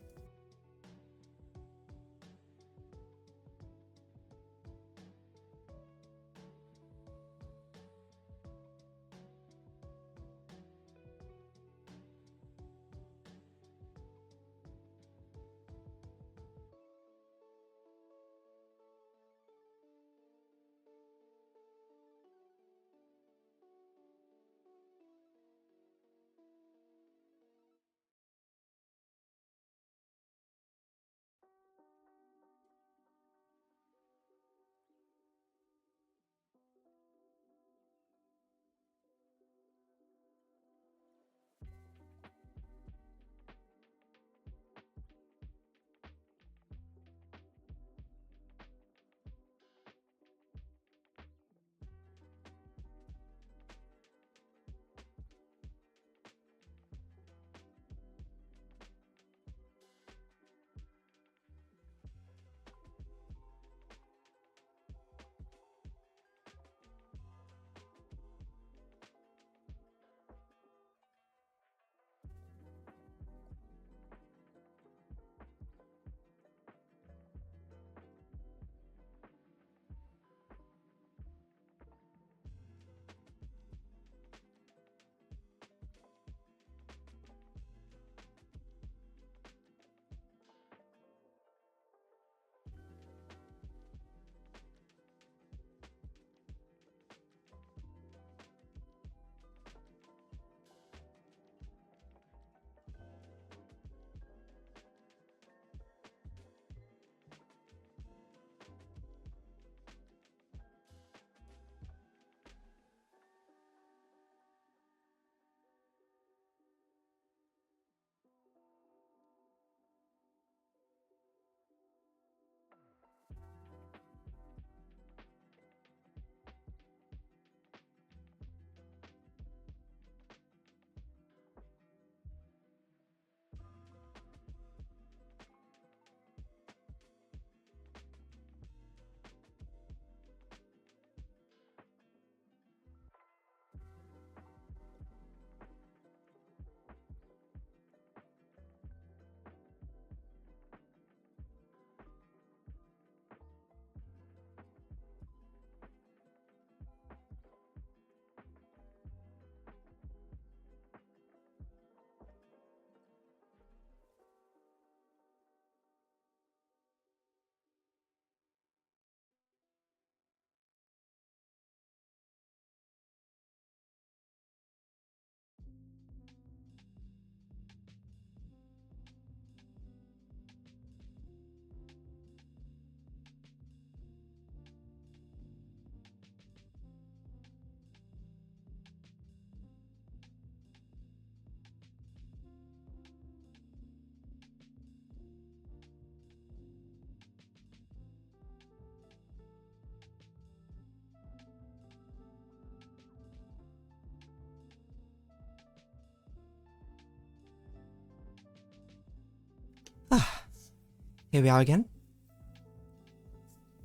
Here we are again.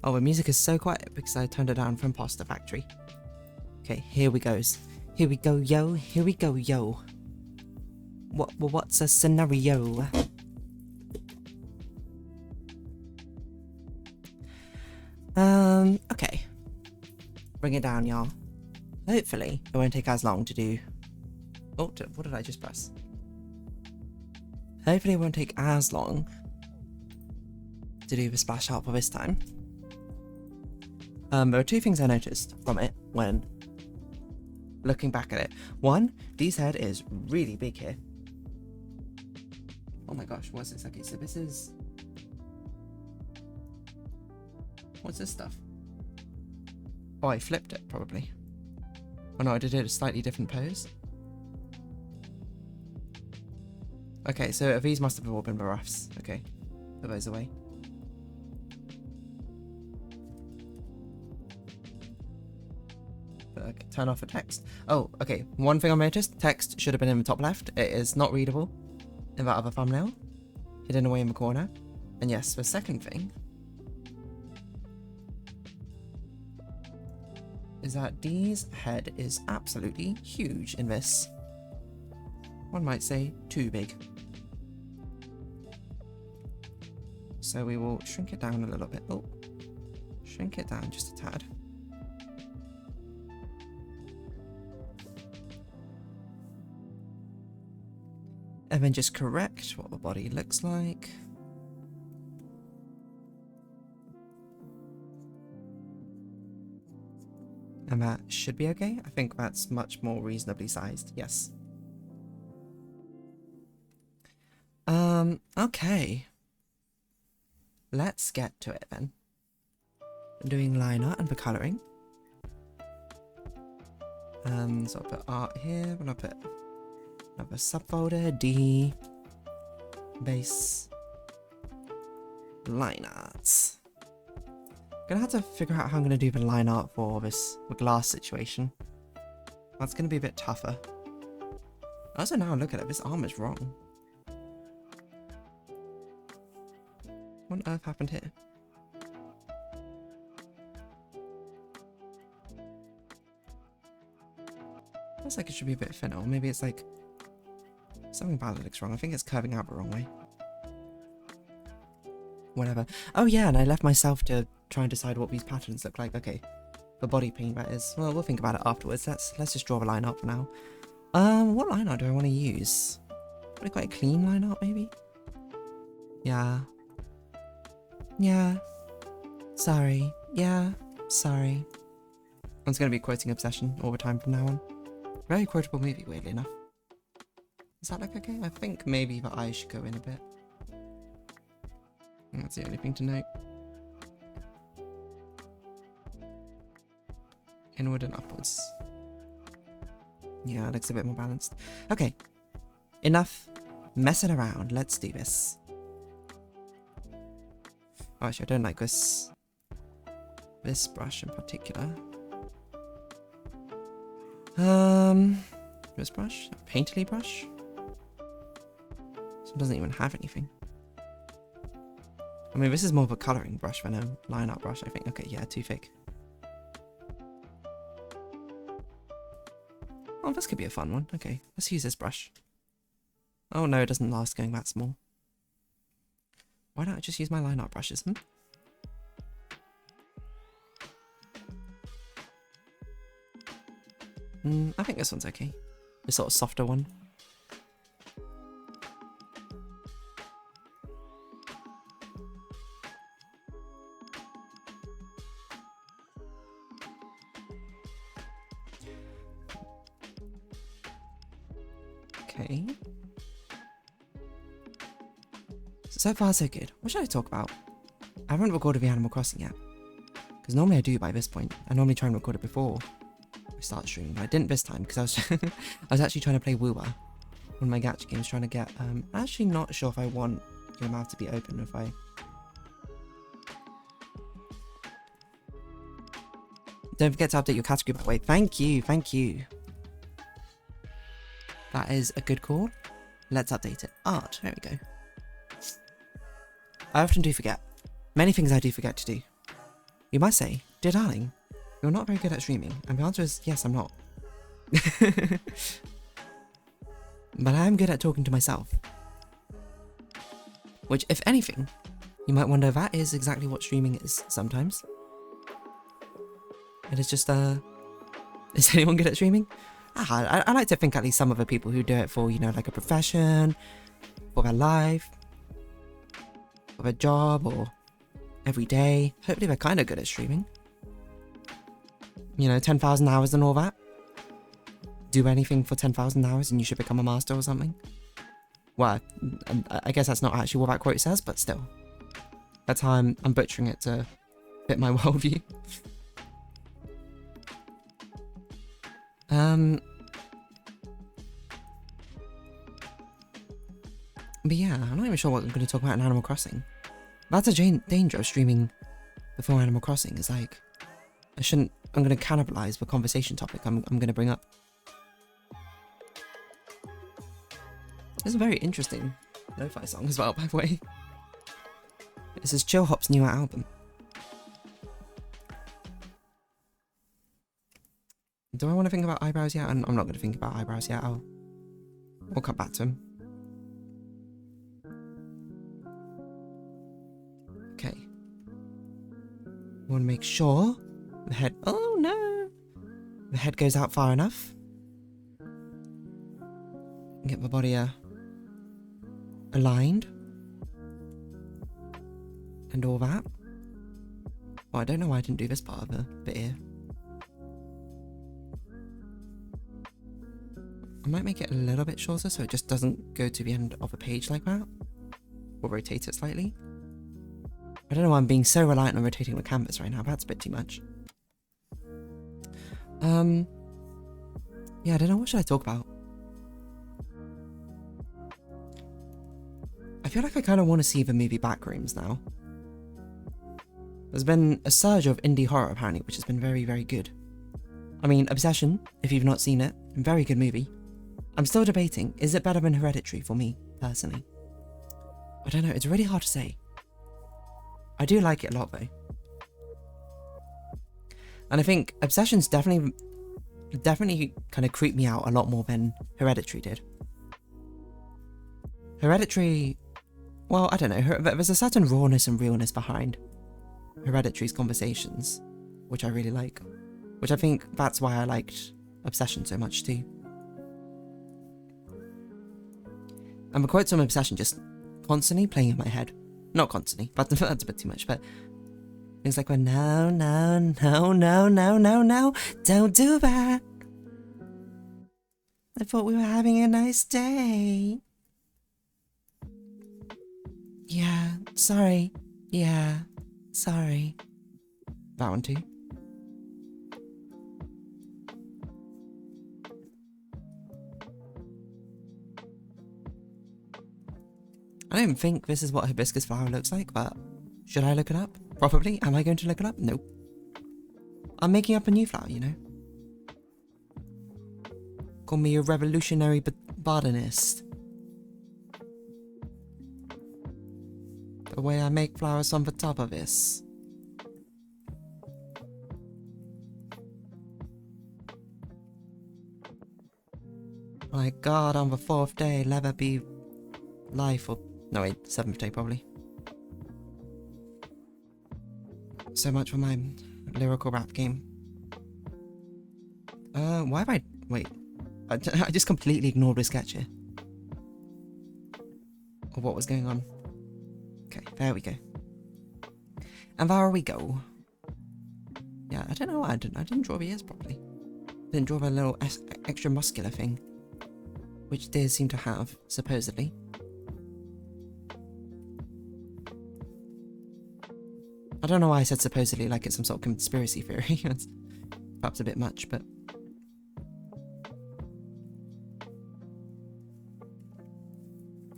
Oh, the music is so quiet because I turned it down from Impostor Factory. Okay, here we goes. Here we go, yo. Here we go, yo. What's a scenario? Okay. Bring it down, y'all. Hopefully, it won't take as long to do... Oh, what did I just press? Hopefully it won't take as long to do the splash art for this time. There are two things I noticed from it when looking back at it. One, Dee's head is really big here. Oh my gosh, what's this? Okay, so this is... What's this stuff? Oh, I flipped it, probably. Oh no, I did it a slightly different pose. Okay, so these must have all been buffs. Okay, put those away. Okay, turn off the text. Oh, okay, one thing I noticed, text should have been in the top left. It is not readable in that other thumbnail, hidden away in the corner. And yes, the second thing is that Dee's head is absolutely huge in this. One might say too big. So we will shrink it down a little bit. Oh, shrink it down just a tad. And then just correct what the body looks like. And that should be okay. I think that's much more reasonably sized. Yes. Okay. Let's get to it then. I'm doing line art and the colouring. So I'll put art here, and I'll put another subfolder, D, base, line arts. Gonna have to figure out how I'm gonna do the line art for this glass situation. That's gonna be a bit tougher. Also, now look at it, this arm is wrong. What on earth happened here? Looks like it should be a bit thinner, or maybe it's like something about it looks wrong. I think it's curving out the wrong way. Whatever. Oh yeah, and I left myself to try and decide what these patterns look like. Okay, the body paint that is. Well, we'll think about it afterwards. Let's just draw a line art for now. What line art do I want to use? Probably quite a clean line art, maybe. Yeah. Yeah. Sorry. Yeah. Sorry. It's gonna be quoting Obsession all the time from now on. Very quotable movie, weirdly enough. Does that look okay? I think maybe the eyes should go in a bit. That's the only thing to note. Inward and upwards. Yeah, it looks a bit more balanced. Okay. Enough messing around. Let's do this. Oh, actually, I don't like this brush in particular. This brush? A painterly brush? This one doesn't even have anything. I mean, this is more of a colouring brush than a line art brush, I think. Okay, yeah, too thick. Oh, this could be a fun one. Okay, let's use this brush. Oh no, it doesn't last going that small. Why don't I just use my line art brushes, I think this one's okay. This sort of softer one. Okay. So far so good. What should I talk about? I haven't recorded the Animal Crossing yet. Because normally I do by this point. I normally try and record it before I start streaming, but I didn't this time because I was I was actually trying to play Woowa, one of my gacha games, trying to get I'm actually not sure if I want your mouth to be open if I don't forget to update your category by the way. Thank you, thank you. That is a good call. Let's update it. Art, there we go. I often do forget. Many things I do forget to do. You might say, dear darling, you're not very good at streaming. And the answer is, yes, I'm not. But I am good at talking to myself. Which, if anything, you might wonder, that is exactly what streaming is sometimes. It is just, is anyone good at streaming? I like to think at least some of the people who do it for, you know, like a profession, for their life, for their job, or every day. Hopefully they're kind of good at streaming. You know, 10,000 hours and all that. Do anything for 10,000 hours and you should become a master or something. Well, I guess that's not actually what that quote says, but still. That's how I'm butchering it to fit my worldview. But yeah, I'm not even sure what I'm going to talk about in Animal Crossing. That's a danger of streaming before Animal Crossing, is like, I'm going to cannibalize the conversation topic I'm going to bring up. It's a very interesting lo-fi song as well, by the way. This is Chill Hop's newer album. Do I want to think about eyebrows yet? I'm not going to think about eyebrows yet. We'll come back to him. Okay. Want to make sure the head... Oh no! The head goes out far enough. Get the body aligned. And all that. Oh, I don't know why I didn't do this part of the bit here. I might make it a little bit shorter so it just doesn't go to the end of a page like that. Or rotate it slightly. I don't know why I'm being so reliant on rotating the canvas right now. That's a bit too much. Yeah, I don't know. What should I talk about? I feel like I kind of want to see the movie Backrooms now. There's been a surge of indie horror apparently, which has been very, very good. I mean, Obsession, if you've not seen it, very good movie. I'm still debating, is it better than Hereditary for me, personally? I don't know, it's really hard to say. I do like it a lot though. And I think Obsession's definitely kind of creeped me out a lot more than Hereditary did. Hereditary, well, I don't know, there's a certain rawness and realness behind Hereditary's conversations, which I really like. Which I think that's why I liked Obsession so much too. And the quotes from Obsession just constantly playing in my head. Not constantly, but that's a bit too much, but it's like, well, no, don't do that. I thought we were having a nice day. Yeah, sorry. Yeah, sorry. That one too. I don't think this is what hibiscus flower looks like, but should I look it up? Probably. Am I going to look it up? Nope. I'm making up a new flower, you know. Call me a revolutionary botanist. The way I make flowers on the top of this. My God, on the 4th day, let there be life, or no wait, 7th day probably. So much for my lyrical rap game. Why have I... Wait. I just completely ignored the sketch here. Or what was going on. Okay, there we go. And there we go. Yeah, I don't know why I didn't draw the ears properly. Didn't draw the little extra muscular thing. Which deers seem to have, supposedly. I don't know why I said supposedly like it's some sort of conspiracy theory. That's perhaps a bit much, but...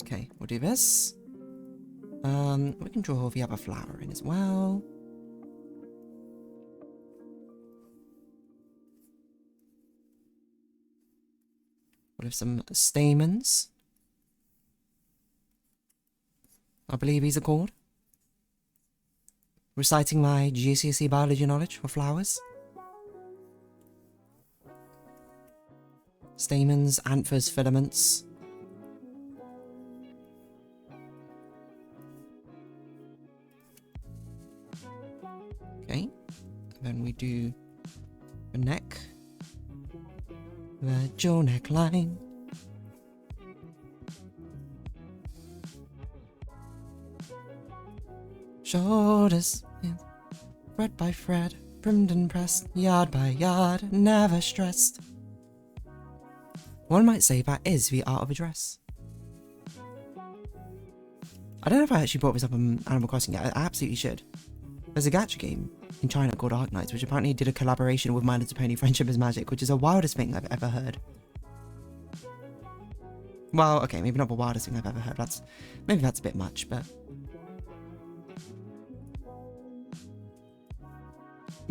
Okay, we'll do this. We can draw the other flower in as well. We'll have some stamens. I believe these are called. Reciting my GCSE biology knowledge for flowers. Stamens, anthers, filaments. Okay. And then we do the neck. The jaw neckline. Shoulders, thread by thread, primmed and pressed, yard by yard, never stressed. One might say that is the art of a dress. I don't know if I actually brought this up on Animal Crossing yet. I absolutely should. There's a gacha game in China called Arknights, which apparently did a collaboration with My Little Pony Friendship is Magic, which is the wildest thing I've ever heard. Well, okay, maybe not the wildest thing I've ever heard. Maybe that's a bit much, but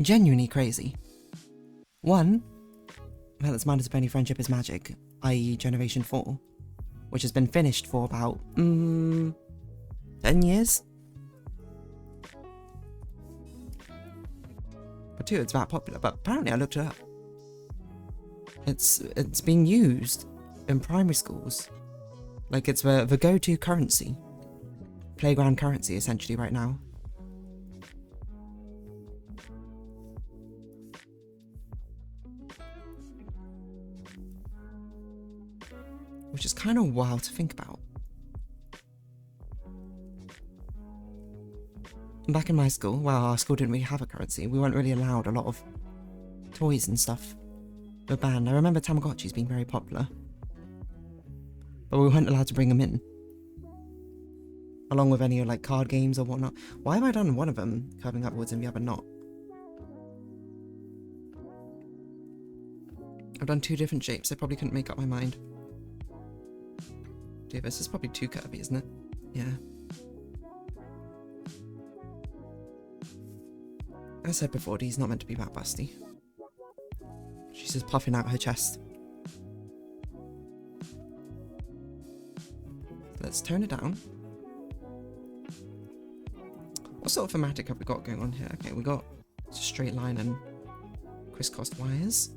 genuinely crazy. One, well, it's My Little Pony Friendship is Magic, i.e. Generation 4, which has been finished for about 10 years. But two, it's that popular, but apparently I looked it up. It's being used in primary schools. Like, it's the go-to currency. Playground currency, essentially, right now. Which is kind of wild to think about. Back in my school, well, our school didn't really have a currency. We weren't really allowed a lot of toys and stuff. Were banned. I remember Tamagotchis being very popular. But we weren't allowed to bring them in. Along with any, like, card games or whatnot. Why have I done one of them curving upwards and the other not? I've done two different shapes. I probably couldn't make up my mind. Dude, this is probably too curvy, isn't it? Yeah. As I said before, Dee's not meant to be that busty. She's just puffing out her chest. Let's tone it down. What sort of thematic have we got going on here? Okay, we got a straight line and crisscrossed wires.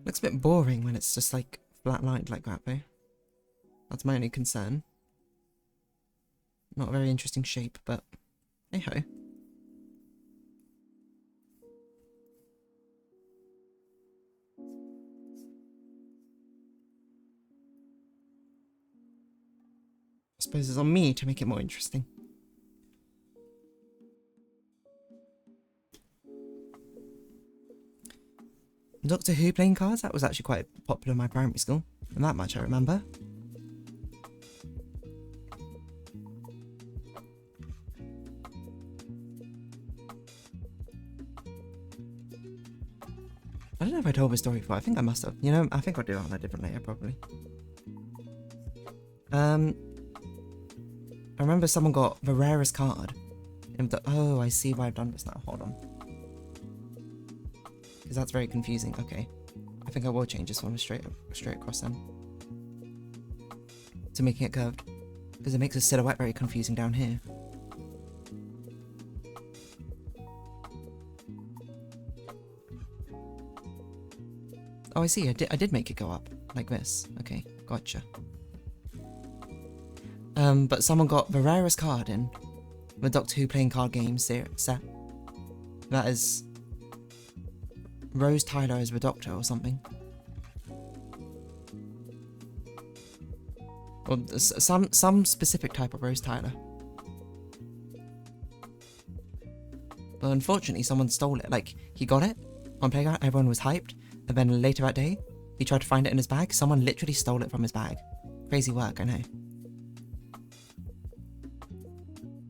Looks a bit boring when it's just like flat lined like that though. That's my only concern. Not a very interesting shape, but hey ho. I suppose it's on me to make it more interesting. Doctor Who playing cards? That was actually quite popular in my primary school. And that much I remember. I don't know if I told this story before. I think I must have. You know, I think I'll do it on a different layer, probably. I remember someone got the rarest card. Oh, I see why I've done this now. Hold on. Because that's very confusing. Okay. I think I will change this one straight across then. To making it curved. Because it makes the silhouette very confusing down here. Oh, I see. I did make it go up. Like this. Okay. Gotcha. But someone got the rarest card in the Doctor Who playing card games set. That is Rose Tyler as the Doctor or something. Or some specific type of Rose Tyler. But unfortunately someone stole it. Like, he got it on Playground, everyone was hyped, and then later that day, he tried to find it in his bag, someone literally stole it from his bag. Crazy work, I know.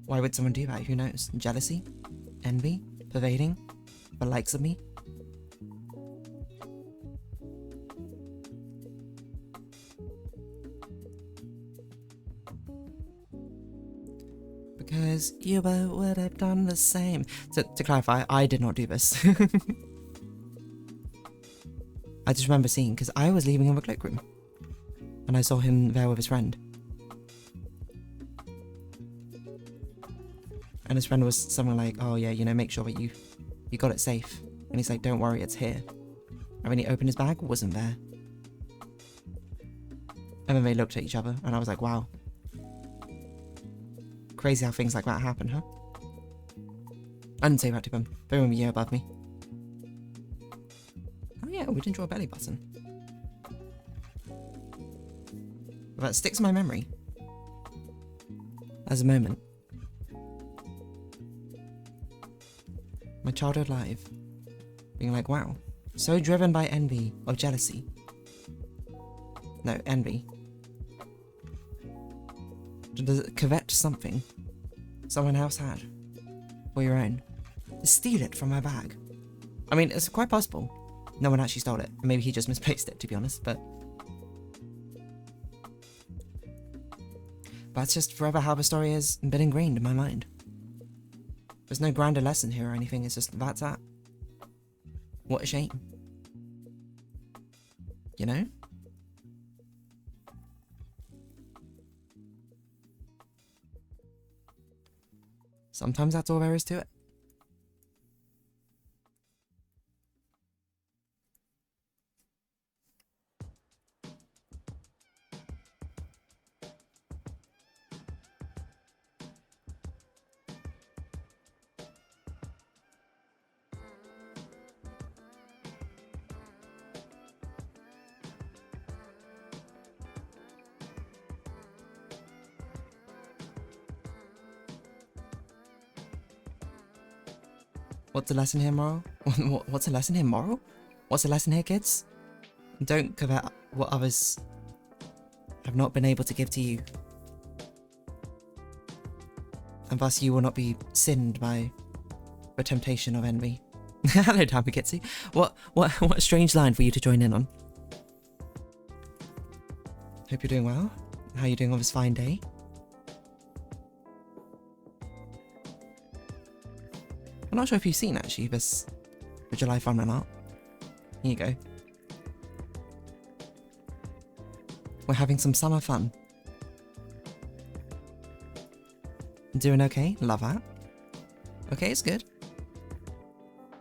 Why would someone do that? Who knows? Jealousy? Envy? Pervading? The likes of me? 'Cause you both would have done the same. To clarify, I did not do this. I just remember seeing, because I was leaving in the cloakroom. And I saw him there with his friend. And his friend was something like, oh yeah, you know, make sure that you got it safe. And he's like, don't worry, it's here. And when he opened his bag, wasn't there. And then they looked at each other, and I was like, wow. Crazy how things like that happen, huh? I didn't say that to them. They were a year above me. Oh yeah, we didn't draw a belly button. But that sticks in my memory. As a moment. My childhood life. Being like, wow. So driven by envy or jealousy. No, envy. To covet something someone else had. For your own. To steal it from my bag. I mean, it's quite possible. No one actually stole it. Maybe he just misplaced it, to be honest, but... That's just forever how the story has been ingrained in my mind. There's no grander lesson here or anything, it's just that's that. What a shame. You know? Sometimes that's all there is to it. What's the lesson here, moral? What's the lesson here, moral? What's the lesson here, kids? Don't covet what others have not been able to give to you. And thus you will not be sinned by the temptation of envy. Hello, Tamakitsu. What a strange line for you to join in on. Hope you're doing well. How are you doing on this fine day? I'm not sure if you've seen, actually, the July Fun art. Here you go. We're having some summer fun. Doing okay? Love that. Okay, it's good.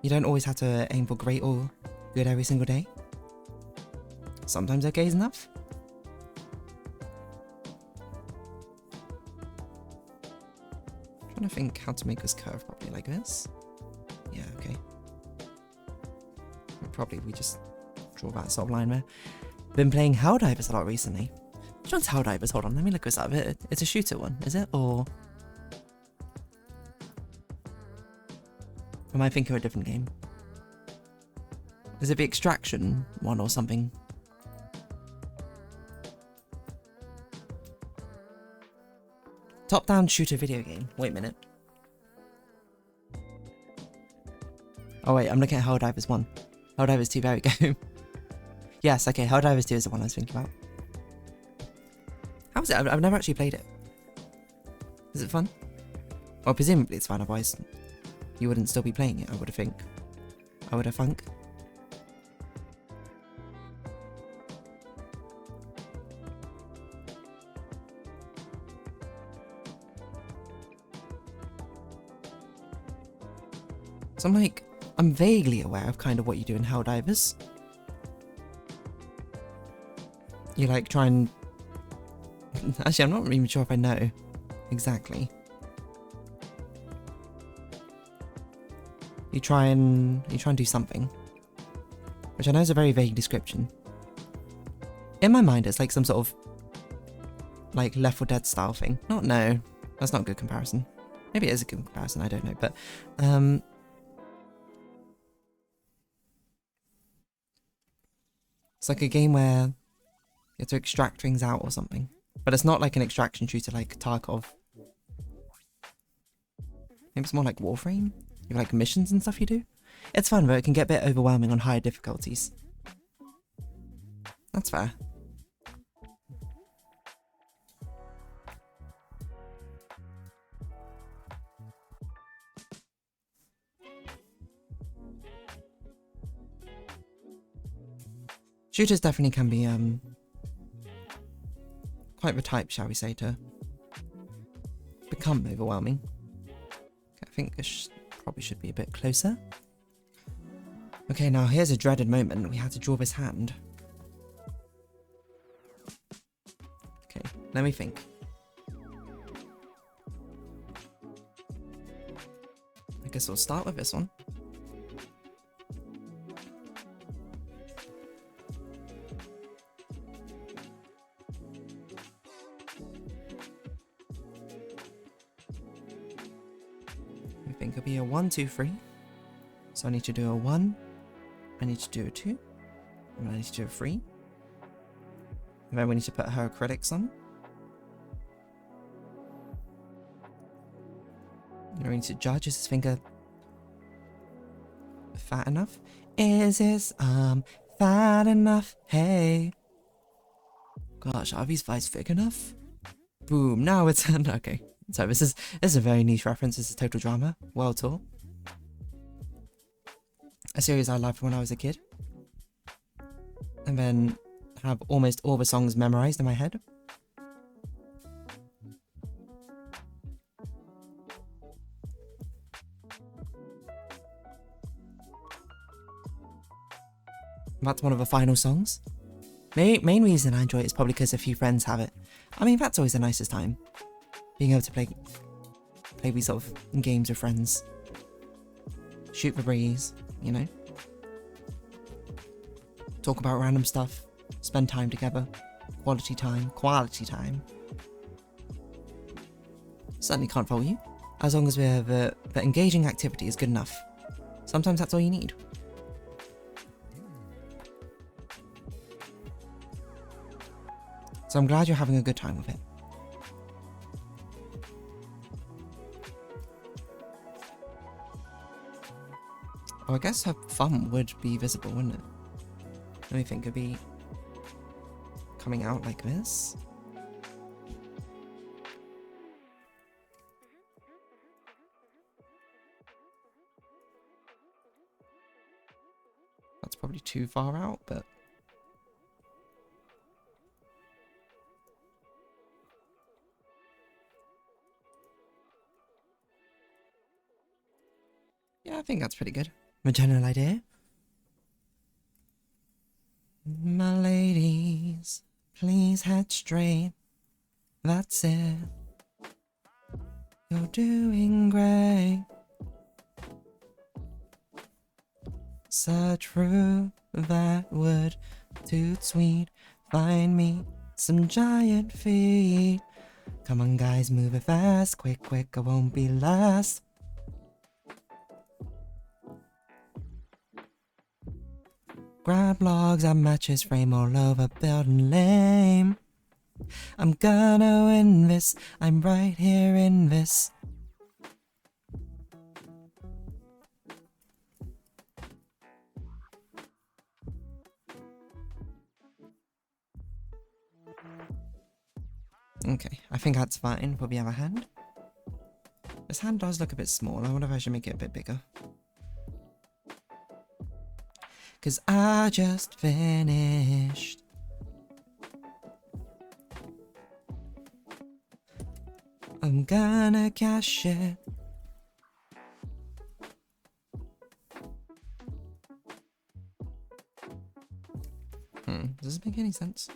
You don't always have to aim for great or good every single day. Sometimes okay is enough. I'm trying to think how to make this curve properly, like this. Yeah, okay. Probably we just draw that sort of line there. Been playing Helldivers a lot recently. Which one's Helldivers? Hold on, let me look this up. It's a shooter one, is it? Or... am I thinking of a different game? Is it the Extraction one or something? Top-down shooter video game. Wait a minute. Oh wait, I'm looking at Helldivers 1. Helldivers 2, there we go. Yes, okay, Helldivers 2 is the one I was thinking about. How is it? I've never actually played it. Is it fun? Well, presumably it's fun, otherwise you wouldn't still be playing it, I would have think. I would have thunk. So I'm vaguely aware of kind of what you do in Helldivers. You like try and... actually, I'm not even sure if I know exactly. You try and do something, which I know is a very vague description. In my mind, it's like some sort of like Left 4 Dead style thing. No, that's not a good comparison. Maybe it is a good comparison. I don't know, but it's like a game where you have to extract things out or something. But it's not like an extraction shooter like Tarkov. Maybe it's more like Warframe? You have like missions and stuff you do? It's fun, but it can get a bit overwhelming on higher difficulties. That's fair. Shooters definitely can be quite the type, shall we say, to become overwhelming. Okay, I think this probably should be a bit closer. Okay, now here's a dreaded moment. We had to draw this hand. Okay, let me think. I guess we'll start with this one. I think it'll be a 1, 2, 3. So I need to do a 1. I need to do a 2. And I need to do a 3. And then we need to put her acrylics on. And we need to judge, is his finger fat enough? Is his arm fat enough? Hey. Gosh, are these thighs thick enough? Boom, now it's okay. So this is a very niche reference. This is Total Drama World Tour, a series I loved when I was a kid, and then have almost all the songs memorized in my head. That's one of the final songs. Main reason I enjoy it is probably because a few friends have it. I mean, that's always the nicest time. Being able to play these sort of games with friends. Shoot the breeze, you know? Talk about random stuff. Spend time together. Quality time. Quality time. Certainly can't fault you. As long as the engaging activity is good enough. Sometimes that's all you need. So I'm glad you're having a good time with it. Oh, I guess her thumb would be visible, wouldn't it? Let me think, it'd be coming out like this. That's probably too far out, but yeah, I think that's pretty good. My general idea. My ladies, please head straight. That's it. You're doing great. Search through that wood, toot sweet. Find me some giant feet. Come on, guys, move it fast. Quick, quick, I won't be last. Grab logs and matches, frame all over building lame. I'm gonna win this, I'm right here in this. Okay, I think that's fine for the other hand. This hand does look a bit small, I wonder if I should make it a bit bigger. 'Cause I just finished. I'm gonna cash it. Does this make any sense?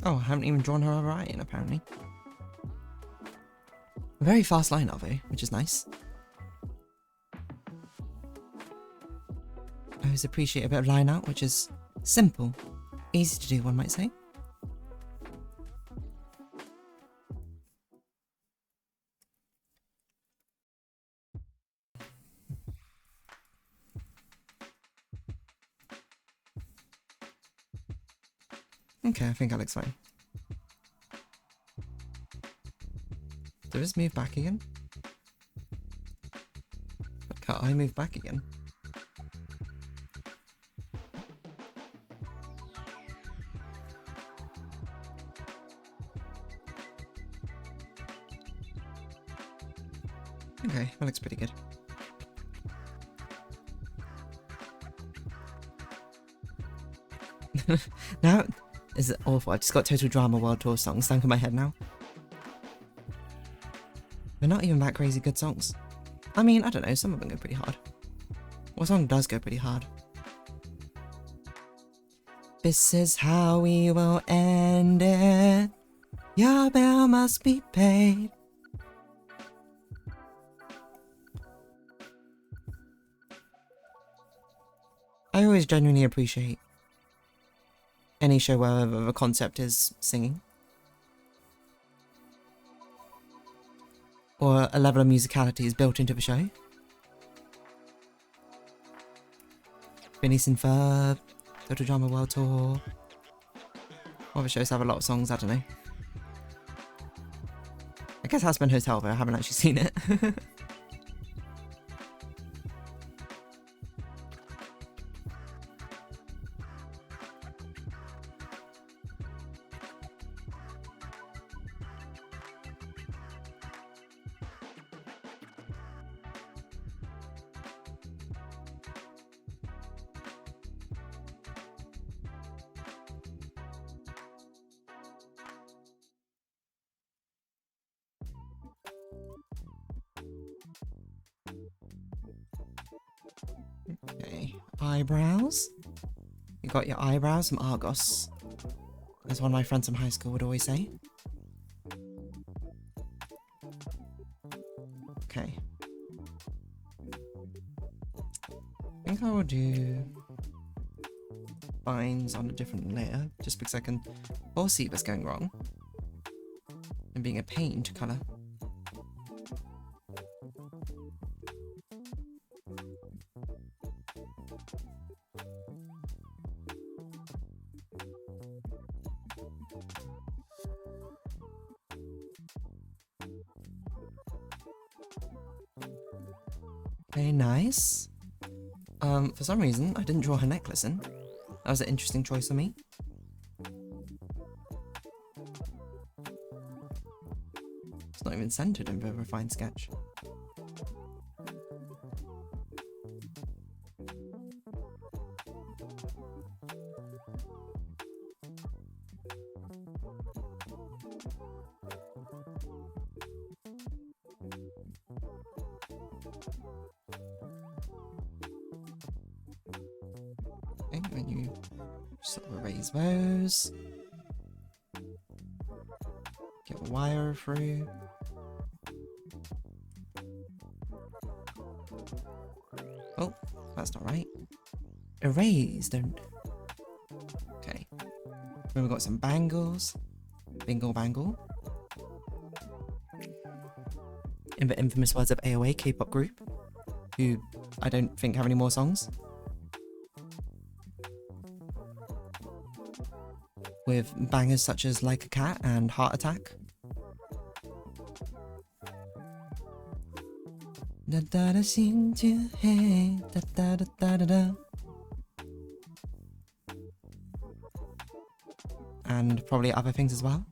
Oh, I haven't even drawn her other eye in, apparently. A very fast line of it, which is nice. I always appreciate a bit of line out, which is simple. Easy to do, one might say. Okay, I think that looks fine. Does this move back again? Can't I move back again? looks pretty good. Now, is it awful? I just got Total Drama World Tour songs stuck in my head now. They're not even that crazy good songs. I mean, I don't know, some of them go pretty hard. What song does go pretty hard? This is how we will end it. Your bill must be paid. I always genuinely appreciate any show where the concept is singing. Or a level of musicality is built into the show. Phineas and Ferb, Total Drama World Tour. All the shows have a lot of songs, I don't know. I guess Hazbin Hotel, though I haven't actually seen it. Okay, eyebrows. You got your eyebrows from Argos, as one of my friends from high school would always say. Okay. I think I will do vines on a different layer, just because I can foresee what's going wrong and being a pain to colour. Okay, nice. For some reason, I didn't draw her necklace in. That was an interesting choice for me. It's not even centered in the refined sketch. Okay, then you sort of erase those. Get a wire through. Oh, that's not right. Erase, don't. Okay. Then we've got some bangles. Bingle bangle. In the infamous words of AOA, K-pop group, who I don't think have any more songs. With bangers such as Like a Cat and Heart Attack. Da da da sing to hey da da da da da da. And probably other things as well.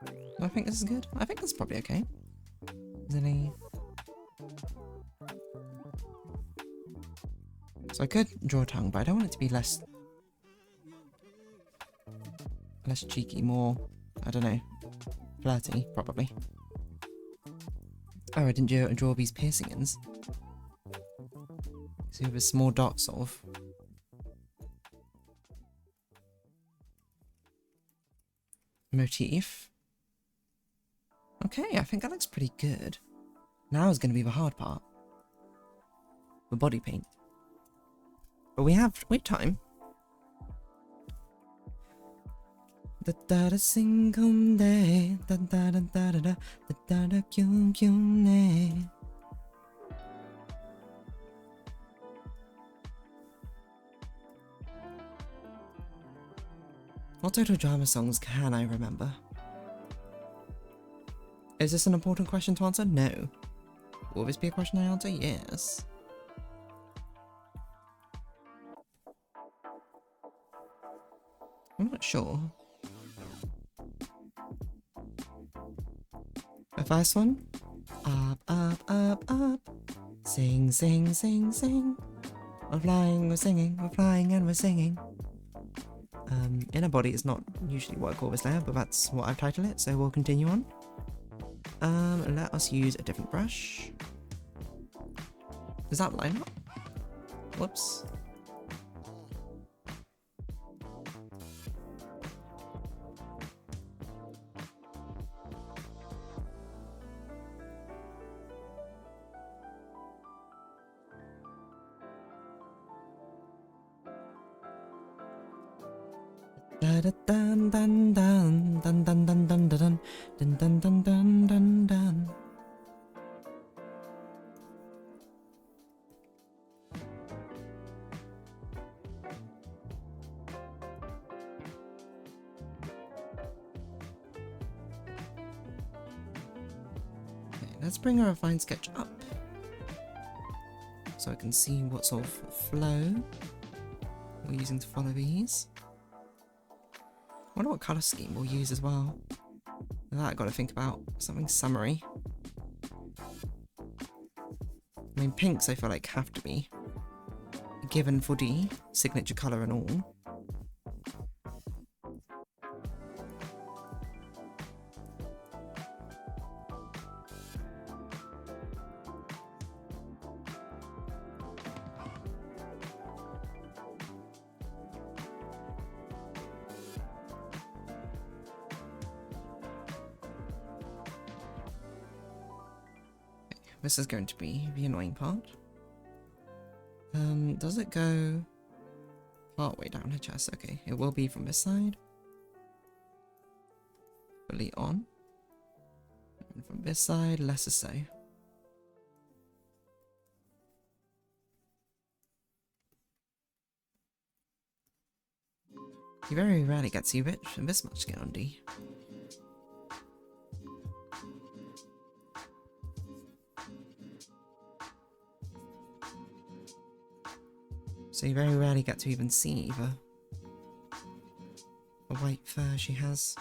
Do I think this is good? I think that's probably okay. Is there any... So I could draw a tongue, but I don't want it to be less cheeky, more, I don't know, flirty, probably. Oh, I didn't draw these piercings. So with small dots of. Motif. Okay, I think that looks pretty good. Now is going to be the hard part. The body paint. But we have time. Da da da sing hum day, da da da da da da da da kyun kyun ne. What Total Drama songs can I remember? Is this an important question to answer? No. Will this be a question I answer? Yes. I'm not sure. The first one. Up, up, up, up. Sing, sing, sing, sing. We're flying, we're singing, we're flying and we're singing. Inner body is not usually what I call this layer, but that's what I've titled it, so we'll continue on. Let us use a different brush. Does that line up? Whoops. Da da dun dun dun dun dun dun dun dun dun dun dun dun dun dun. Okay, let's bring our refined sketch up so I can see what sort of flow we're using to follow these. I wonder what colour scheme we'll use as well. That I've got to think about. Something summery. I mean, pinks I feel like have to be given for the signature colour and all. This is going to be the annoying part. Does it go part way down her chest? Okay, it will be from this side. Fully on. And from this side, lesser so. You very rarely get to see rich and this much skin on D. So you very rarely get to even see the white fur she has.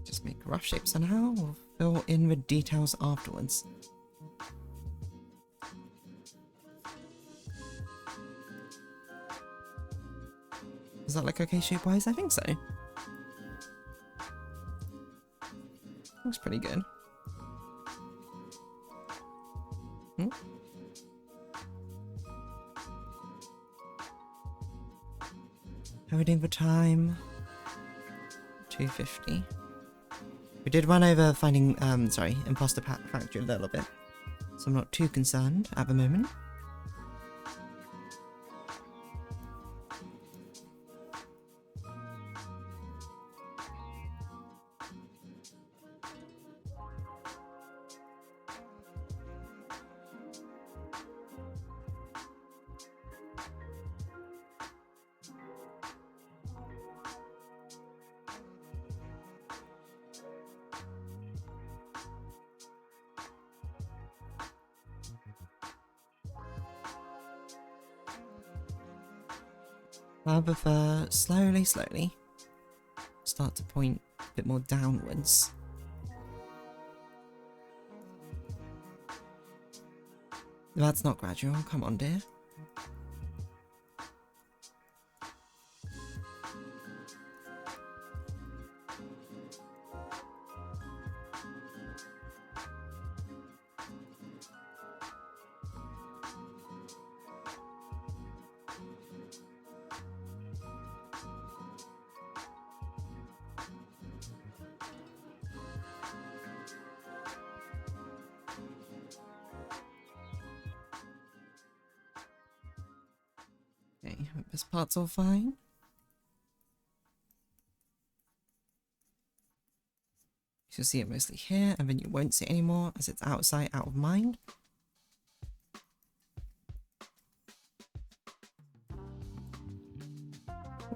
Just make rough shapes somehow, or fill in with details afterwards. Does that look okay shape-wise? I think so. Looks pretty good. How are we doing for time? 2:50. We did run over finding, Impostor Factory a little bit, so I'm not too concerned at the moment. I prefer slowly start to point a bit more downwards. That's not gradual, come on dear. Okay, this part's all fine. You'll see it mostly here, and then you won't see it anymore as it's out of sight, out of mind.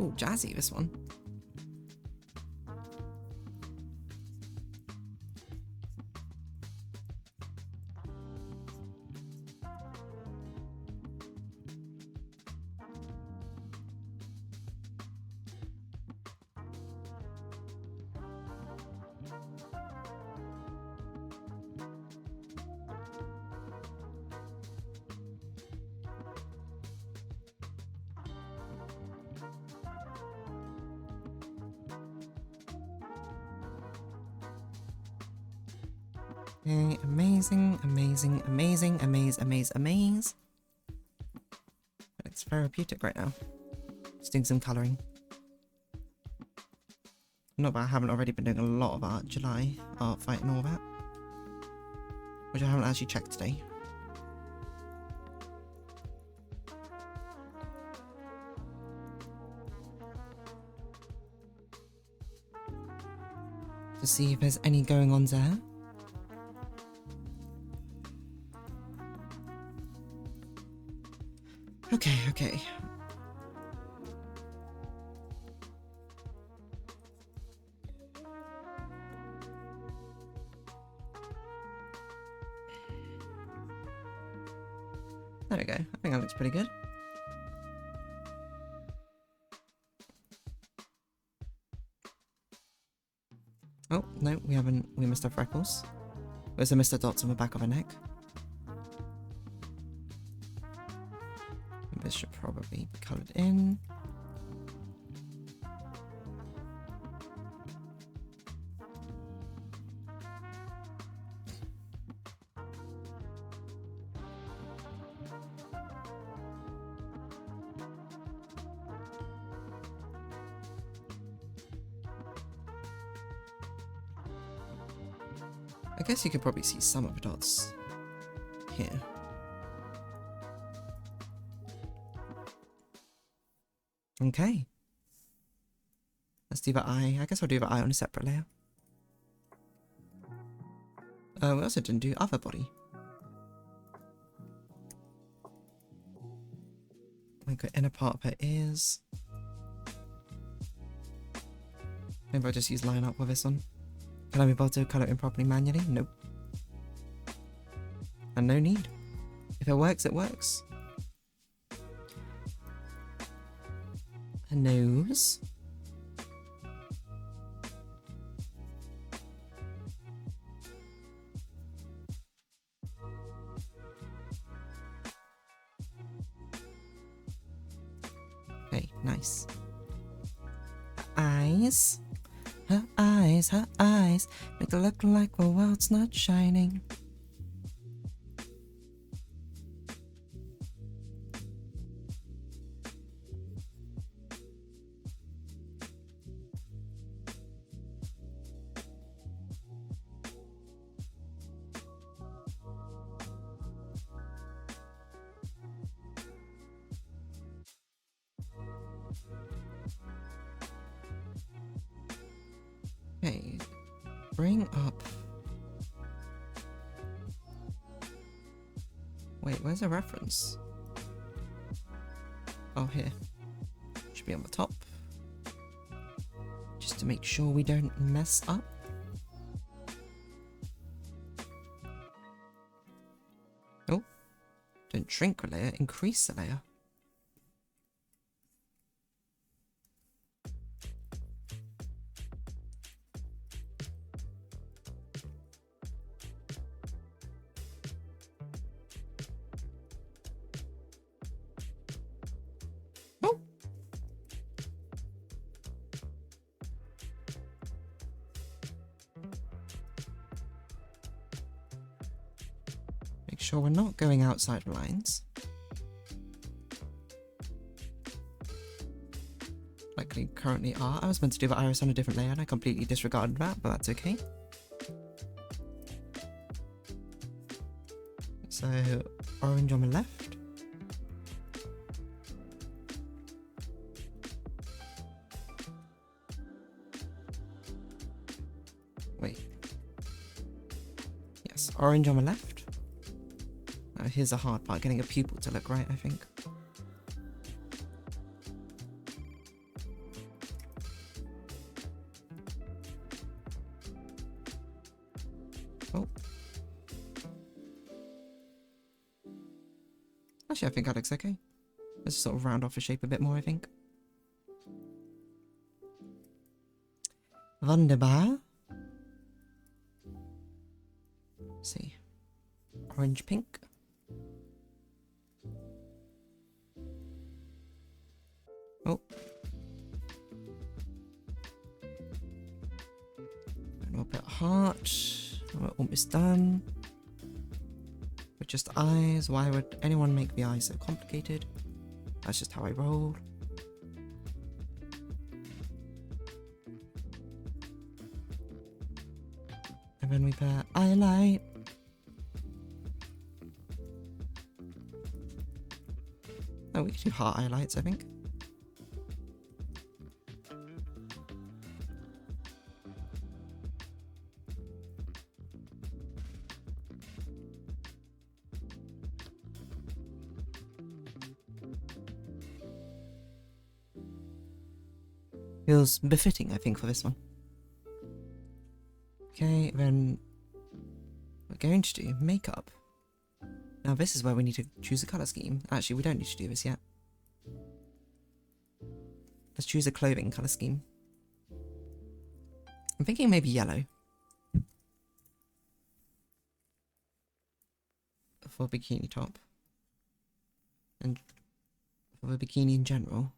Ooh, jazzy, this one. Okay, amazing, amazing, amazing, amaze. It's therapeutic right now. Just doing some colouring. Not that I haven't already been doing a lot of art, July, art fight and all that. Which I haven't actually checked today. To see if there's any going on there. Okay, okay. There we go. I think that looks pretty good. Oh, no, we haven't. We missed our freckles. There's a Mr. Dots on the back of her neck. This should probably be coloured in. I guess you could probably see some of the dots here. Okay. Let's do the eye. I guess I'll do the eye on a separate layer. We also didn't do other body. Like the inner part of her ears. Maybe I'll just use line up with this one. Can I be able to colour it in properly manually? Nope. And no need. If it works, it works. A nose. Okay, nice. Eyes. Her eyes make it look like the world's not shining. Okay, bring up. Wait, where's the reference? Oh, here. Should be on the top. Just to make sure we don't mess up. Oh, don't shrink the layer, increase the layer. Make sure we're not going outside the lines. Like we currently are. I was meant to do the iris on a different layer and I completely disregarded that, but that's okay. So, orange on the left. Wait. Yes, orange on the left. Now here's the hard part, getting a pupil to look right, I think. Oh. Actually, I think that looks okay. Let's sort of round off the shape a bit more, I think. Wunderbar. Let's see. Orange pink. Oh. A little bit of heart. We're almost done. With just eyes. Why would anyone make the eyes so complicated? That's just how I roll. And then we put highlight. Oh, we can do heart highlights, I think. Feels befitting, I think, for this one. Okay, then we're going to do makeup. Now this is where we need to choose a colour scheme. Actually, we don't need to do this yet. Let's choose a clothing colour scheme. I'm thinking maybe yellow. For a bikini top. And for the bikini in general.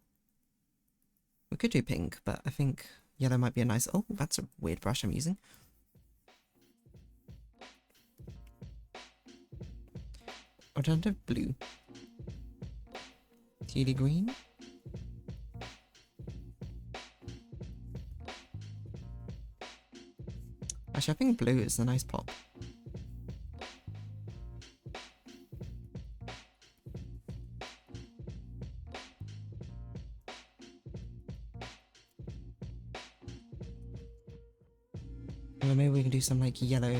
We could do pink, but I think yellow might be a nice... Oh, that's a weird brush I'm using. Alternative blue. Tealy green. Actually, I think blue is a nice pop. Or maybe we can do some like yellow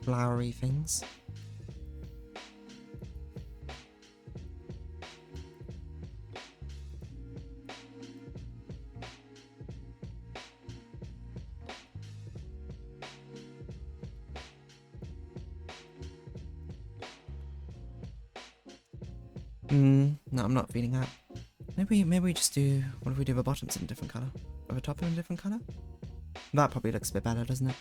flowery things. No, I'm not feeling that. Maybe we just do... What if we do the bottoms in a different colour? Or the top in a different colour? That probably looks a bit better, doesn't it?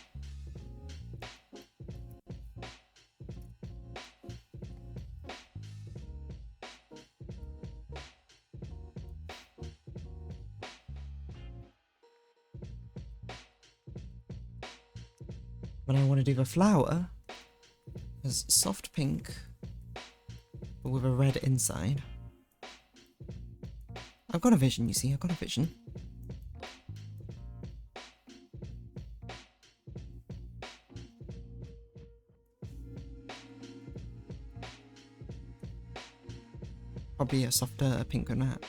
When I want to do the flower as soft pink, but with a red inside. I've got a vision, you see, I've got a vision. Probably a softer pink than that.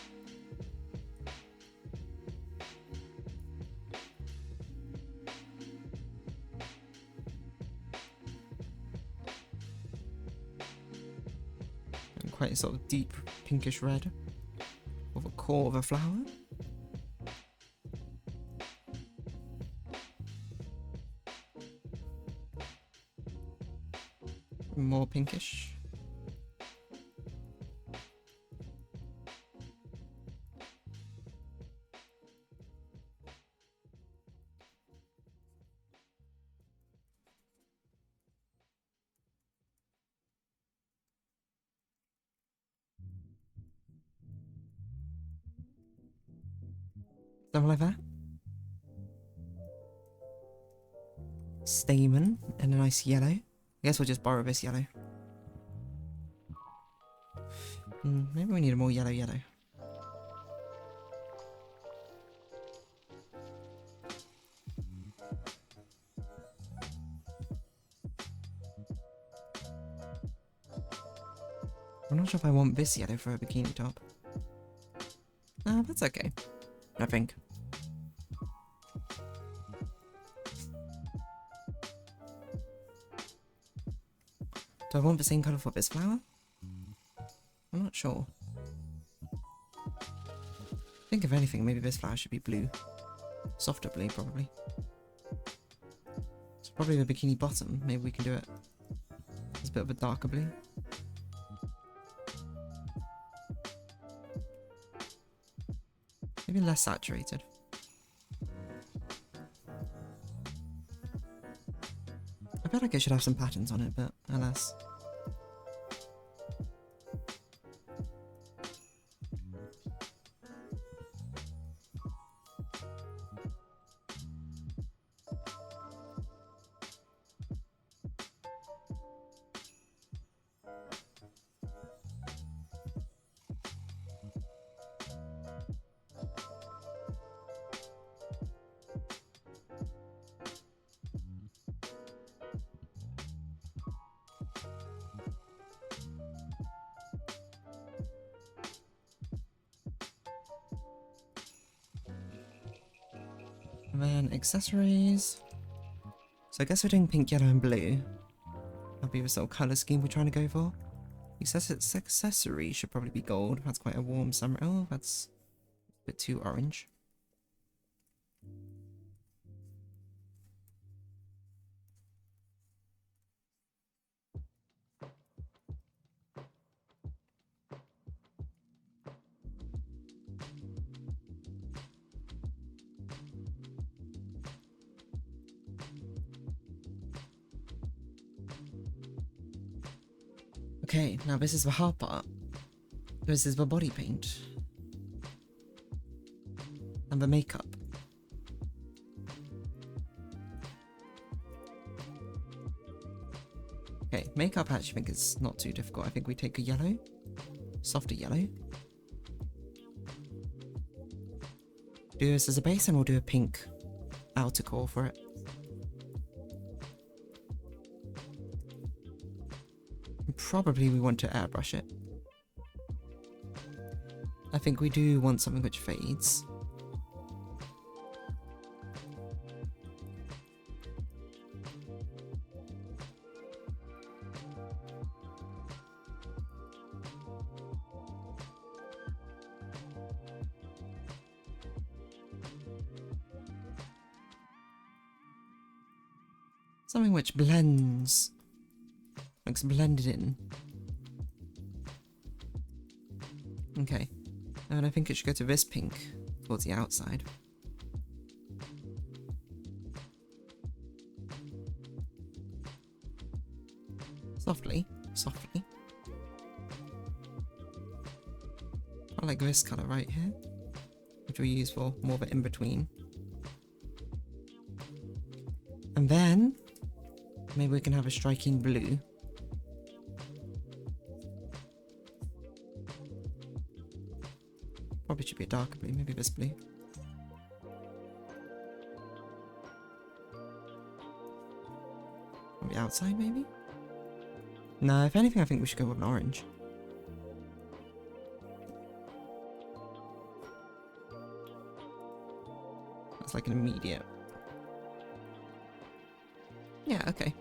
And quite a sort of deep pinkish red with a core of a flower. More pinkish. Something like that. Stamen and a nice yellow. I guess we'll just borrow this yellow. Maybe we need a more yellow. I'm not sure if I want this yellow for a bikini top. That's okay. I think. Do I want the same colour for this flower? I'm not sure. I think if anything, maybe this flower should be blue. Softer blue, probably. It's probably the bikini bottom. Maybe we can do it. It's a bit of a darker blue. Maybe less saturated. I feel like it should have some patterns on it, but alas. And then accessories. So I guess we're doing pink, yellow, and blue. That'll be the sort of colour scheme we're trying to go for. Accessory should probably be gold. That's quite a warm summer. Oh, that's a bit too orange. Okay, now this is the hard part. This is the body paint. And the makeup. Okay, makeup I actually think is not too difficult. I think we take a yellow. Softer yellow. Do this as a base and we'll do a pink outer core for it. Probably we want to airbrush it. I think we do want something which fades. Something which blends. Looks blended in. Okay. And I think it should go to this pink towards the outside. Softly. Softly. I like this colour right here, which we use for more of an in-between. And then maybe we can have a striking blue. Probably should be a darker blue, maybe this blue. On the outside, maybe? No, if anything, I think we should go with an orange. That's like an immediate. Yeah, okay.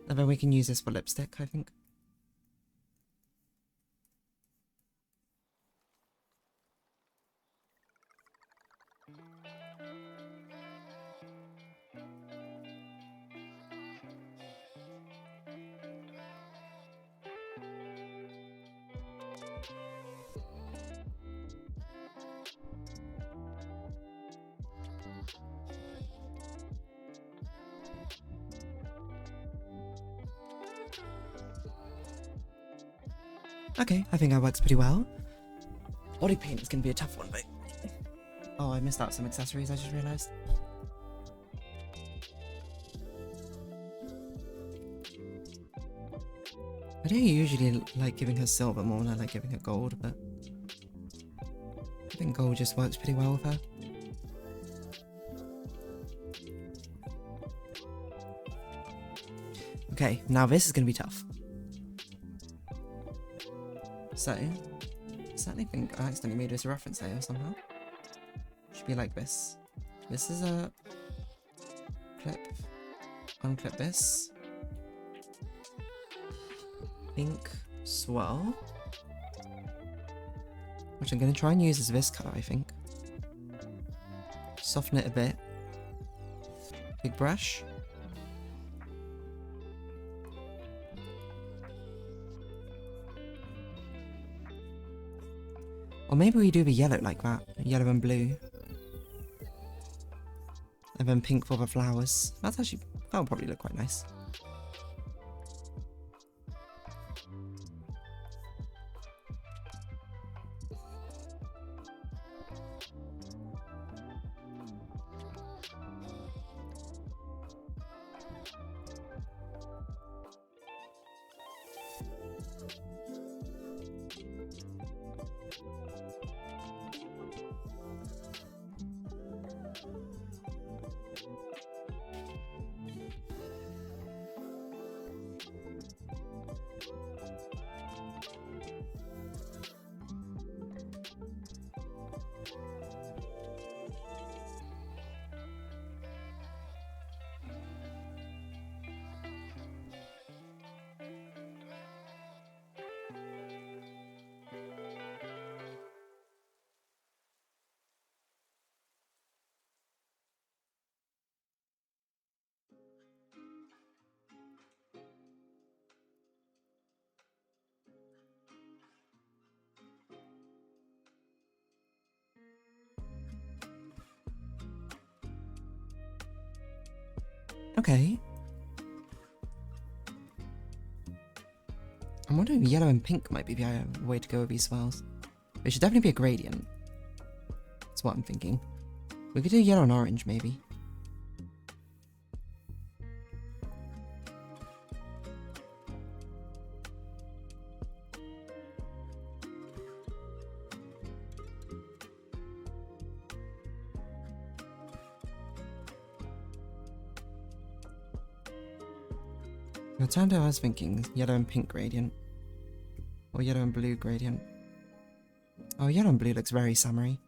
And then we can use this for lipstick, I think. Okay, I think that works pretty well. Body paint is going to be a tough one, but... Oh, I missed out some accessories, I just realised. I don't usually like giving her silver more than I like giving her gold, but... I think gold just works pretty well with her. Okay, now this is going to be tough. So, I certainly think I accidentally made this a reference layer somehow. Should be like this. This is a clip. Unclip this. Pink swirl. Which I'm going to try and use as this colour, I think. Soften it a bit. Big brush. Or maybe we do the yellow like that. Yellow and blue. And then pink for the flowers. That would probably look quite nice. Okay. I'm wondering if yellow and pink might be the way to go with these swirls. It should definitely be a gradient. That's what I'm thinking. We could do yellow and orange, maybe. The time I was thinking yellow and pink gradient. Or yellow and blue gradient. Oh, yellow and blue looks very summery.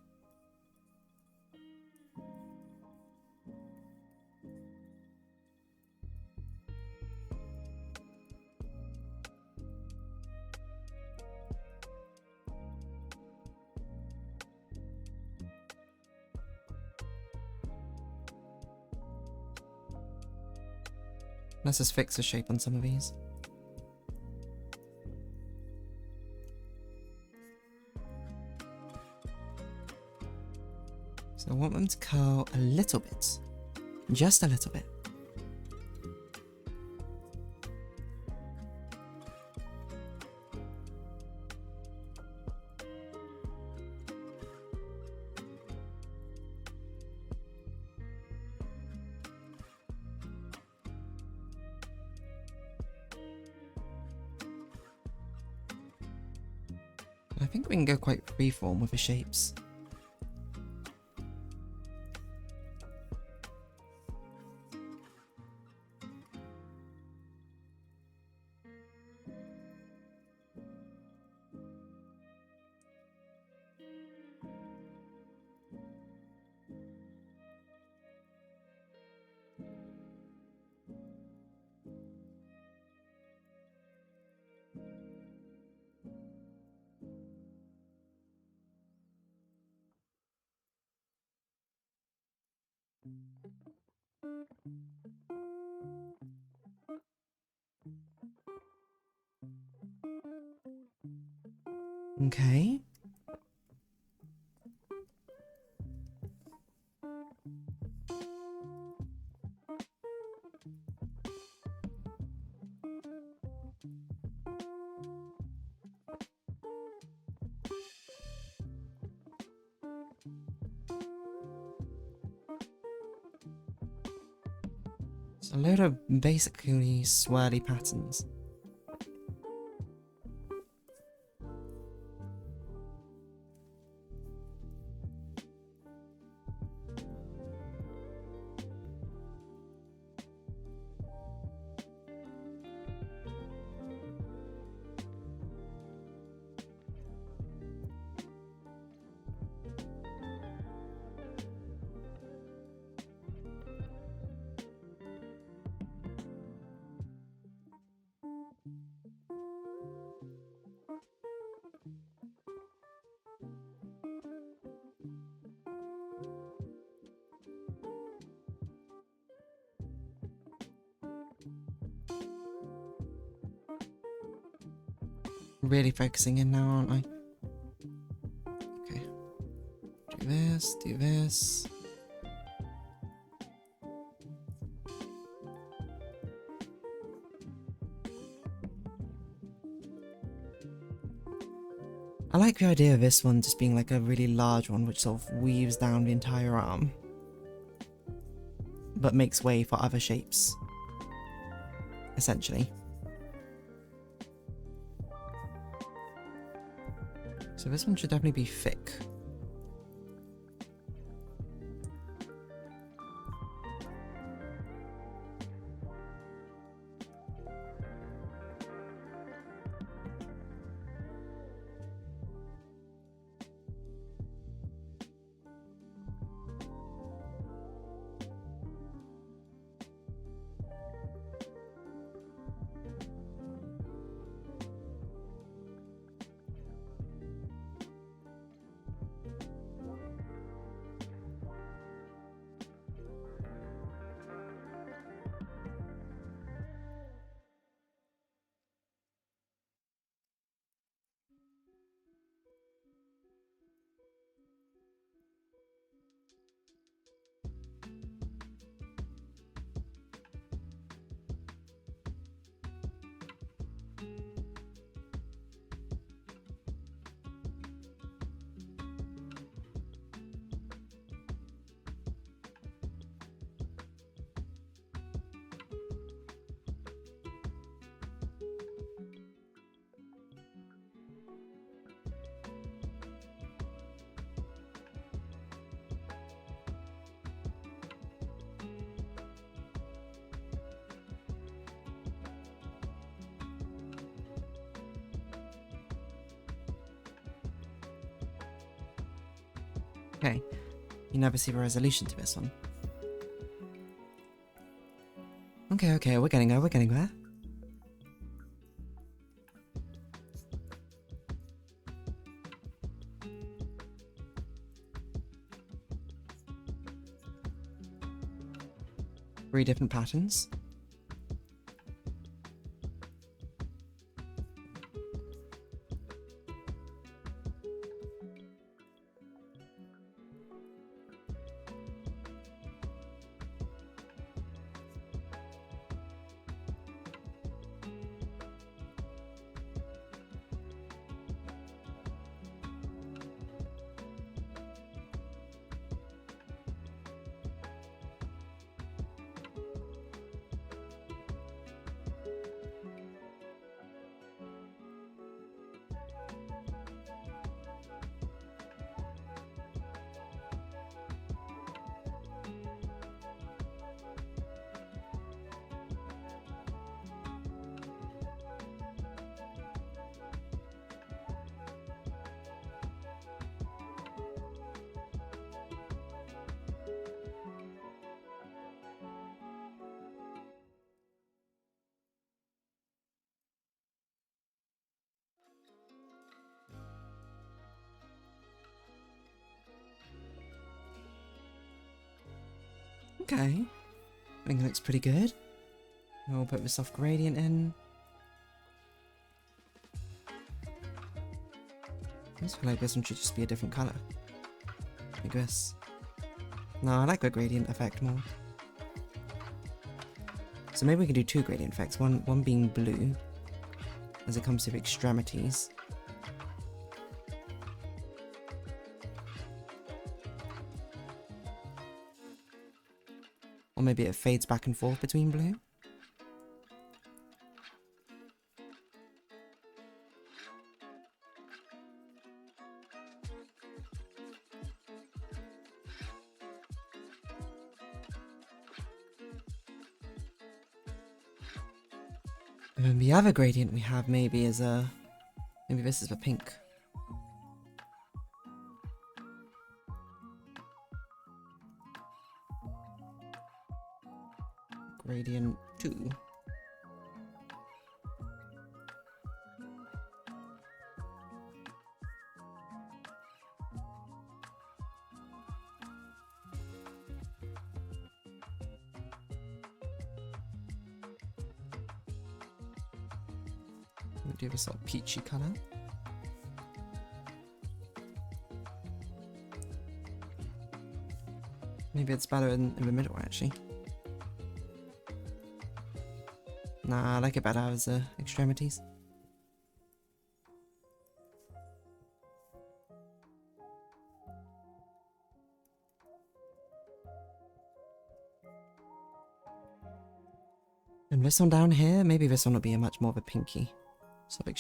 Let's just fix the shape on some of these. So I want them to curl a little bit. Just a little bit. I think we can go quite freeform with the shapes. Okay. It's a load of basically swirly patterns. Really focusing in now, aren't I? Okay. Do this, do this. I like the idea of this one just being like a really large one which sort of weaves down the entire arm. But makes way for other shapes. Essentially. So this one should definitely be thick. Okay. You never see a resolution to this one. Okay, we're getting there. Three different patterns. Okay. I think it looks pretty good. We'll put the soft gradient in. I just feel like this one should just be a different colour. Like this. No, I like the gradient effect more. So maybe we can do two gradient effects. One being blue, as it comes to the extremities. Or maybe it fades back and forth between blue. And then the other gradient we have maybe is maybe this is the pink. Gradient 2. We'll do this sort of peachy colour. Maybe it's better in the middle actually. Nah, I like it better as extremities. And this one down here, maybe this one will be a much more of a pinky. Sort of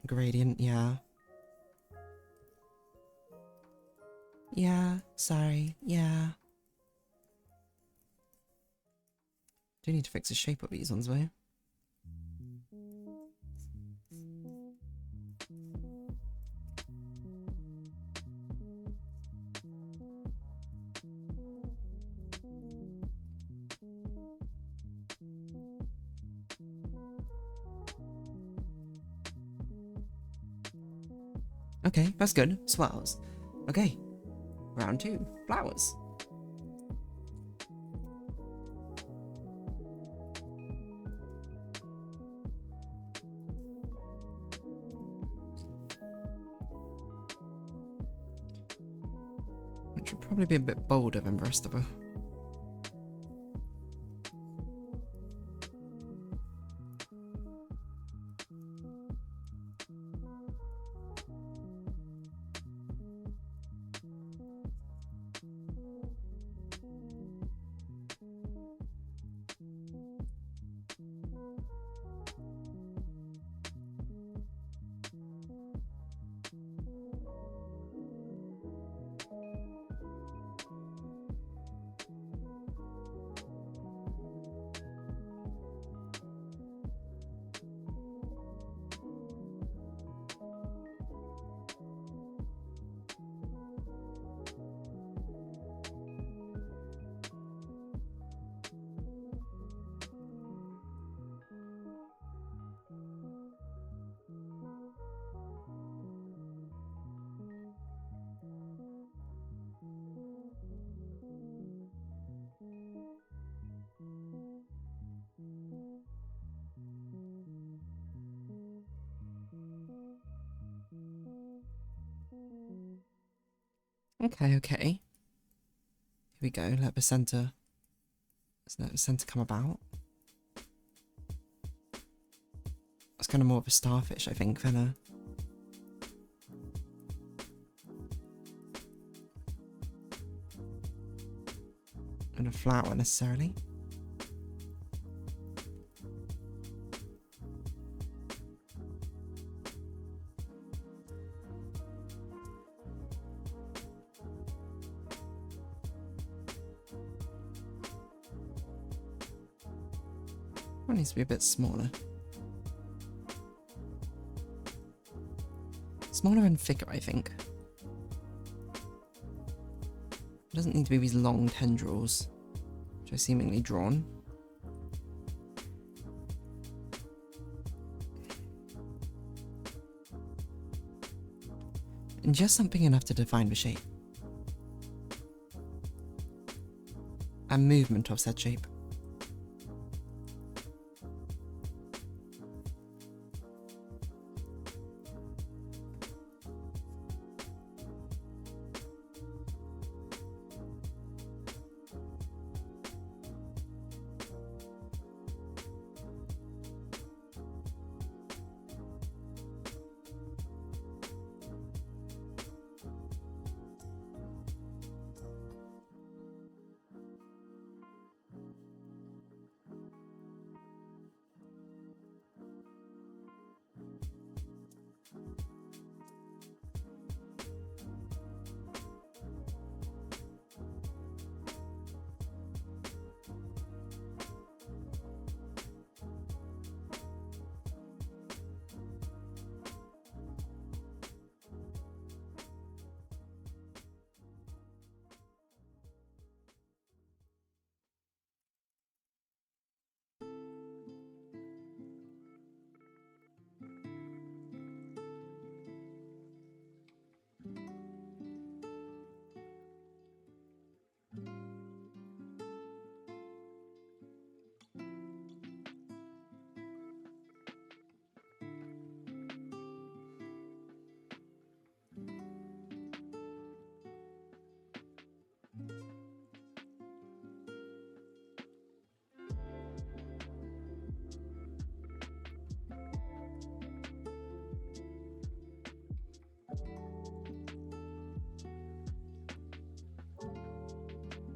gradient, yeah. Yeah, sorry, yeah. Do need to fix the shape of these ones though. Okay, that's good. Swells. Okay. Round 2. Flowers. Which would probably be a bit bolder than the rest of her. Okay. Here we go. Let the center come about. It's kind of more of a starfish, I think, than a flower necessarily. One needs to be a bit smaller. Smaller and thicker, I think. It doesn't need to be these long tendrils, which are seemingly drawn. And just something enough to define the shape. And movement of said shape.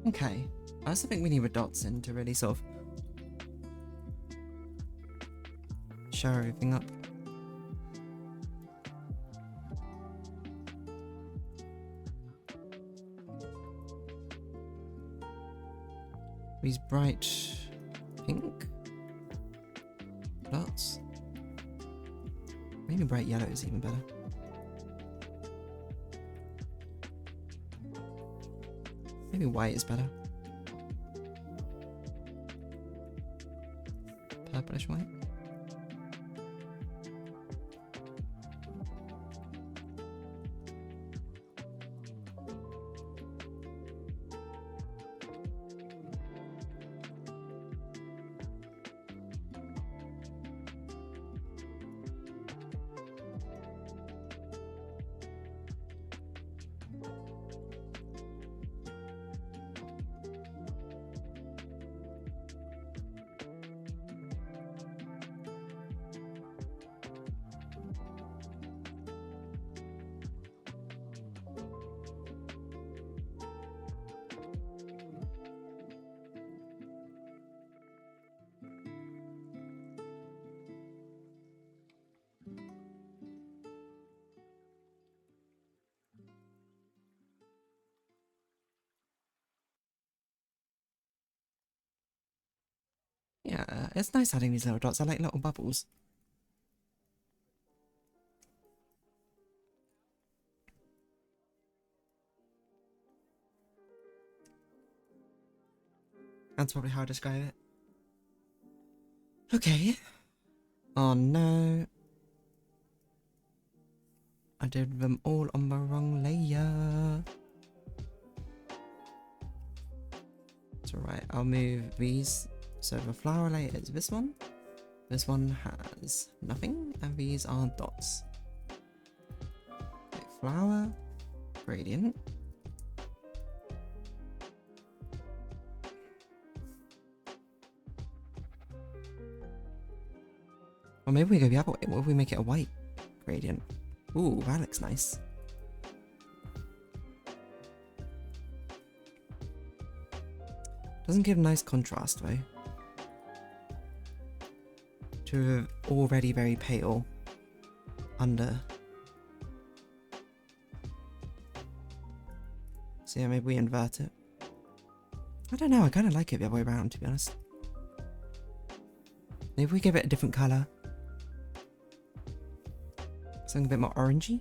Okay, I also think we need the dots in to really sort of show everything up. These bright pink dots. Maybe bright yellow is even better. Maybe white is better. Purplish white. Yeah, it's nice adding these little dots. I like little bubbles. That's probably how I describe it. Okay. Oh no. I did them all on the wrong layer. It's alright, I'll move these. So the flower layer is this one. This one has nothing, and these are dots. Okay, flower, gradient, Or maybe we go the other way. What if we make it a white gradient? Ooh, that looks nice. Doesn't give nice contrast though. To already very pale under. So yeah, maybe we invert it. I don't know, I kind of like it the other way around, to be honest. Maybe we give it a different colour. Something a bit more orangey.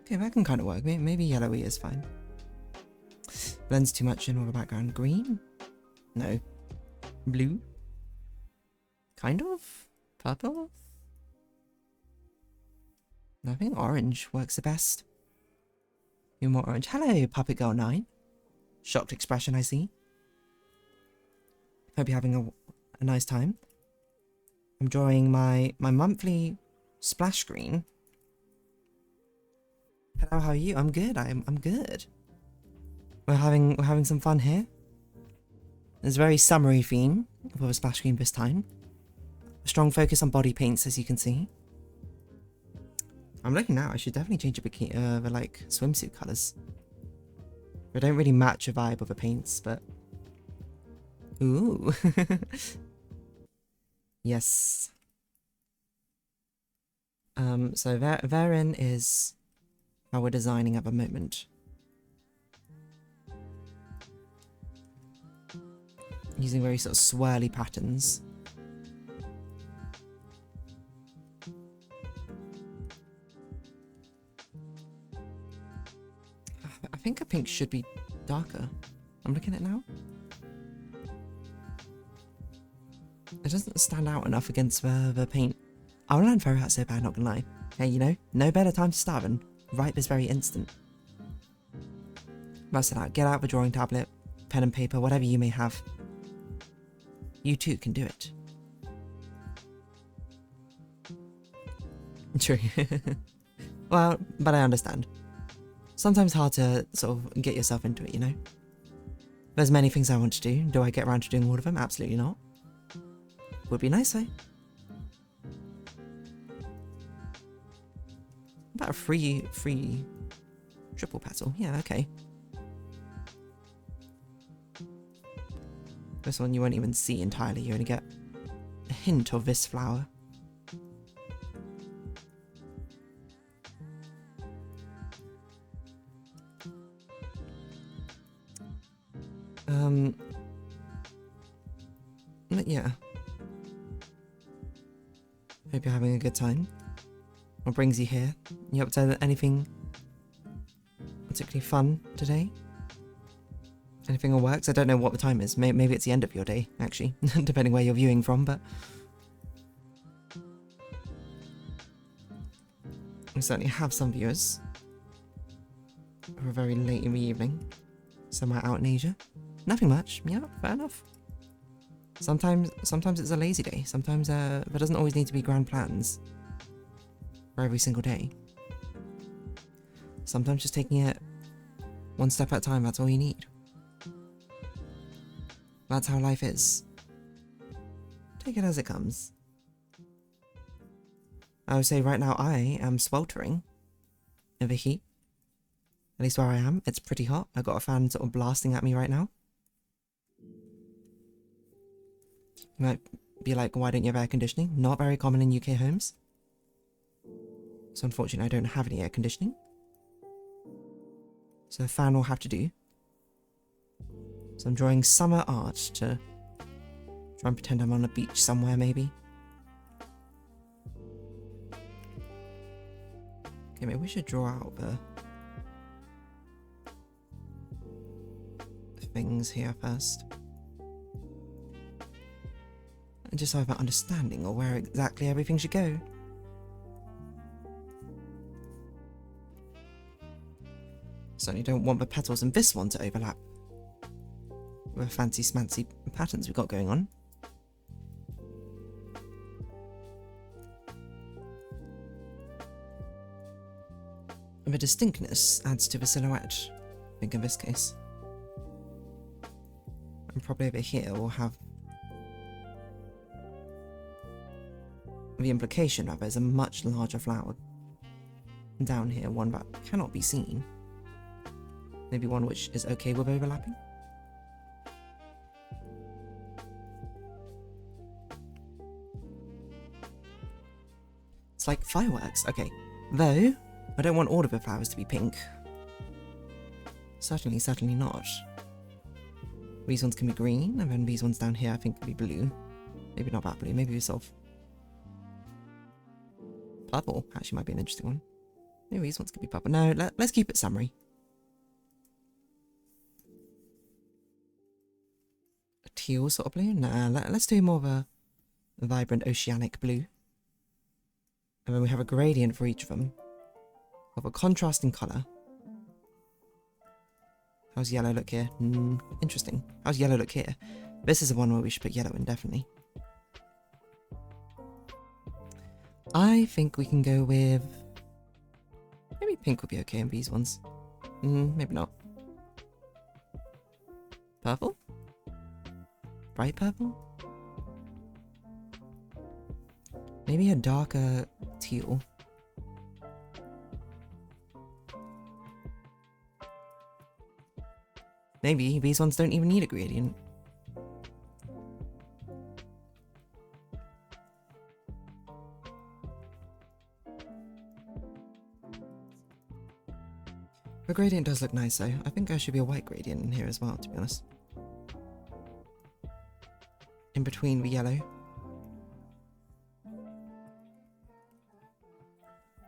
Okay, that can kind of work. Maybe yellowy is fine. Blends too much in with the background. Green? No. Blue? Kind of? Purple? I think orange works the best. You're more orange. Hello, Puppet Girl 9. Shocked expression, I see. Hope you're having a nice time. I'm drawing my monthly splash screen. Hello, how are you? I'm good. I'm good. We're having some fun here. There's a very summery theme for the splash screen this time. A strong focus on body paints, as you can see. I'm looking now. I should definitely change the like swimsuit colours. They don't really match the vibe of the paints, but ooh. Yes. So therein is how we're designing at the moment. Using very sort of swirly patterns. I think a pink should be darker. I'm looking at it now. It doesn't stand out enough against the paint. I will learn very hard so bad, not gonna lie. Hey, you know, no better time to start than right this very instant. Bust it out. Get out the drawing tablet, pen and paper, whatever you may have. You too can do it. True. Well, but I understand. Sometimes hard to sort of get yourself into it, you know? There's many things I want to do. Do I get around to doing all of them? Absolutely not. Would be nice though. About a free triple petal. Yeah, okay. This one you won't even see entirely. You only get a hint of this flower. But yeah. Hope you're having a good time. What brings you here? You up to anything particularly fun today? Anything that works? I don't know what the time is. Maybe it's the end of your day, actually, depending where you're viewing from, but we certainly have some viewers who are very late in the evening, somewhere out in Asia. Nothing much. Yeah, fair enough. Sometimes it's a lazy day. Sometimes there doesn't always need to be grand plans for every single day. Sometimes just taking it one step at a time, that's all you need. That's how life is. Take it as it comes. I would say right now I am sweltering in the heat. At least where I am, it's pretty hot. I've got a fan sort of blasting at me right now. You might be like, why don't you have air conditioning? Not very common in UK homes. So unfortunately I don't have any air conditioning. So a fan will have to do. So I'm drawing summer art to try and pretend I'm on a beach somewhere maybe. Okay, maybe we should draw out the things here first. And just so I have an understanding of where exactly everything should go. Certainly don't want the petals in this one to overlap with fancy smancy patterns we've got going on. And the distinctness adds to the silhouette, I think in this case. And probably over here we'll have the implication of it is a much larger flower down here, one that cannot be seen. Maybe one which is okay with overlapping. It's like fireworks, okay. Though, I don't want all of the flowers to be pink. Certainly not. These ones can be green, and then these ones down here I think can be blue. Maybe not that blue, maybe sort of purple. Actually might be an interesting one. Maybe these ones could be purple. No, let's keep it summery. A teal sort of blue? Nah, let's do more of a vibrant oceanic blue. And then we have a gradient for each of them. Of a contrasting colour. How's yellow look here? Interesting. How's yellow look here? This is the one where we should put yellow in, definitely. I think we can go with... maybe pink would be okay in these ones. Maybe not. Purple? Bright purple? Maybe a darker teal. Maybe these ones don't even need a gradient. The gradient does look nice though. I think there should be a white gradient in here as well, to be honest. In between the yellow.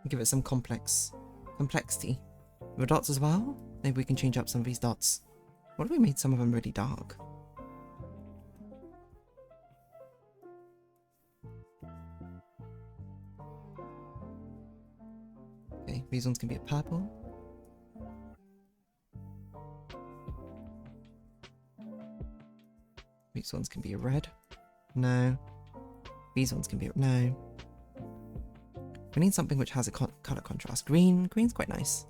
Give it some complexity. The dots as well? Maybe we can change up some of these dots. What if we made some of them really dark? Okay, these ones can be a purple. These ones can be a red. No. These ones can be a... no. We need something which has a colour contrast. Green's quite nice.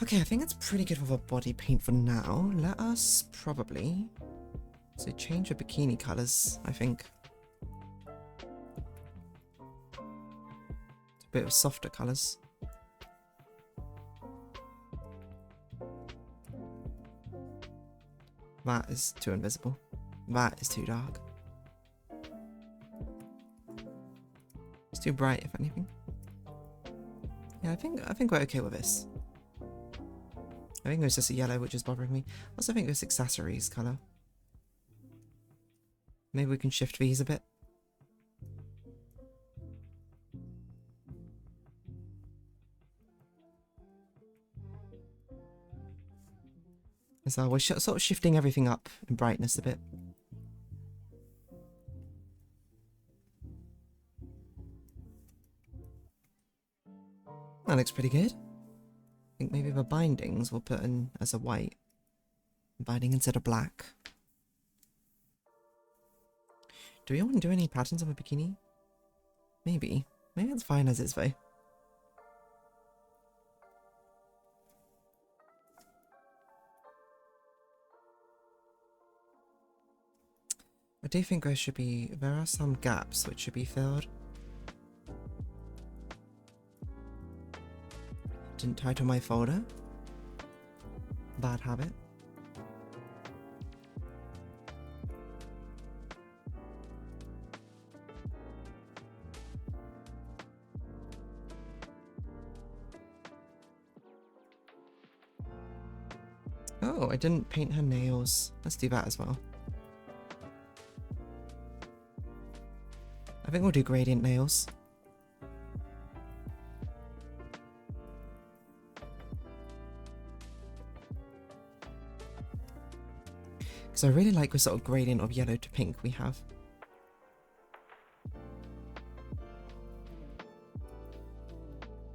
Okay, I think it's pretty good with our body paint for now. Let us probably... so change the bikini colours, I think. A bit of softer colours. That is too invisible. That is too dark. It's too bright, if anything. Yeah, I think we're okay with this. I think it was just a yellow which is bothering me. Also, I think this accessories colour. Maybe we can shift these a bit. So we're sort of shifting everything up in brightness a bit. That looks pretty good. I think maybe the bindings we'll put in as a white. Binding instead of black. Do we want to do any patterns on a bikini? Maybe. Maybe it's fine as is though. I do think there are some gaps which should be filled. Didn't title my folder. Bad habit. Oh, I didn't paint her nails. Let's do that as well. I think we'll do gradient nails. Because I really like the sort of gradient of yellow to pink we have.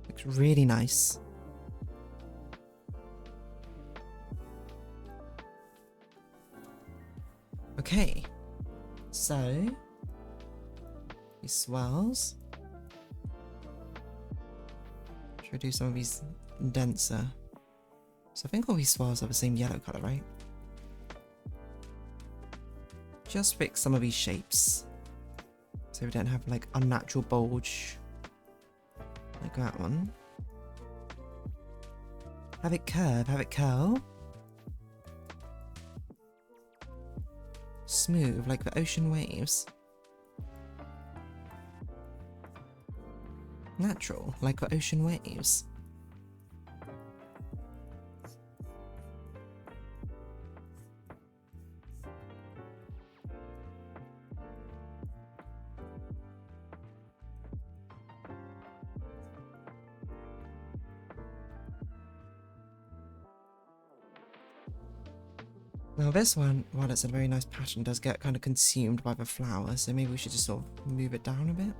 Looks really nice. Okay, so these swirls. Should we do some of these denser? So I think all these swirls are the same yellow colour, right? just fix some of these shapes. So we don't have like unnatural bulge. Like that one. Have it curve, have it curl. Smooth like the ocean waves. Natural like the ocean waves. Now this one, while it's a very nice pattern, does get kind of consumed by the flower, so maybe we should just sort of move it down a bit.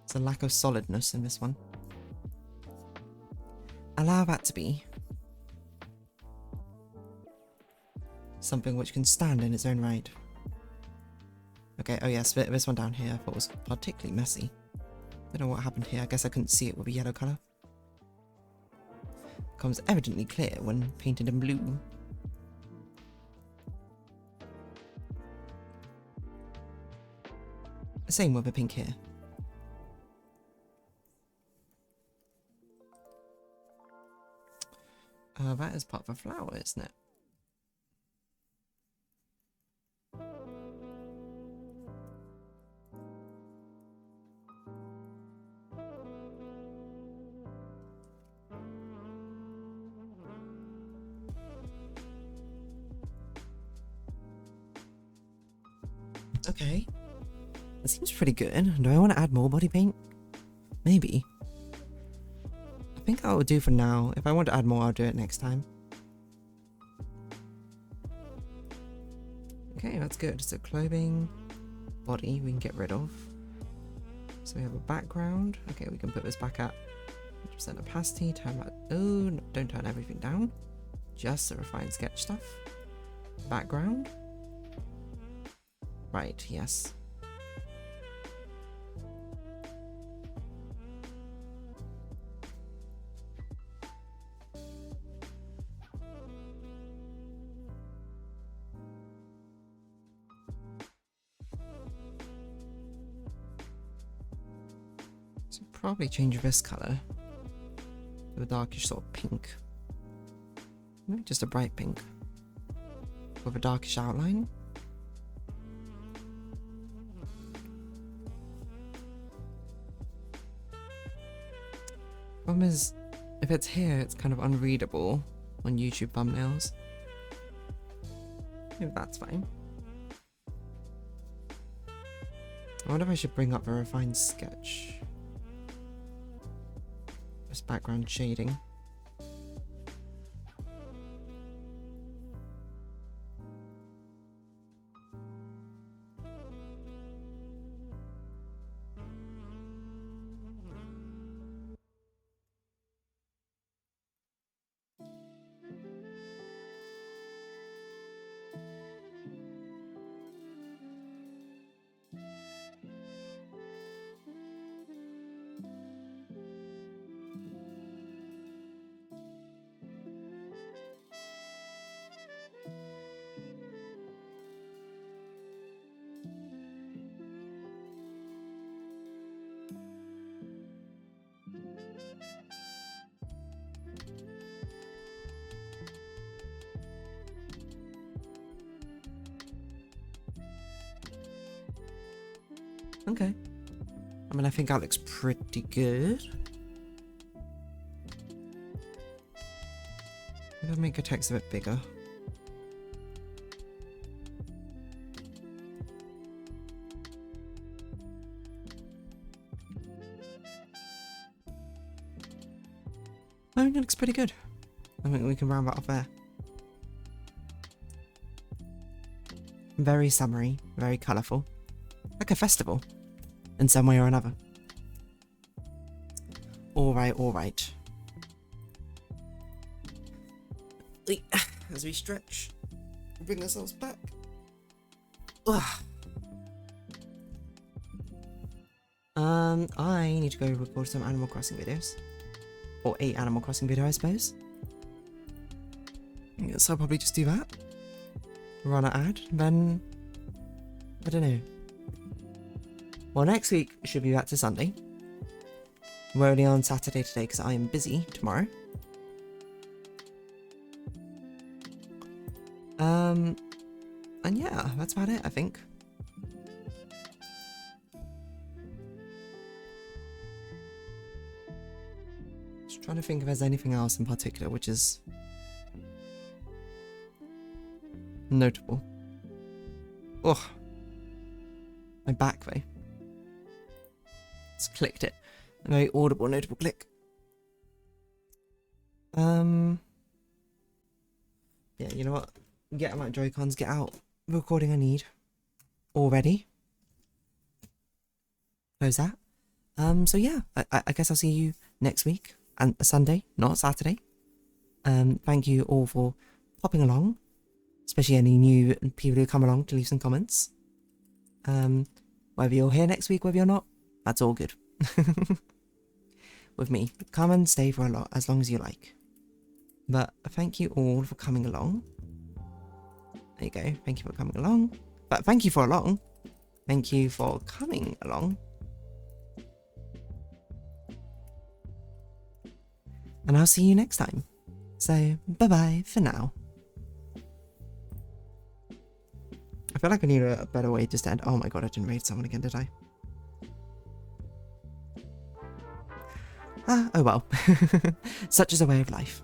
It's a lack of solidness in this one. Allow that to be something which can stand in its own right. Okay, oh yes, this one down here I thought was particularly messy. Don't know what happened here. I guess I couldn't see it with a yellow colour. Becomes evidently clear when painted in blue. Same with the pink here. That is part of a flower, isn't it? Okay. That seems pretty good. Do I want to add more body paint? Maybe. I think I will do for now. If I want to add more, I'll do it next time. Okay, that's good. So clothing, body, we can get rid of. So we have a background. Okay, we can put this back at 100% opacity. Turn that. Oh, no, don't turn everything down. Just the refined sketch stuff. Background. Right, yes. So probably change this colour to a darkish sort of pink. Maybe just a bright pink with a darkish outline. Problem is, if it's here, it's kind of unreadable on YouTube thumbnails. Maybe that's fine. I wonder if I should bring up a refined sketch. This background shading. Okay. I mean, I think that looks pretty good. Maybe I'll make the text a bit bigger. I think it looks pretty good. I think we can round that off there. Very summery, very colourful. Like a festival, in some way or another. Alright, alright. As we stretch, bring ourselves back. Ugh. I need to go record some Animal Crossing videos. or a Animal Crossing video, I suppose. So I'll probably just do that. Run an ad, then I don't know. Well, next week should be back to Sunday. We're only on Saturday today because I am busy tomorrow. And yeah, that's about it, I think. Just trying to think if there's anything else in particular which is notable. Ugh. My back though. Just clicked it. A very audible, notable click. Yeah, you know what? Get out my Joy-Cons, get out the recording I need. Already. Close that. So yeah, I guess I'll see you next week. And Sunday, not Saturday. Thank you all for popping along. Especially any new people who come along to leave some comments. Whether you're here next week, whether you're not, that's all good. With me. Come and stay for as long as you like. But thank you all for coming along. There you go. Thank you for coming along. But thank you for along. Thank you for coming along. And I'll see you next time. So, bye-bye for now. I feel like I need a better way to end. Oh my god, I didn't raid someone again, did I? Oh well. Such is a way of life.